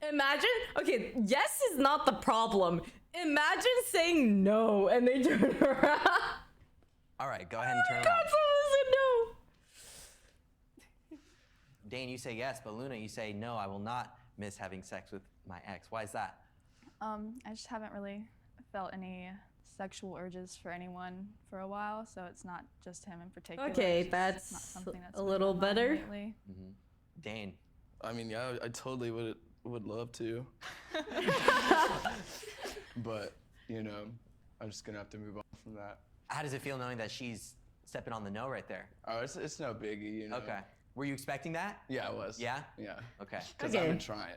Imagine, okay, yes is not the problem. Imagine saying no and they turn around. All right, go ahead and turn around. Someone said no. Dane, you say yes, but Luna, you say no, I will not miss having sex with my ex. Why is that? I just haven't really felt any sexual urges for anyone for a while, so it's not just him in particular. Okay, It's just that's not something that's a been little going on better. lately. Dane. I mean, yeah, I totally would love to. But, you know, I'm just gonna have to move on from that. How does it feel knowing that she's stepping on the no right there? Oh, it's no biggie, you know. Okay. Were you expecting that? Yeah, I was. Yeah? Yeah. Okay. Because I've been trying.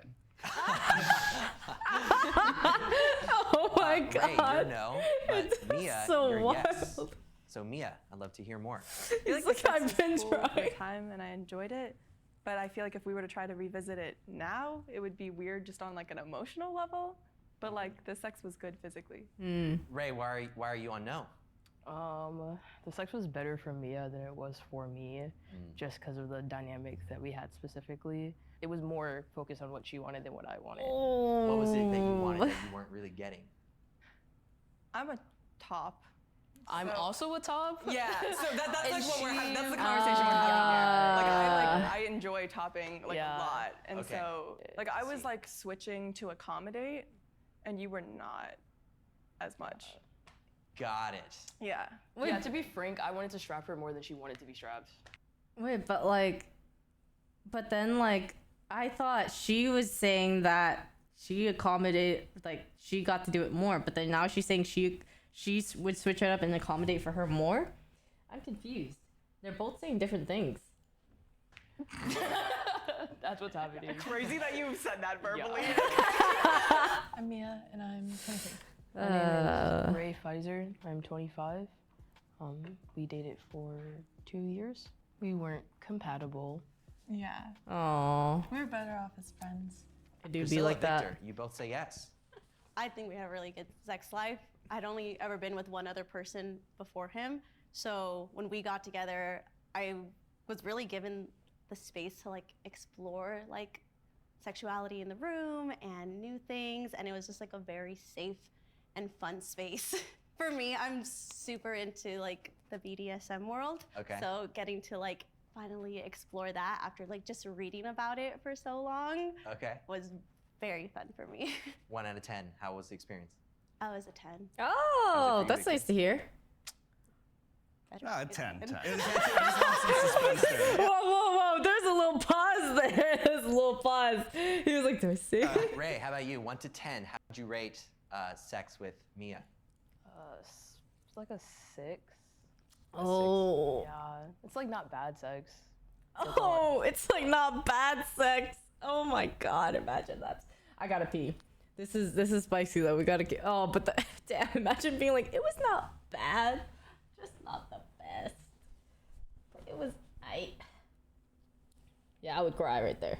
Oh my Ray, god. you're no, but Mia, so you're wild. yes. So Mia, I'd love to hear more. It's like I've been trying. Time and I enjoyed it, but I feel like if we were to try to revisit it now, it would be weird just on like an emotional level. But like the sex was good physically. Ray, why are you on no? The sex was better for Mia than it was for me, just because of the dynamics that we had specifically. It was more focused on what she wanted than what I wanted. What was it that you wanted that you weren't really getting? I'm a top. I'm also a top. Yeah, so that's like And what we're having. That's the she- conversation we're having here. Like I enjoy topping like Yeah. a lot, and Okay. so like I was like switching to accommodate, and you were not as much. Got it. Yeah. Yeah, to be frank, I wanted to strap her more than she wanted to be strapped. Wait, but then like, I thought she was saying that she accommodated, like she got to do it more, but then now she's saying she would switch it up and accommodate for her more. I'm confused. They're both saying different things. That's what's happening. Crazy that you said that verbally. I'm Mia, and I'm 23. My Uh. name is Ray Pfizer. I'm 25. We dated for 2 years. We weren't compatible. Yeah. Aww. We're better off as friends. I do be Priscilla, like that. Victor, you both say yes. I think we have a really good sex life. I'd only ever been with one other person before him. So when we got together, I was really given the space to like explore like sexuality in the room and new things, and it was just like a very safe and fun space. For me, I'm super into like the BDSM world. Okay. So getting to like finally explore that after like just reading about it for so long Okay. was very fun for me. 1 out of 10. How was the experience? I was a 10. Oh, that's nice to hear. 10. Whoa. There's a little pause there. There's a little pause. He was like, do I say? Ray, how about you? 1 to 10. How would you rate sex with Mia? It's like a 6. Oh. Yeah, it's like not bad sex. Oh, it's like not bad sex. Oh my god, imagine that. I gotta pee. This is spicy though. We gotta get. Oh, but damn, imagine being like, it was not bad, just not the best. But it was Yeah, I would cry right there.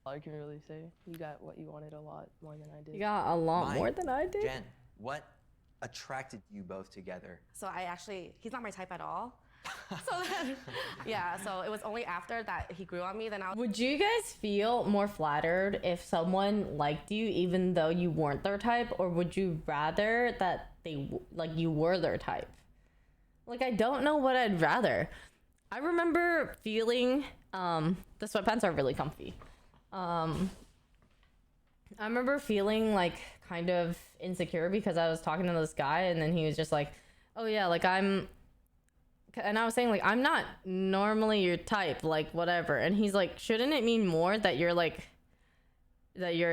All I can really say, you got what you wanted a lot more than I did. You got a lot Mine. more than I did. Jen, what attracted you both together? So he's not my type at all. So then, yeah, so it was only after that he grew on me, then I was. Would you guys feel more flattered if someone liked you even though you weren't their type, or would you rather that you were their type? Like, I don't know what I'd rather. I remember feeling the sweatpants are really comfy. I remember feeling like kind of insecure because I was talking to this guy and then he was just like, oh yeah, like and I was saying like, I'm not normally your type, like whatever. And he's like, shouldn't it mean more that you're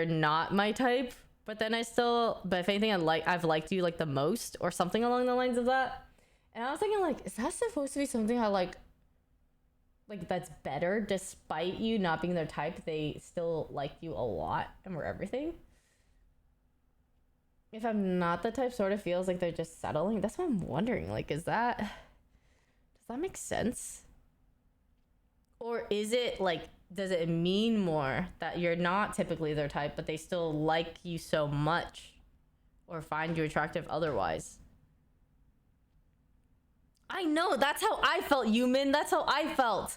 not my type? But then but if anything, I've liked you like the most or something along the lines of that. And I was thinking like, is that supposed to be something I like that's better despite you not being their type, they still like you a lot and we're everything? If I'm not the type, sort of feels like they're just settling. That's what I'm wondering. Like, does that make sense? Or is it like, does it mean more that you're not typically their type, but they still like you so much or find you attractive otherwise? I I know, that's how I felt, Yumin. That's how I felt.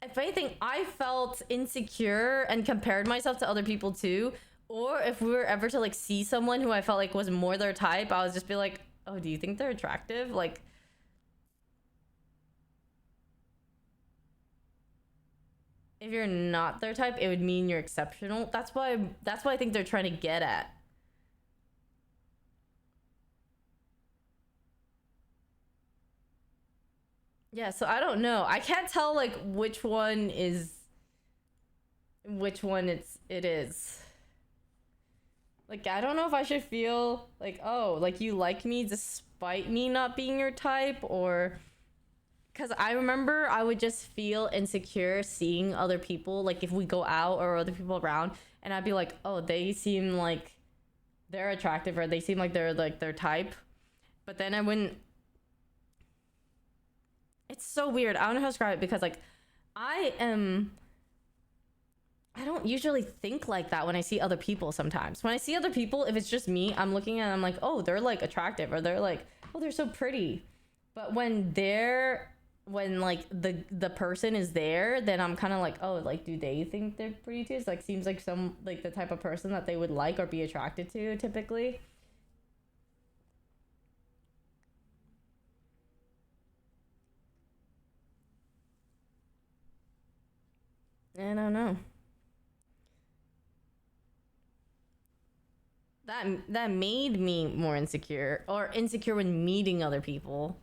If anything, I felt insecure and compared myself to other people too. Or if we were ever to like see someone who I felt like was more their type, I would just be like, oh, do you think they're attractive? Like, if you're not their type, it would mean you're exceptional. That's why I think they're trying to get at. Yeah, so I don't know. I can't tell like which one it is. Like, I don't know if I should feel like, oh, like you like me despite me not being your type, or because I remember I would just feel insecure seeing other people, like if we go out or other people around, and I'd be like, oh, they seem like they're attractive, or they seem like they're like their type. But then I wouldn't. It's so weird. I don't know how to describe it, because like I don't usually think like that when I see other people sometimes. When I see other people, if it's just me, I'm looking at them like, oh, they're like attractive, or they're like, oh, they're so pretty. But when like the person is there, then I'm kind of like, oh, like, do they think they're pretty too? It's like, seems like some like the type of person that they would like or be attracted to typically. I don't know. That made me more insecure, or insecure when meeting other people.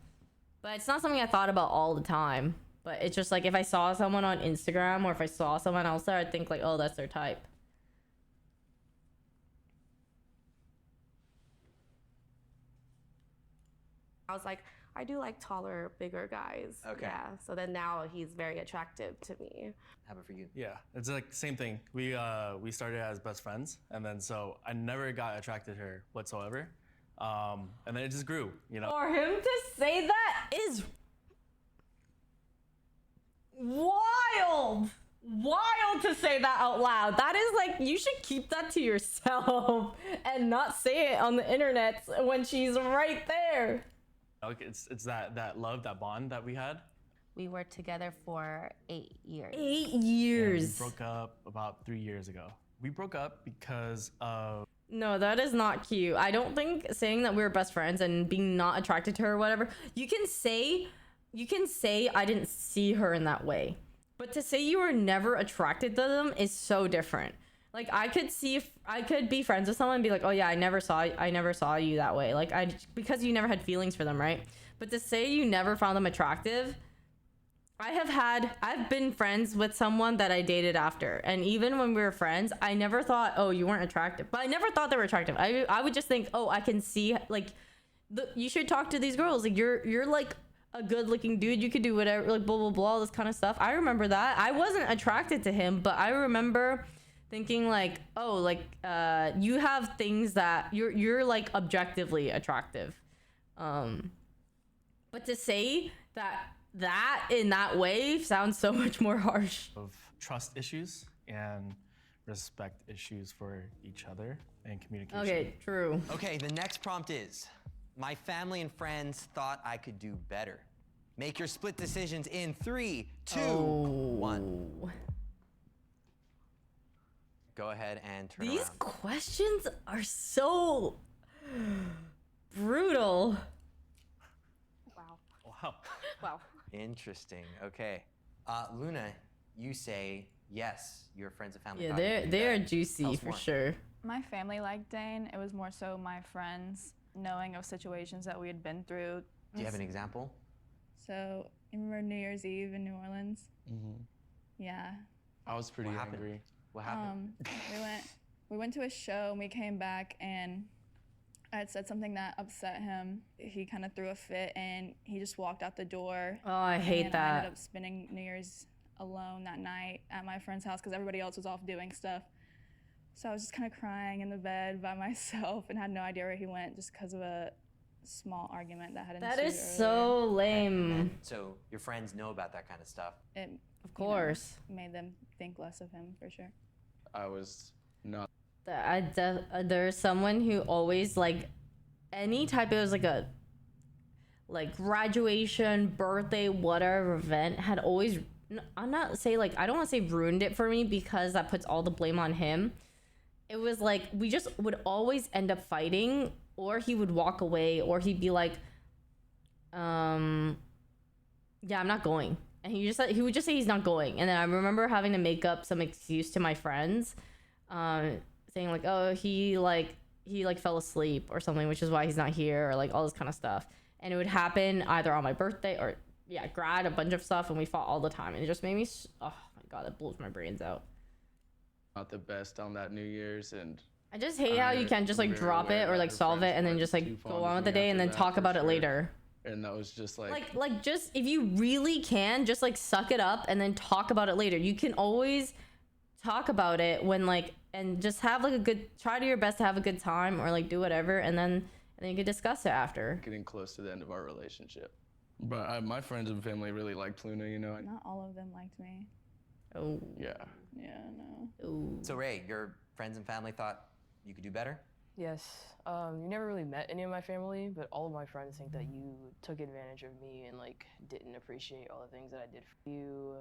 But it's not something I thought about all the time. But it's just like if I saw someone on Instagram, or if I saw someone else there, I'd think like, oh, that's their type. I was like, I do like taller, bigger guys. Okay. Yeah. So then now he's very attractive to me. How about for you? Yeah, it's like same thing. We started as best friends, and then so I never got attracted to her whatsoever, and then it just grew, you know. For him to say that is wild. Wild to say that out loud. That is like, you should keep that to yourself and not say it on the internet when she's right there. Like it's that love, that bond that we had. We were together for 8 years. 8 years. And we broke up about 3 years ago. We broke up because of... No, that is not cute. I don't think saying that we were best friends and being not attracted to her or whatever, you can say I didn't see her in that way. But to say you were never attracted to them is so different. Like, I could be friends with someone and be like, oh yeah, I never saw you that way. Like, because you never had feelings for them, right? But to say you never found them attractive, I've been friends with someone that I dated after. And even when we were friends, I never thought, oh, you weren't attractive. But I never thought they were attractive. I would just think, oh, I can see, like, you should talk to these girls. Like, you're like a good looking dude. You could do whatever, like, blah, blah, blah, all this kind of stuff. I remember that. I wasn't attracted to him, but I remember thinking like, oh, like, you have things that you're like objectively attractive. But to say that in that way sounds so much more harsh. Of trust issues and respect issues for each other and communication. Okay, true. Okay, the next prompt is, my family and friends thought I could do better. Make your split decisions in 3, 2, 1. Go ahead and turn These around. questions are so brutal. Wow. Wow. Wow. Interesting. Okay. Luna, you say yes, your friends and family. Yeah, thought you could do they're better. juicy Tell us for more. sure. My family liked Dane. It was more so my friends knowing of situations that we had been through. Do you have an example? So, you remember New Year's Eve in New Orleans? Mm-hmm. Yeah. I was pretty What happened? angry. What happened? We went to a show and we came back and I had said something that upset him. He kind of threw a fit and he just walked out the door. Oh, I hate I that. ended up spending New Year's alone that night at my friend's house because everybody else was off doing stuff. So I was just kind of crying in the bed by myself and had no idea where he went just because of a small argument that had ensued. That is so lame. And so your friends know about that kind of stuff. It, Of course. made them think less of him for sure. I was not. There's someone who always, like, any type, it was like like graduation, birthday, whatever event had always, I'm not say like, I don't want to say ruined it for me because that puts all the blame on him. It was like we just would always end up fighting, or he would walk away, or he'd be like, yeah, I'm not going. And he would just say he's not going. And then I remember having to make up some excuse to my friends, saying like, oh, he fell asleep or something, which is why he's not here, or like all this kind of stuff. And it would happen either on my birthday or grad, a bunch of stuff, and we fought all the time. And it just made me, oh my God, it blows my brains out. Not the best on that New Year's, and I just hate how you can't just like drop it or like solve it and then just like go on with the day and then talk about it later. And that was just like just if you really can, just like suck it up and then talk about it later. You can always talk about it when like, and just have like try to your best to have a good time or like do whatever, and then you can discuss it after. Getting close to the end of our relationship. But my friends and family really liked Luna, you know. Not all of them liked me. Oh. Yeah. Yeah, no. Ooh. So Ray, your friends and family thought you could do better? Yes. You never really met any of my family, but all of my friends think that you took advantage of me and like didn't appreciate all the things that I did for you.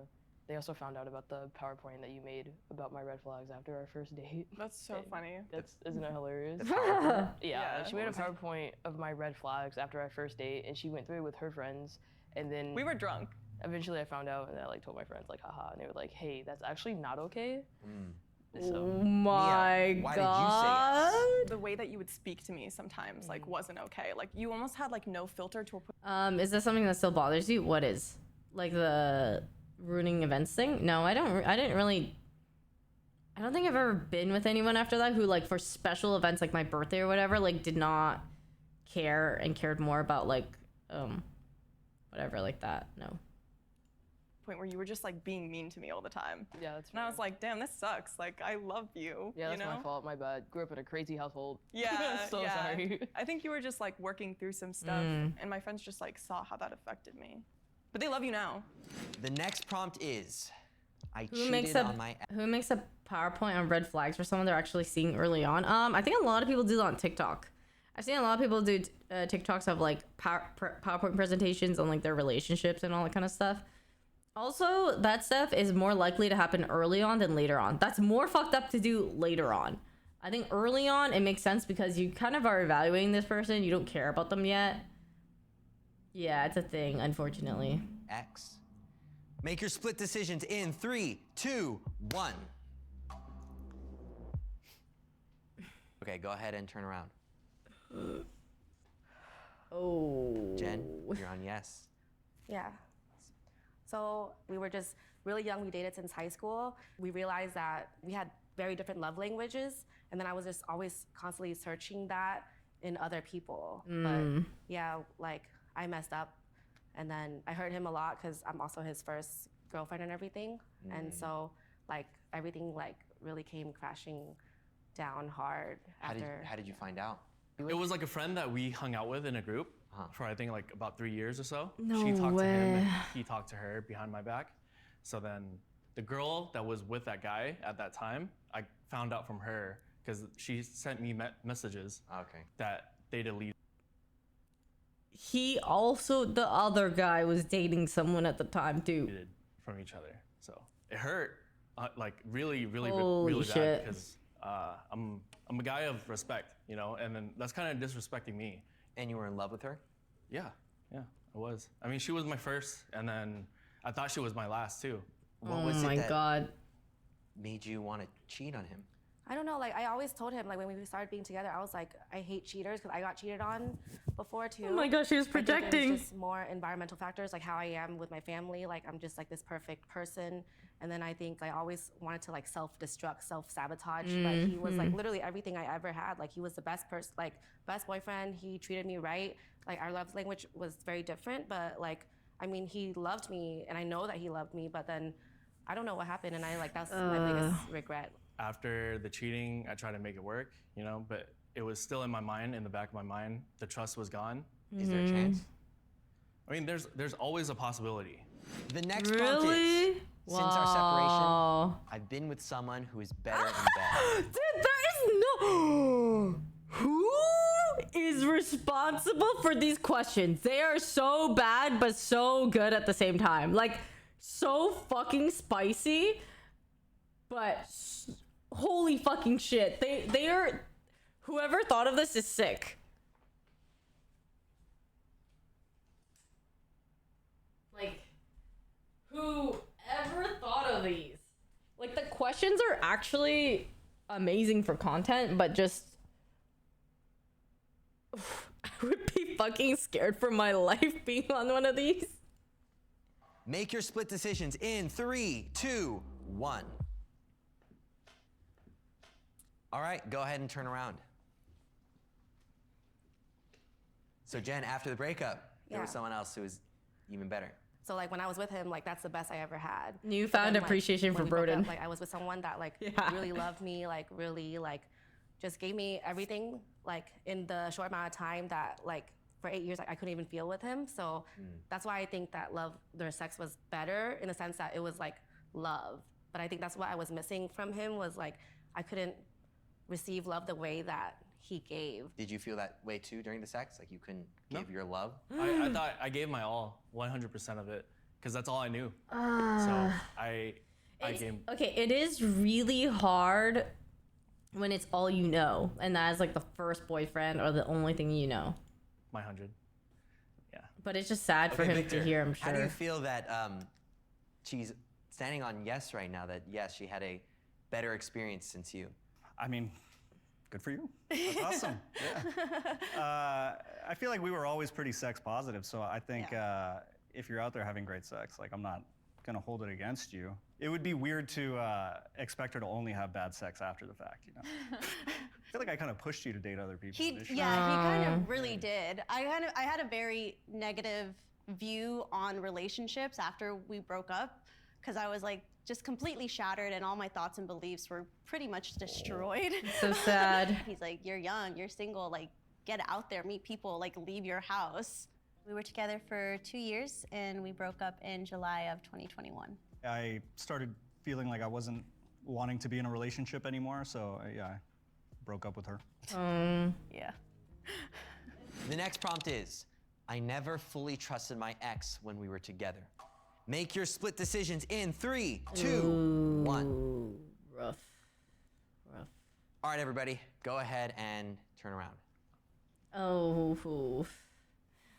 They also found out about the PowerPoint that you made about my red flags after our first date. That's so funny. Isn't it hilarious? Yeah, she made a PowerPoint of my red flags after our first date, and she went through it with her friends, and then we were drunk. Eventually, I found out, and I like told my friends like, haha, and they were like, hey, that's actually not okay. So, oh my God. The way that you would speak to me sometimes like wasn't okay. Like you almost had like no filter to a point. Is that something that still bothers you? What is? Like the ruining events thing? No, I don't think I've ever been with anyone after that who like for special events like my birthday or whatever like did not care and cared more about like whatever like that. No. Point where you were just like being mean to me all the time. Yeah, that's And I was like, damn, this sucks. Like I love you. Yeah, that's you know? my fault. My bad. Grew up in a crazy household. Yeah. So yeah. sorry. I think you were just like working through some stuff, and my friends just like saw how that affected me. But they love you now. The next prompt is, Who makes a PowerPoint on red flags for someone they're actually seeing early on? I think a lot of people do that on TikTok. I've seen a lot of people do TikToks of like PowerPoint presentations on like their relationships and all that kind of stuff. Also, that stuff is more likely to happen early on than later on. That's more fucked up to do later on. I think early on, it makes sense because you kind of are evaluating this person. You don't care about them yet. Yeah, it's a thing, unfortunately. X. Make your split decisions in 3, 2, 1. Okay, go ahead and turn around. Oh. Jen, you're on yes. Yeah. So we were just really young. We dated since high school. We realized that we had very different love languages. And then I was just always constantly searching that in other people. But yeah, like I messed up. And then I hurt him a lot because I'm also his first girlfriend and everything. And so like everything like really came crashing down hard after. How did you find out? It was like a friend that we hung out with in a group for I think like about 3 years or so. No she talked to him way. and he talked to her behind my back. So then the girl that was with that guy at that time, I found out from her because she sent me messages that they deleted. He also, the other guy was dating someone at the time too. From each other. So it hurt like really Holy bad shit. because I'm a guy of respect, you know, and then that's kind of disrespecting me. And you were in love with her? Yeah, I was. I mean, she was my first, and then I thought she was my last too. What was my it that God. made you want to cheat on him? I don't know, like I always told him, like when we started being together, I was like, I hate cheaters because I got cheated on before too. Oh my gosh, she was I think projecting. it was just more environmental factors, like how I am with my family, like I'm just like this perfect person. And then I think I always wanted to like self-destruct, self-sabotage, but he was like literally everything I ever had. Like he was the best person, like best boyfriend. He treated me right. Like our love language was very different, but like, I mean, he loved me and I know that he loved me, but then I don't know what happened. And I like, that's my biggest regret. After the cheating, I tried to make it work, you know, but it was still in my mind, in the back of my mind. The trust was gone. Is there a chance? I mean, there's always a possibility. The next prompt is, since our separation, I've been with someone who is better in bed. Dude, there is no... Who is responsible for these questions? They are so bad, but so good at the same time. Like, so fucking spicy, but holy fucking shit. They are, whoever thought of this is sick. Like, whoever thought of these? Like, the questions are actually amazing for content, but just I would be fucking scared for my life being on one of these. Make your split decisions in 3, 2, 1. All right, go ahead and turn around. So Jen, after the breakup, there was Yeah. someone else who was even better. So like when I was with him, like that's the best I ever had. You But found then, appreciation when for we broke Broden. up, like I was with someone that like Yeah. really loved me, like really like just gave me everything like in the short amount of time that like for 8 years I couldn't even feel with him. So that's why I think that their sex was better in the sense that it was like love. But I think that's what I was missing from him was like I couldn't receive love the way that he gave. Did you feel that way too during the sex? Like you couldn't give your love? I thought I gave my all, 100% of it, because that's all I knew. So I gave. Okay, it is really hard when it's all you know, and that is like the first boyfriend or the only thing you know. My 100. But it's just sad for Okay, him Victor, to hear, I'm How do you sure. feel that she's standing on yes right now, that yes, she had a better experience since you? I mean, good for you. That's awesome. Yeah. I feel like we were always pretty sex positive, so I think if you're out there having great sex, like I'm not gonna hold it against you. It would be weird to expect her to only have bad sex after the fact, you know? I feel like I kind of pushed you to date other people. He kind of really did. I had a very negative view on relationships after we broke up because I was like just completely shattered and all my thoughts and beliefs were pretty much destroyed. So sad. He's like, you're young, you're single, like get out there, meet people, like leave your house. We were together for 2 years and we broke up in July of 2021. I started feeling like I wasn't wanting to be in a relationship anymore, so yeah, I broke up with her. Yeah. The next prompt is, I never fully trusted my ex when we were together. Make your split decisions in 3, 2, 1. Rough. All right, everybody, go ahead and turn around. Oh, oof.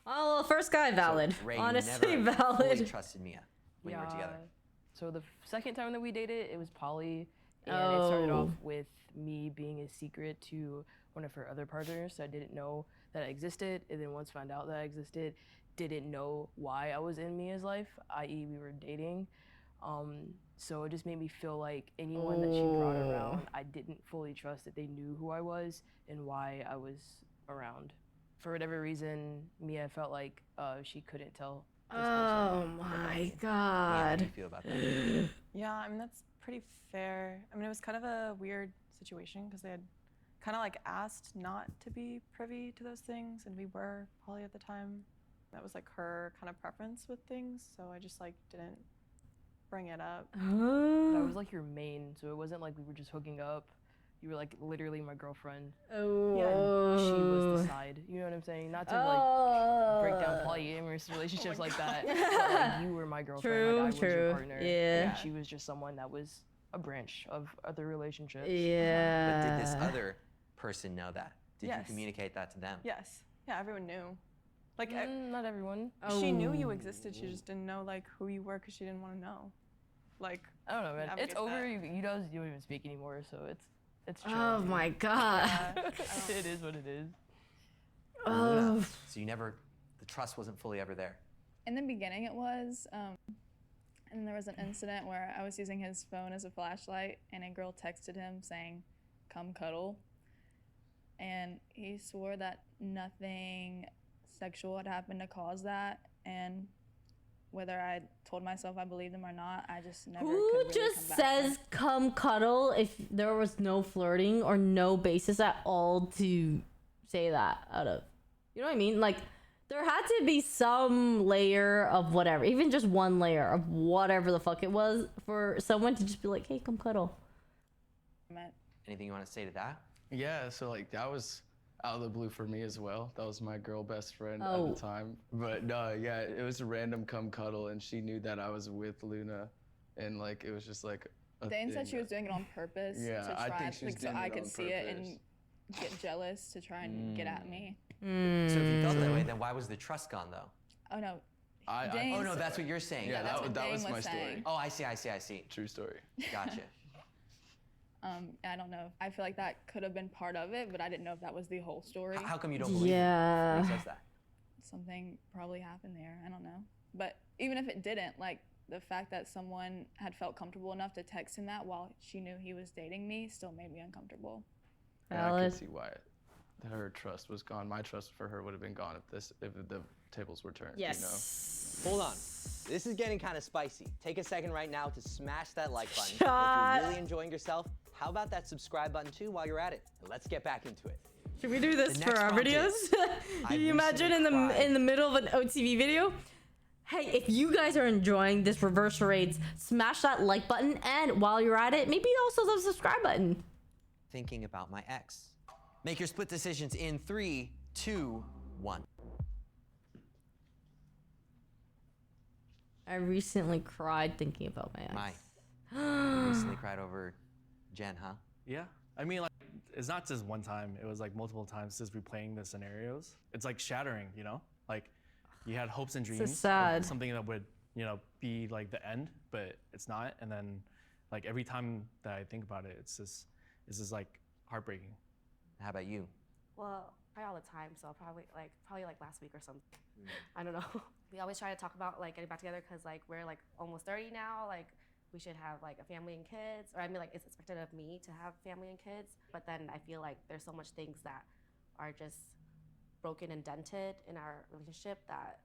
Oh, first guy valid. So, Ray, Honestly, you never fully valid. trusted Mia when you were together. So the second time that we dated, it was Polly, and it started off with me being a secret to one of her other partners. So I didn't know that I existed, and then once found out that I existed, didn't know why I was in Mia's life, i.e. we were dating. So it just made me feel like anyone that she brought around, I didn't fully trust that they knew who I was and why I was around. For whatever reason, Mia felt like she couldn't tell. Oh my god. How do you feel about that? Yeah, I mean, that's pretty fair. I mean, it was kind of a weird situation because they had kind of like asked not to be privy to those things, and we were poly at the time. That was like her kind of preference with things, so I just like didn't bring it up. But I was like your main, so it wasn't like we were just hooking up. You were like literally my girlfriend. Oh. Yeah, she was the side. You know what I'm saying? Not to like break down polyamorous relationships like that. But, like, you were my girlfriend. Like, I was your partner. Yeah. And she was just someone that was a branch of other relationships. Yeah. But did this other person know that? Did you Yes. communicate that to them? Yes. Yeah, everyone knew. Like, not everyone. She knew you existed. She just didn't know like who you were because she didn't want to know. Like, I don't know, man. It's navigate over. that. You don't even speak anymore, so it's chill. Oh my god. It is what it is. Oh. So you never, the trust wasn't fully ever there. In the beginning, it was. And there was an incident where I was using his phone as a flashlight, and a girl texted him saying, "Come cuddle." And he swore that nothing sexual had happened to cause that. And whether I told myself I believed him or not, I just never. Who could really just come back from says come cuddle if there was no flirting or no basis at all to say that out of? You know what I mean? Like, there had to be some layer of whatever, even just one layer of whatever the fuck it was for someone to just be like, hey, come cuddle. Anything you want to say to that? Yeah, so like that was out of the blue for me as well. That was my girl best friend at Oh. the time. But no, yeah, it was a random come cuddle, and she knew that I was with Luna, and like it was just like a Dane thing said she that- was doing it on purpose Yeah, to I try, think she's like, so doing I it could on see it purpose. and get jealous to try and get at me. So if you felt that way, then why was the trust gone though? Oh no. Oh no, that's what you're saying. Yeah, that's what that Dane was my was story. saying. Oh, I see. True story. Gotcha. I don't know. I feel like that could have been part of it, but I didn't know if that was the whole story. How come you don't believe Yeah. it? Who says that? Something probably happened there. I don't know. But even if it didn't, like the fact that someone had felt comfortable enough to text him that while she knew he was dating me still made me uncomfortable. Yeah, I Valid. could see why her trust was gone. My trust for her would have been gone if the tables were turned. Yes. Hold on. This is getting kind of spicy. Take a second right now to smash that like button. Shut. If you're really enjoying yourself, how about that subscribe button too while you're at it? And let's get back into it. Should we do this The for next our prompt videos? is, Can you imagine in the middle of an OTV video? Hey, if you guys are enjoying this reverse charades, smash that like button, and while you're at it, maybe also the subscribe button. Thinking about my ex. Make your split decisions in 3, 2, 1. I recently cried thinking about my ex. You recently cried over Jen, huh? Yeah. I mean, like, it's not just one time. It was like multiple times just replaying the scenarios. It's like shattering, you know? Like, you had hopes and This is dreams sad. of something that would, you know, be like the end, but it's not. And then, like, every time that I think about it, it's just like heartbreaking. How about you? Well, probably all the time, so probably like last week or something. I don't know. We always try to talk about like getting back together because like we're like almost 30 now. Like we should have like a family and kids, or I mean like it's expected of me to have family and kids. But then I feel like there's so much things that are just broken and dented in our relationship that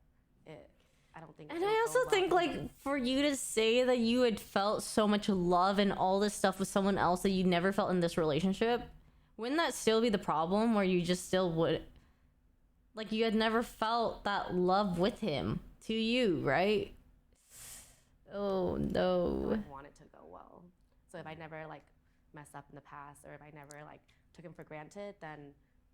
I don't think. And it'll I go also well. think like for you to say that you had felt so much love and all this stuff with someone else that you never felt in this relationship, wouldn't that still be the problem where you just still would, like you had never felt that love with him to you, right? Oh no. I want it to go well. So if I never like messed up in the past, or if I never like took him for granted, then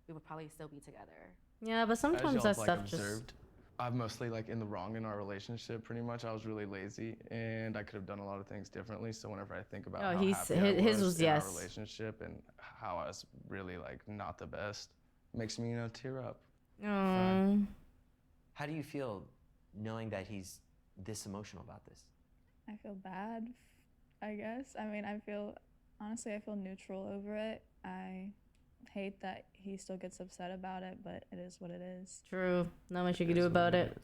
we would probably still be together. Yeah, but sometimes As that y'all, stuff like, just. observed, I'm mostly like in the wrong in our relationship. Pretty much, I was really lazy, and I could have done a lot of things differently. So whenever I think about Oh, how he's- happy I his was in yes. our relationship and how I was really like not the best, makes me tear up. Aww. How do you feel knowing that he's this emotional about this? I feel bad, I guess. I mean, honestly, I feel neutral over it. I hate that he still gets upset about it, but it is what it is. True. Not much you can do about it.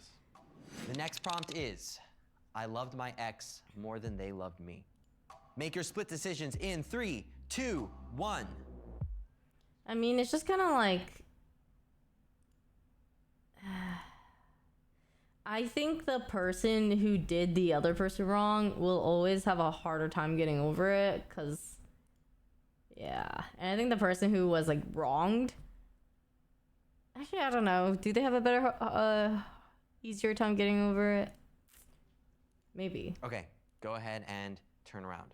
The next prompt is, I loved my ex more than they loved me. Make your split decisions in 3, 2, 1. I mean, it's just kind of like. I think the person who did the other person wrong will always have a harder time getting over it, because. Yeah. And I think the person who was, like, wronged. Actually, I don't know. Do they have a better, easier time getting over it? Maybe. Okay, go ahead and turn around.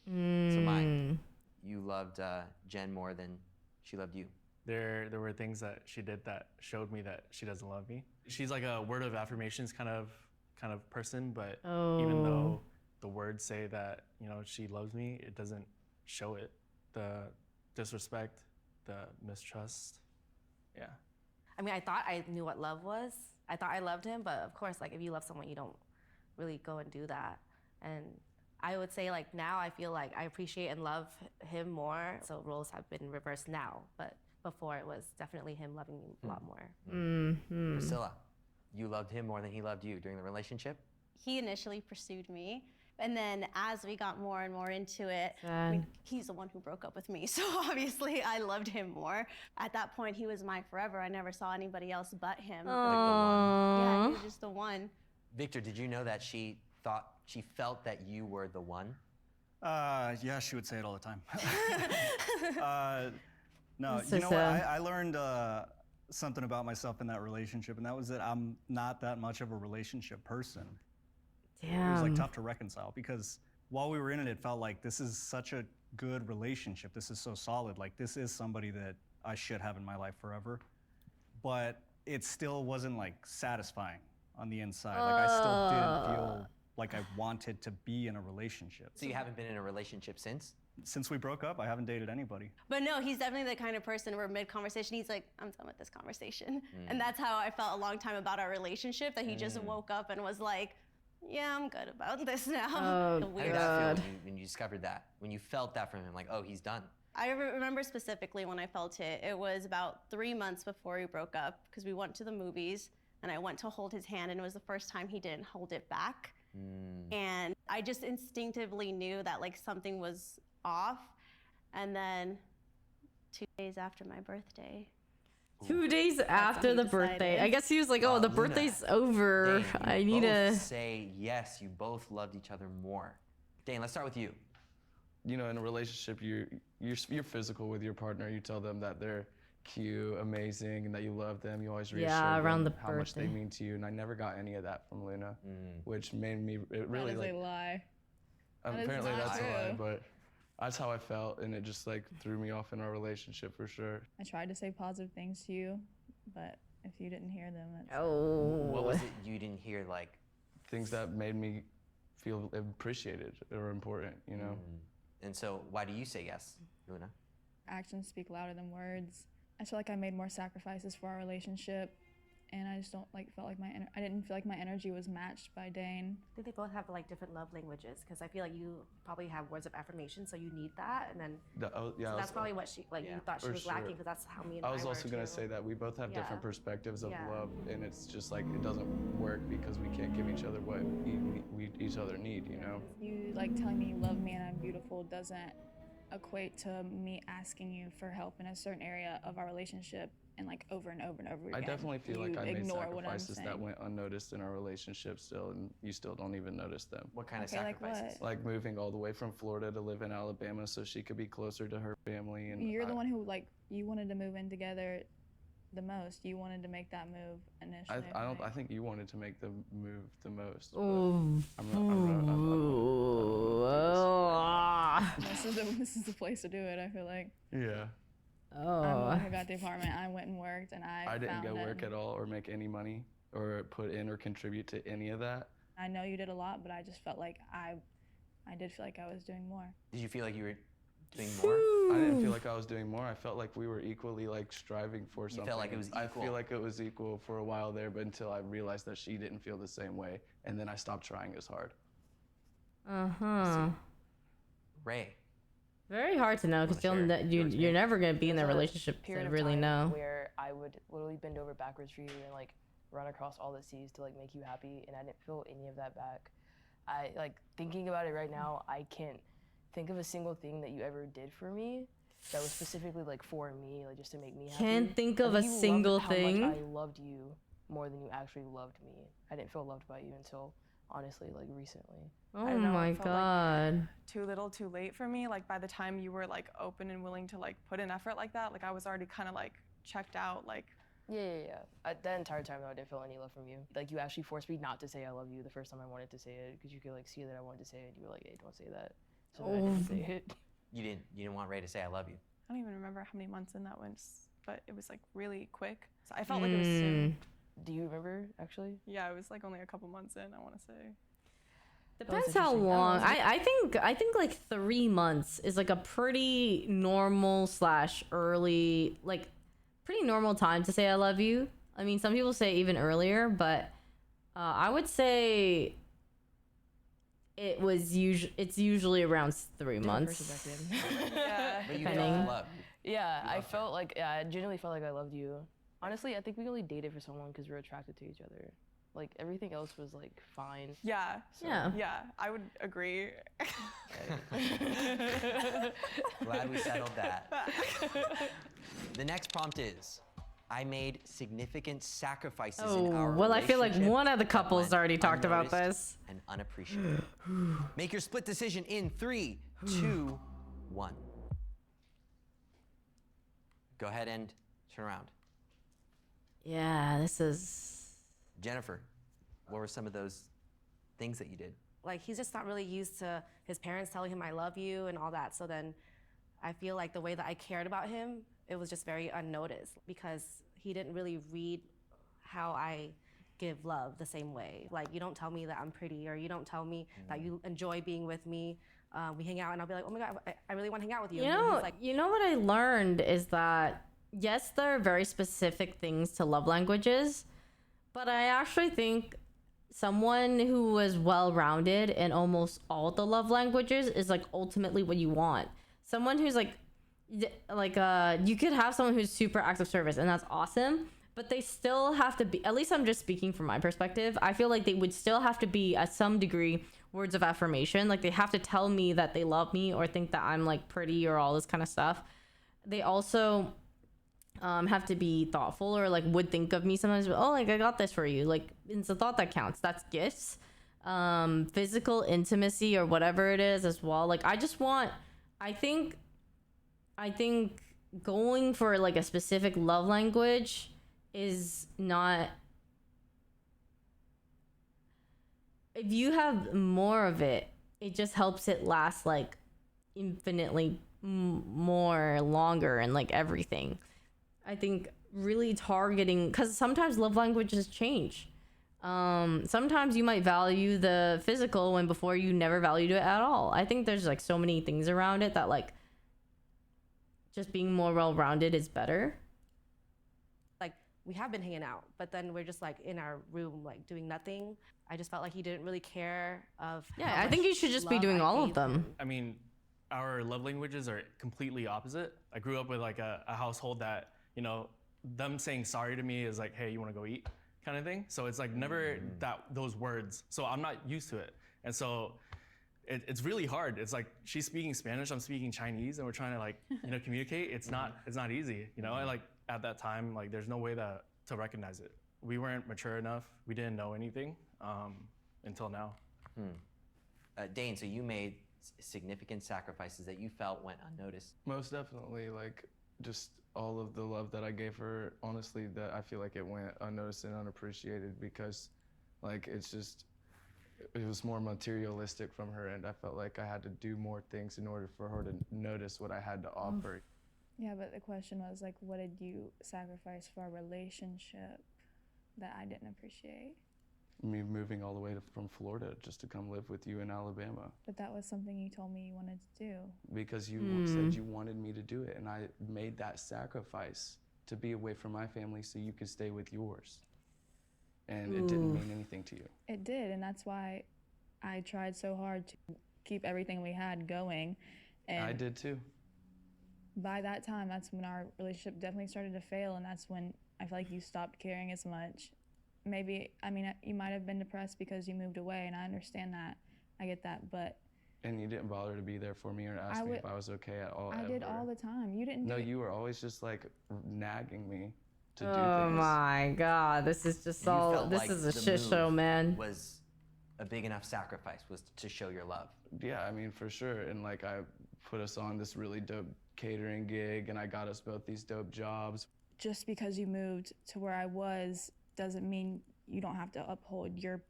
So Mike, you loved Jen more than she loved you. There were things that she did that showed me that she doesn't love me. She's like a word of affirmations kind of person, but even though the words say that, you know, she loves me, it doesn't show it. The disrespect, the mistrust, yeah. I mean, I thought I knew what love was. I thought I loved him, but of course, like if you love someone, you don't really go and do that. And I would say like now I feel like I appreciate and love him more. So roles have been reversed now, but before it was definitely him loving me a lot more. Mm-hmm. Priscilla, you loved him more than he loved you during the relationship? He initially pursued me, and then as we got more and more into it, he's the one who broke up with me. So obviously I loved him more. At that point, he was my forever. I never saw anybody else but him. Yeah, he was just the one. Victor, did you know that she felt that you were the one? Yeah, she would say it all the time. No, That's so you know sad. what? I learned something about myself in that relationship, and that was that I'm not that much of a relationship person. It was like Damn. tough to reconcile because while we were in it, it felt like this is such a good relationship. This is so solid. Like, this is somebody that I should have in my life forever. But it still wasn't like satisfying on the inside. Like, I still didn't feel like I wanted to be in a relationship. So you haven't been in a relationship since? Since we broke up, I haven't dated anybody. But no, he's definitely the kind of person where mid-conversation, he's like, I'm done with this conversation. And that's how I felt a long time about our relationship, that he just woke up and was like, yeah, I'm good about this now. Oh, How did that feel when you discovered that? When you felt that from him, like, oh, he's done. I remember specifically when I felt it. It was about 3 months before we broke up, because we went to the movies and I went to hold his hand, and it was the first time he didn't hold it back. And I just instinctively knew that like something was off. And then 2 days after my birthday. 2 days after the birthday. I guess he was like, oh, the birthday's over. Dane, I you need both to say yes, you both loved each other more. Dane, let's start with you. You know, in a relationship, you're physical with your partner. You tell them that they're cute, amazing, and that you love them. You always reassure around them the how much they birthday. mean to you. And I never got any of that from Luna, which made me really That is a lie. That is apparently not that's a lie, true. but that's how I felt, and it just like threw me off in our relationship for sure. I tried to say positive things to you, but if you didn't hear them, that's... What was it you didn't hear, like? Things that made me feel appreciated or important, you know? And so why do you say yes, Luna? Actions speak louder than words. I feel like I made more sacrifices for our relationship, and I just don't like felt like I didn't feel like my energy was matched by Dane. I think they both have like different love languages, because I feel like you probably have words of affirmation, so you need that, and then so that's probably what she you thought she for was lacking, because that's how me and I was were also gonna too. say that we both have different perspectives of Yeah. love, and it's just like it doesn't work because we can't give each other what we each other need, you know? You like telling me you love me and I'm beautiful doesn't equate to me asking you for help in a certain area of our relationship and like over and over and over again. I definitely feel like You I made ignore what I'm sacrifices that saying. went unnoticed in our relationship still, and you still don't even notice them. What kind of Okay, like sacrifices? what? Like moving all the way from Florida to live in Alabama so she could be closer to her family. And You're the one who like you wanted to move in together the most. You wanted to make that move initially. I think you wanted to make the move the most. but Ooh. This is the place to do it. I feel like. Yeah. I'm the one who got the apartment. I went and worked, and I didn't found go it. work at all or make any money or put in or contribute to any of that. I know you did a lot, but I just felt like I did feel like I was doing more. Did you feel like you were doing more? I didn't feel like I was doing more. I felt like we were equally like striving for something. felt like it was I equal. feel like it was equal for a while there, but until I realized that she didn't feel the same way, and then I stopped trying as hard. Ray. Very hard to know, because you're never gonna be in that relationship to Period of really time know. where I would literally bend over backwards for you and like run across all the seas to like make you happy, and I didn't feel any of that back. I like thinking about it right now, I can't think of a single thing that you ever did for me that was specifically like for me, like just to make me happy. Can't think of I a you loved single how thing. much I loved you more than you actually loved me. I didn't feel loved by you until honestly like recently. Oh I don't know, my it felt like god. too little too late for me. Like by the time you were like open and willing to like put in effort like that, like I was already kind of like checked out. Like Yeah. That entire time though, I didn't feel any love from you. Like you actually forced me not to say I love you the first time I wanted to say it, because you could like see that I wanted to say it, and you were like, hey, don't say that. So then I didn't say it. You didn't want Ray to say I love you. I don't even remember how many months in that went, but it was like really quick. So I felt like it was soon. Do you remember actually? Yeah, it was like only a couple months in, I want to say. Depends how long. I think like 3 months is like a pretty normal / early, like pretty normal time to say I love you. I mean, some people say even earlier, but I would say it's usually around 3 months. Yeah. But you felt love. Yeah, I felt like I genuinely felt like I loved you. Honestly, I think we only dated for so long because we were attracted to each other. Like everything else was like fine. Yeah. So- Yeah. Yeah, I would agree. Glad we settled that. The next prompt is, I made significant sacrifices in our well, I feel like relationship one of the that couples went already talked about unnoticed this. and unappreciated. Make your split decision in 3, 2, 1. Go ahead and turn around. Yeah, this is... Jennifer, what were some of those things that you did? Like, he's just not really used to his parents telling him I love you and all that. So then I feel like the way that I cared about him, it was just very unnoticed because he didn't really read how I give love the same way. Like, you don't tell me that I'm pretty, or you don't tell me that you enjoy being with me. We hang out and I'll be like, oh my God, I really want to hang out with you. You And then know, he's like, you know what I learned is that, yes, there are very specific things to love languages, but I actually think someone who was well-rounded in almost all the love languages is like ultimately what you want. Someone who's like you could have someone who's super acts of service, and that's awesome, but they still have to be, at least I'm just speaking from my perspective, I feel like they would still have to be at some degree words of affirmation. Like, they have to tell me that they love me or think that I'm like pretty or all this kind of stuff. They also have to be thoughtful, or like would think of me sometimes, oh, like, I got this for you. Like, it's a thought that counts. That's gifts. Physical intimacy or whatever it is as well. Like, I think going for like a specific love language is not, if you have more of it, it just helps it last like infinitely more longer and like everything. I think really targeting, because sometimes love languages change. Sometimes you might value the physical when before you never valued it at all. I think there's like so many things around it that like just being more well-rounded is better. like, we have been hanging out, but then we're just like in our room, like doing nothing. I just felt like he didn't really care of. Yeah, I think you should just be doing all of them. I mean, our love languages are completely opposite. I grew up with like a household that, you know, them saying sorry to me is like, hey, you want to go eat, kind of thing. So it's like never those words. So I'm not used to it. And so it's really hard. It's like she's speaking Spanish, I'm speaking Chinese, and we're trying to like, you know, communicate. It's not easy, you know. I like at that time, like there's no way to recognize it. We weren't mature enough. We didn't know anything until now. Dane, so you made significant sacrifices that you felt went unnoticed. Most definitely, like just all of the love that I gave her, honestly, that I feel like it went unnoticed and unappreciated because like it was more materialistic from her end. I felt like I had to do more things in order for her to notice what I had to offer. Yeah, but the question was like, what did you sacrifice for a relationship that I didn't appreciate? Me moving all the way from Florida just to come live with you in Alabama. But that was something you told me you wanted to do. Because you said you wanted me to do it, and I made that sacrifice to be away from my family so you could stay with yours. And it didn't mean anything to you. It did, and that's why I tried so hard to keep everything we had going. And I did too. by that time, that's when our relationship definitely started to fail, and that's when I feel like you stopped caring as much. Maybe, I mean, you might have been depressed because you moved away, and I understand that. I get that, but... And you didn't bother to be there for me or ask me if I was okay at all, I did all the time. You didn't No, do you were always just like nagging me to do Oh things. my God, this is just You all, felt this like is a the shit show, move man. Was a big enough sacrifice, was to show your love. Yeah, I mean, for sure. And like I put us on this really dope catering gig, and I got us both these dope jobs. Just because you moved to where I was doesn't mean you don't have to uphold your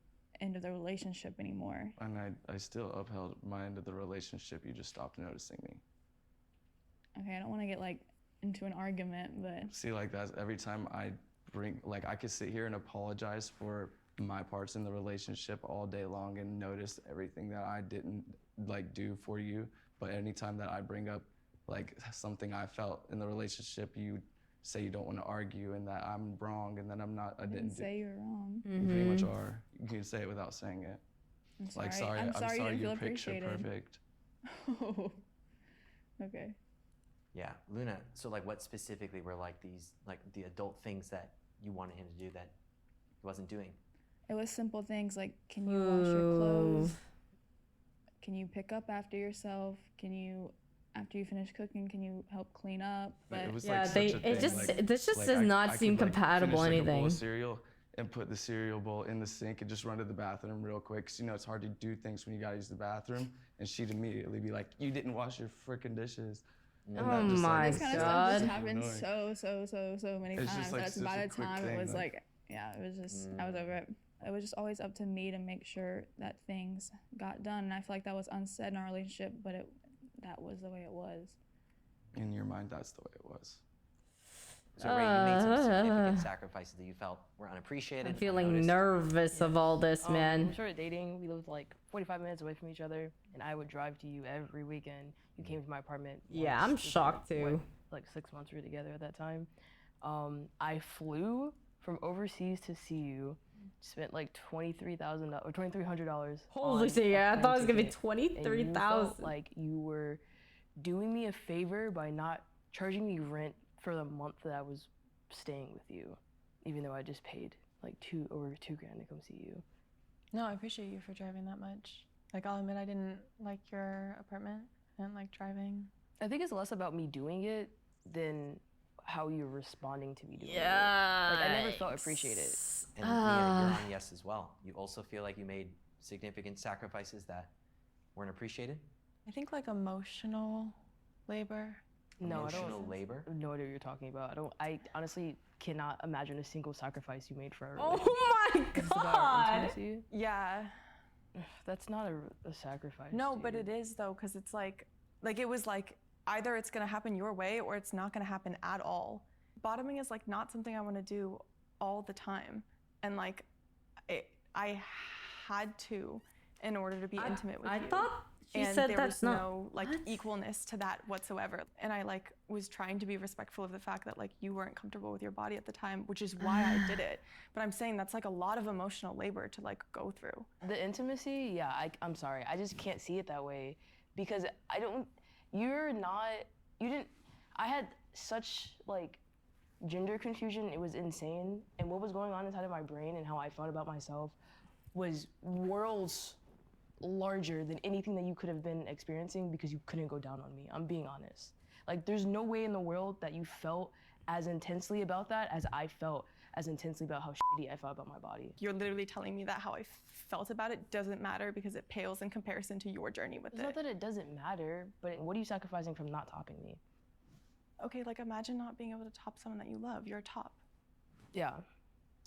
end of the relationship anymore. And I still upheld my end of the relationship. You just stopped noticing me. Okay, I don't want to get like into an argument, but... See, like that's every time I bring, like I could sit here and apologize for my parts in the relationship all day long and notice everything that I didn't like do for you. But anytime that I bring up like something I felt in the relationship, you say you don't want to argue and that I'm wrong and that I'm not, I didn't say you're wrong. You pretty much are. You can say it without saying it. I'm sorry. Like, sorry, I'm sorry you didn't feel you're picture appreciated. perfect. Oh, okay. Yeah, Luna, so like what specifically were like these, like the adult things that you wanted him to do that he wasn't doing? It was simple things like, can you wash your clothes? Can you pick up after yourself? Can you, after you finish cooking, can you help clean up? But It was Yeah, like they- such a it thing. just- like, this just like does not I seem could, like, compatible finish, like, a bowl anything. of cereal and put the cereal bowl in the sink and just run to the bathroom real quick. 'Cause you know it's hard to do things when you gotta use the bathroom. And she'd immediately be like, "You didn't wash your freaking dishes." And Oh that just, my this kind of God. stuff just happened annoying. so many It's times. just, like, That's such by a the quick time it thing, was like- like, yeah, it was just, I was over it. It was just always up to me to make sure that things got done. And I feel like that was unsaid in our relationship, but that was the way it was. In your mind, that's the way it was. So Ray, you made some significant sacrifices that you felt were unappreciated. I'm feeling unnoticed. nervous of all this, man. We started dating. We lived like 45 minutes away from each other, and I would drive to you every weekend. You came to my apartment. Yeah, once. I'm shocked too. Like 6 months we were together at that time. I flew from overseas to see you. Spent like $23,000 or $2,300. Holy shit! Yeah, I thought it was gonna be 23,000. Like you were doing me a favor by not charging me rent for the month that I was staying with you, even though I just paid like over $2,000 to come see you. No, I appreciate you for driving that much. Like, I'll admit I didn't like your apartment. I didn't like driving. I think it's less about me doing it than how you're responding to me doing it. Yeah. Like, I never felt appreciated. And Mia, you're on yes as well. You also feel like you made significant sacrifices that weren't appreciated? I think like emotional labor. No, Emotional labor? No idea what you're talking about. I honestly cannot imagine a single sacrifice you made for our Oh relationship. my It's about god! intimacy. Yeah. That's not a sacrifice. No, dude. but it is though, because it's like it was like either it's gonna happen your way or it's not gonna happen at all. Bottoming is like not something I want to do all the time, and like I had to in order to be intimate with you. I thought she and said there that's was not no like equalness to that whatsoever. And I like was trying to be respectful of the fact that like you weren't comfortable with your body at the time, which is why I did it. But I'm saying that's like a lot of emotional labor to like go through. The intimacy, yeah, I'm sorry. I just can't see it that way because I had such like gender confusion. It was insane. And what was going on inside of my brain and how I felt about myself was worlds larger than anything that you could have been experiencing because you couldn't go down on me. I'm being honest. Like, there's no way in the world that you felt as intensely about that as I felt as intensely about how shitty I felt about my body. You're literally telling me that how I felt about it doesn't matter because it pales in comparison to your journey with It's it. not that it doesn't matter, but what are you sacrificing from not topping me? Okay, like imagine not being able to top someone that you love. You're a top. Yeah.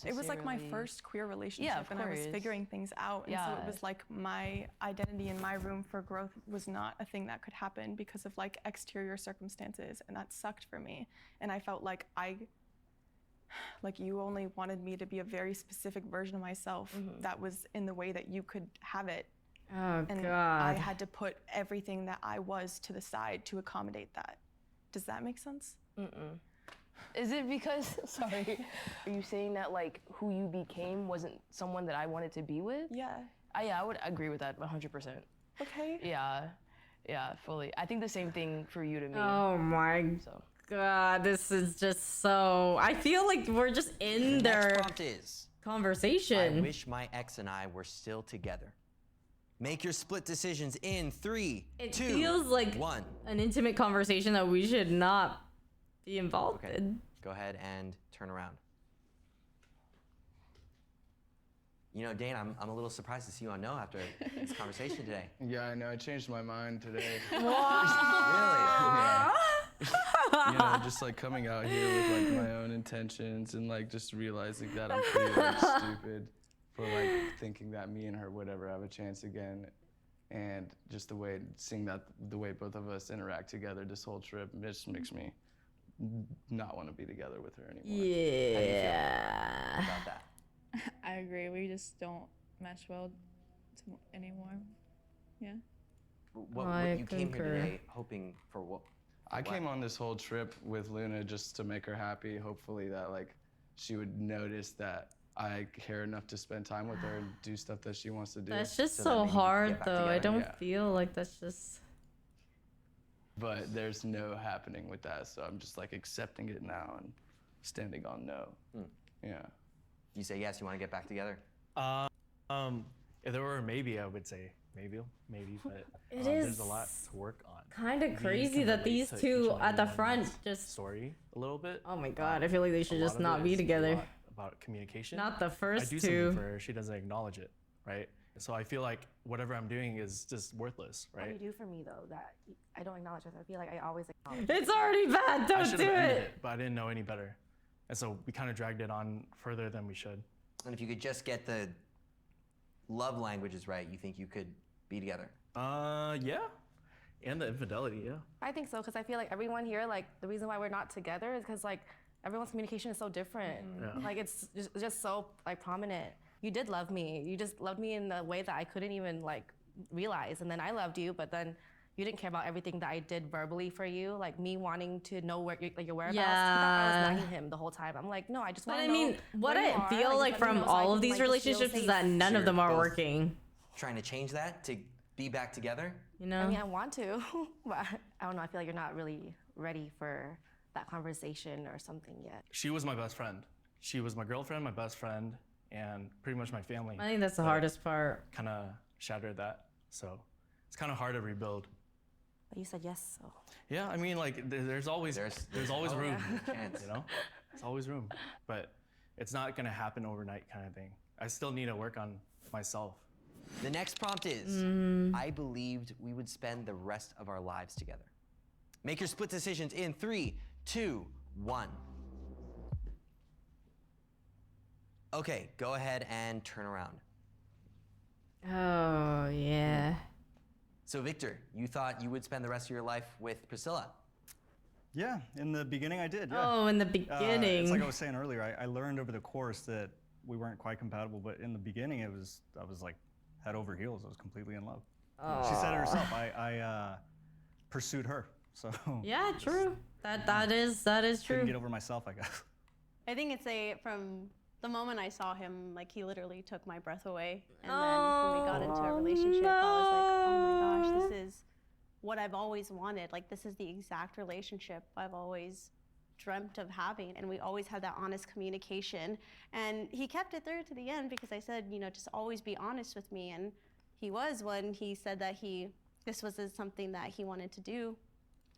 It was like my Sincerely. first queer relationship, Yeah, of and I was course. figuring things out. And so it was like my identity and my room for growth was not a thing that could happen because of like exterior circumstances, and that sucked for me. And I felt like you only wanted me to be a very specific version of myself that was in the way that you could have it. Oh And god. I had to put everything that I was to the side to accommodate that. Does that make sense? Mm-mm. Is it because, sorry, are you saying that like who you became wasn't someone that I wanted to be with? Yeah. Yeah, I would agree with that 100%. Okay. Yeah, fully. I think the same thing for you to me. Oh my god, this is just so. I feel like we're just in The their next prompt is, conversation. I wish my ex and I were still together. Make your split decisions in 3, It 2, feels like 1. an intimate conversation that we should not be involved Okay, in. go ahead and turn around. You know, Dane, I'm a little surprised to see you on no after this conversation today. Yeah, I know. I changed my mind today. Really? Yeah. You know, just like coming out here with like my own intentions and like just realizing that I'm pretty like, stupid for like thinking that me and her would ever have a chance again. And just the way both of us interact together this whole trip just makes me not want to be together with her anymore. Yeah. About that. I agree. We just don't mesh well anymore. Yeah. What you came here today hoping for what? I came on this whole trip with Luna just to make her happy. Hopefully that like she would notice that I care enough to spend time with her and do stuff that she wants to do. That's just that so maybe we can hard get back though. I together. don't Yeah. feel like that's just. But there's no happening with that, so I'm just like accepting it now and standing on no. Yeah. You say yes, you want to get back together? If there were a maybe, I would say maybe, but It there's is a lot to work on. Kind of We crazy can that relate these to each two and at the every front one's just. story a little bit. Oh my god, I feel like they should A just lot of not it be is a together. lot about communication. Not the I first do two. something for her, she doesn't acknowledge it, right? So I feel like whatever I'm doing is just worthless, What do right? you do for me though that I don't acknowledge this? I feel like I always acknowledge. It's already bad. I Don't should do have ended it. it, but I didn't know any better. And so we kind of dragged it on further than we should. And if you could just get the love languages right, you think you could be together? Yeah. And the infidelity, yeah. I think so, because I feel like everyone here, like, the reason why we're not together is because, like, everyone's communication is so different. Yeah. Like, it's just so, like, prominent. You did love me. You just loved me in the way that I couldn't even, like, realize. And then I loved you, but then you didn't care about everything that I did verbally for you, like me wanting to know where your whereabouts. He thought I was nagging him the whole time. I'm like, no, I just want to know. But I mean, what where you I are. feel like just let me from know so I all can, of these like, just feel relationships is safe. that none of them are both working. Trying to change that to be back together? You know? I mean, I want to, but I don't know. I feel like you're not really ready for that conversation or something yet. She was my best friend. She was my girlfriend, my best friend, and pretty much my family. I think that's the hardest part. Kind of shattered that. So it's kind of hard to rebuild. But you said yes, so. Yeah, I mean, like, there's always room, chance. you know? There's always room. But it's not gonna happen overnight kind of thing. I still need to work on myself. The next prompt is, I believed we would spend the rest of our lives together. Make your split decisions in 3, 2, 1. Okay, go ahead and turn around. Oh, yeah. So Victor, you thought you would spend the rest of your life with Priscilla? Yeah, in the beginning I did, yeah. Oh, in the beginning. It's like I was saying earlier, I learned over the course that we weren't quite compatible, but in the beginning I was like head over heels. I was completely in love. She said it herself. I pursued her, so. Yeah, true. That is true. Couldn't get over myself, I guess. I think it's from the moment I saw him, like he literally took my breath away. And then when we got into a relationship, I was like, oh my gosh, this is what I've always wanted. Like, this is the exact relationship I've always dreamt of having. And we always had that honest communication. And he kept it through to the end because I said, just always be honest with me. And he was when he said that this wasn't something that he wanted to do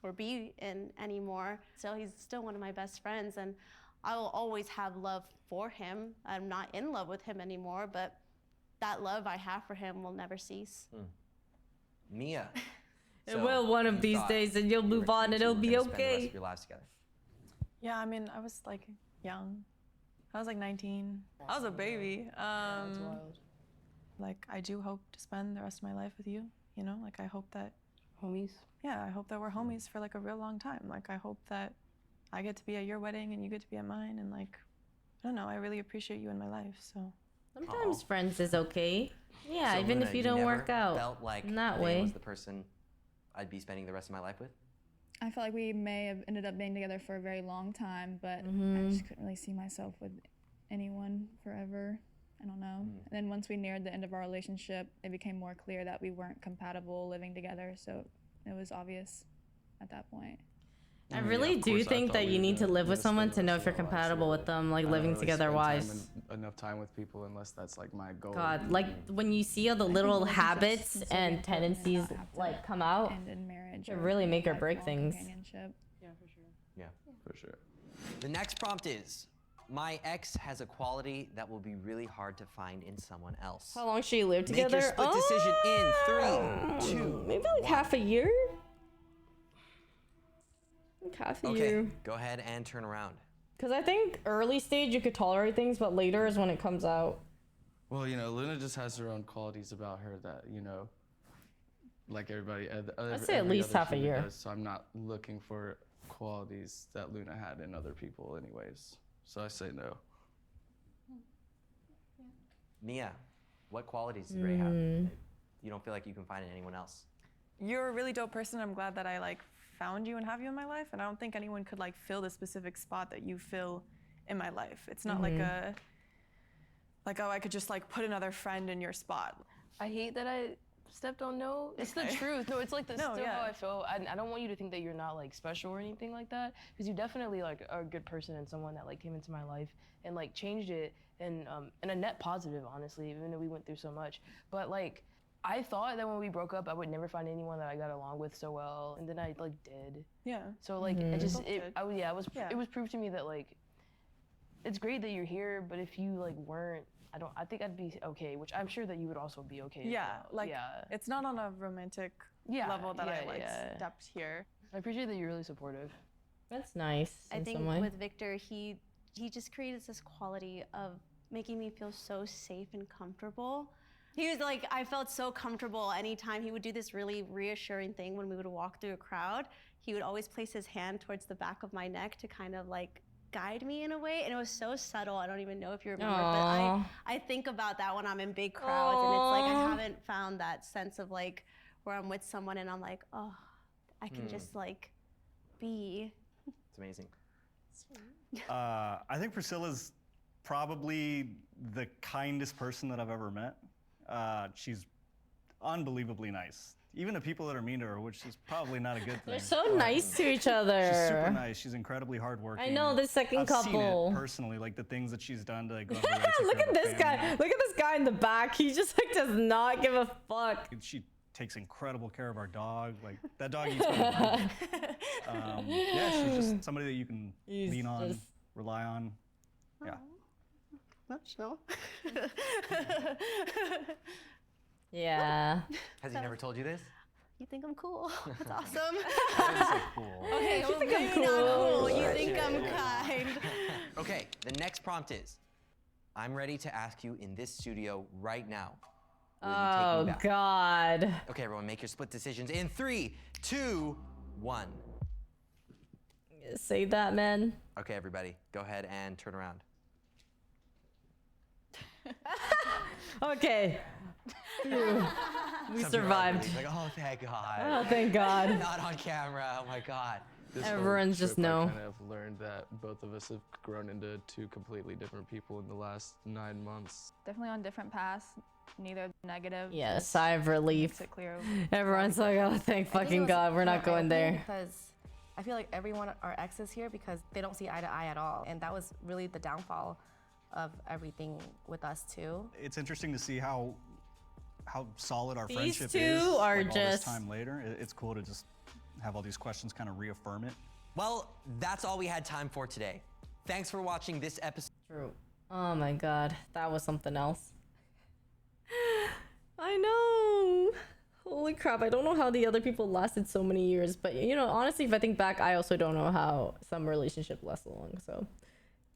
or be in anymore. So he's still one of my best friends. And I will always have love for him. I'm not in love with him anymore, but that love I have for him will never cease. Mia. It will one of these days, and you'll move on, and it'll be Spend the rest okay. of your lives together. Yeah, I mean, I was like young. I was like 19. I was a baby. That's wild. Like, I do hope to spend the rest of my life with you. Like I hope that Homies. Yeah, I hope that we're homies for like a real long time. Like, I hope that I get to be at your wedding and you get to be at mine, and like, I don't know, I really appreciate you in my life, so. Sometimes friends is okay. Yeah, So even Luna, if you don't never work out felt like in that Leah way. was the person I'd be spending the rest of my life with? I felt like we may have ended up being together for a very long time, but I just couldn't really see myself with anyone forever. I don't know. And then once we neared the end of our relationship, it became more clear that we weren't compatible living together, so it was obvious at that point. I really do think that you need to live with someone to know if you're compatible with them, like living together wise. Enough time with people unless that's like my goal. God, like when you see all the little habits and tendencies like come out, And in marriage, it really make or break lifelong things. companionship. Yeah, for sure. Yeah. For sure. The next prompt is, my ex has a quality that will be really hard to find in someone else. How long should you live together? Make your split decision in 3, 2, maybe like 1. half a year. Like half a Okay, year. go ahead and turn around. Because I think early stage you could tolerate things, but later is when it comes out. Well, Luna just has her own qualities about her that, like everybody, I'd say at every least other half a human year. does, so I'm not looking for qualities that Luna had in other people anyways. So I say no. Mia, what qualities does Ray have? You don't feel like you can find in anyone else? You're a really dope person. I'm glad that I like found you and have you in my life, and I don't think anyone could like fill the specific spot that you fill in my life. It's not like oh, I could just like put another friend in your spot. I hate that I stepped on no. It's the truth. No, it's like No, still yeah. how I feel. I don't want you to think that you're not like special or anything like that, because you definitely like are a good person and someone that like came into my life and like changed it in a net positive, honestly, even though we went through so much. But like, I thought that when we broke up, I would never find anyone that I got along with so well, and then I like did. Yeah. So like, it just it Yeah. was proof to me that like, it's great that you're here, but if you like weren't, I think I'd be okay, which I'm sure that you would also be okay. as Yeah, well. like yeah. it's not on a romantic level that I like stepped here. I appreciate that you're really supportive. That's nice. I in think some way. with Victor, he just creates this quality of making me feel so safe and comfortable. He was like, I felt so comfortable anytime he would do this really reassuring thing when we would walk through a crowd. He would always place his hand towards the back of my neck to kind of like guide me in a way, and it was so subtle. I don't even know if you remember, Aww. but I think about that when I'm in big crowds, and it's like I haven't found that sense of like where I'm with someone and I'm like, oh, I can just like be. It's amazing. I think Priscilla's probably the kindest person that I've ever met. She's unbelievably nice. Even the people that are mean to her, which is probably not a good thing. They're so nice to each other. She's super nice. She's incredibly hardworking. I know the second I've couple. Seen it personally, like the things that she's done to like, go out of her way to take Look care at of her this guy. family. Look at this guy in the back. He just like does not give a fuck. She takes incredible care of our dog. Like that dog eats good. Yeah, she's just somebody that you can lean on, rely on. Yeah. Much no. Yeah. Has he never told you this? You think I'm cool? That's awesome. I didn't say cool. Okay, You well, think I'm maybe not cool. cool. You think I'm kind. Okay, the next prompt is, I'm ready to ask you in this studio right now. Will you take Oh me back? God. Okay, everyone, make your split decisions in 3, 2, 1. Say that, man. Okay, everybody, go ahead and turn around. Okay. Phew. We Some people are survived. really like, oh, thank God. Oh, thank God. Not on camera. Oh my God. This whole Everyone's just trip, know. I kind of learned that both of us have grown into two completely different people in the last 9 months. Definitely on different paths, neither negative. Yeah, just sigh of relief. makes it clear. Everyone's like, oh, thank I think it fucking was God, we're not more going eye-opening there. Because I feel like everyone are exes here because they don't see eye to eye at all. And that was really the downfall of everything with us too. It's interesting to see how solid our These friendship two is. are like, all this just- time later. It's cool to just have all these questions kind of reaffirm it. Well, that's all we had time for today. Thanks for watching this episode. True. Oh my God, that was something else. I know. Holy crap, I don't know how the other people lasted so many years, but you know, honestly, if I think back, I also don't know how some relationship lasts long, so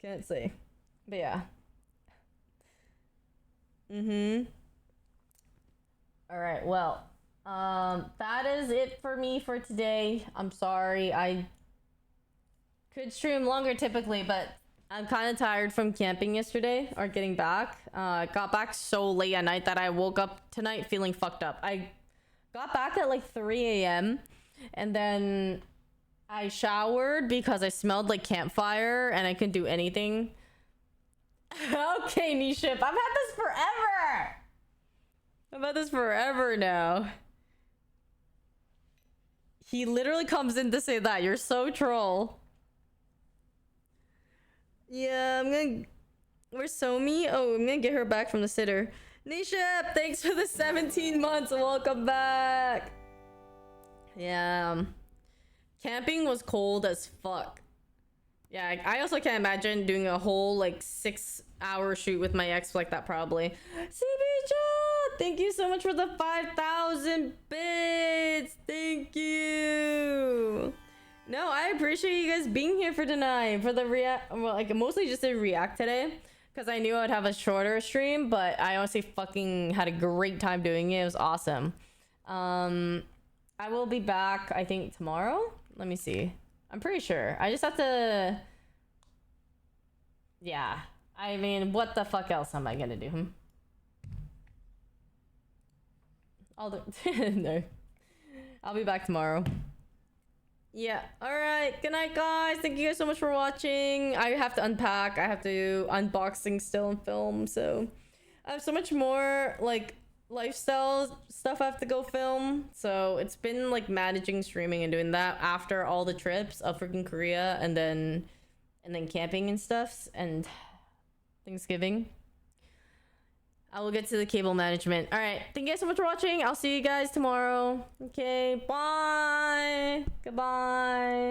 can't say. But yeah. All right, well, that is it for me for today. I'm sorry, I could stream longer typically, but I'm kind of tired from camping yesterday or getting back. Got back so late at night that I woke up tonight feeling fucked up. I got back at like 3 a.m. and then I showered because I smelled like campfire and I couldn't do anything. Okay, Niship, I've had this forever. I've had this forever now. He literally comes in to say that. You're so troll. Yeah, where's Somi? Oh, I'm gonna get her back from the sitter. Nishep, thanks for the 17 months. Welcome back. Yeah. Camping was cold as fuck. Yeah, I also can't imagine doing a whole like 6-hour shoot with my ex like that probably. CBJ, thank you so much for the 5,000 bits. Thank you. No, I appreciate you guys being here for tonight for the react. Well, like mostly just did react today because I knew I'd have a shorter stream, but I honestly fucking had a great time doing it. It was awesome. I will be back, I think tomorrow. Let me see. I'm pretty sure. I just have to. Yeah. I mean, what the fuck else am I gonna do? I'll do. No. I'll be back tomorrow. Yeah. Alright. Good night, guys. Thank you guys so much for watching. I have to unpack. I have to unboxing still and film. So I have so much more like lifestyle stuff I have to go film. So it's been like managing streaming and doing that after all the trips of freaking Korea and then camping and stuff and Thanksgiving. I will get to the cable management. All right. Thank you guys so much for watching. I'll see you guys tomorrow. Okay. Bye. Goodbye.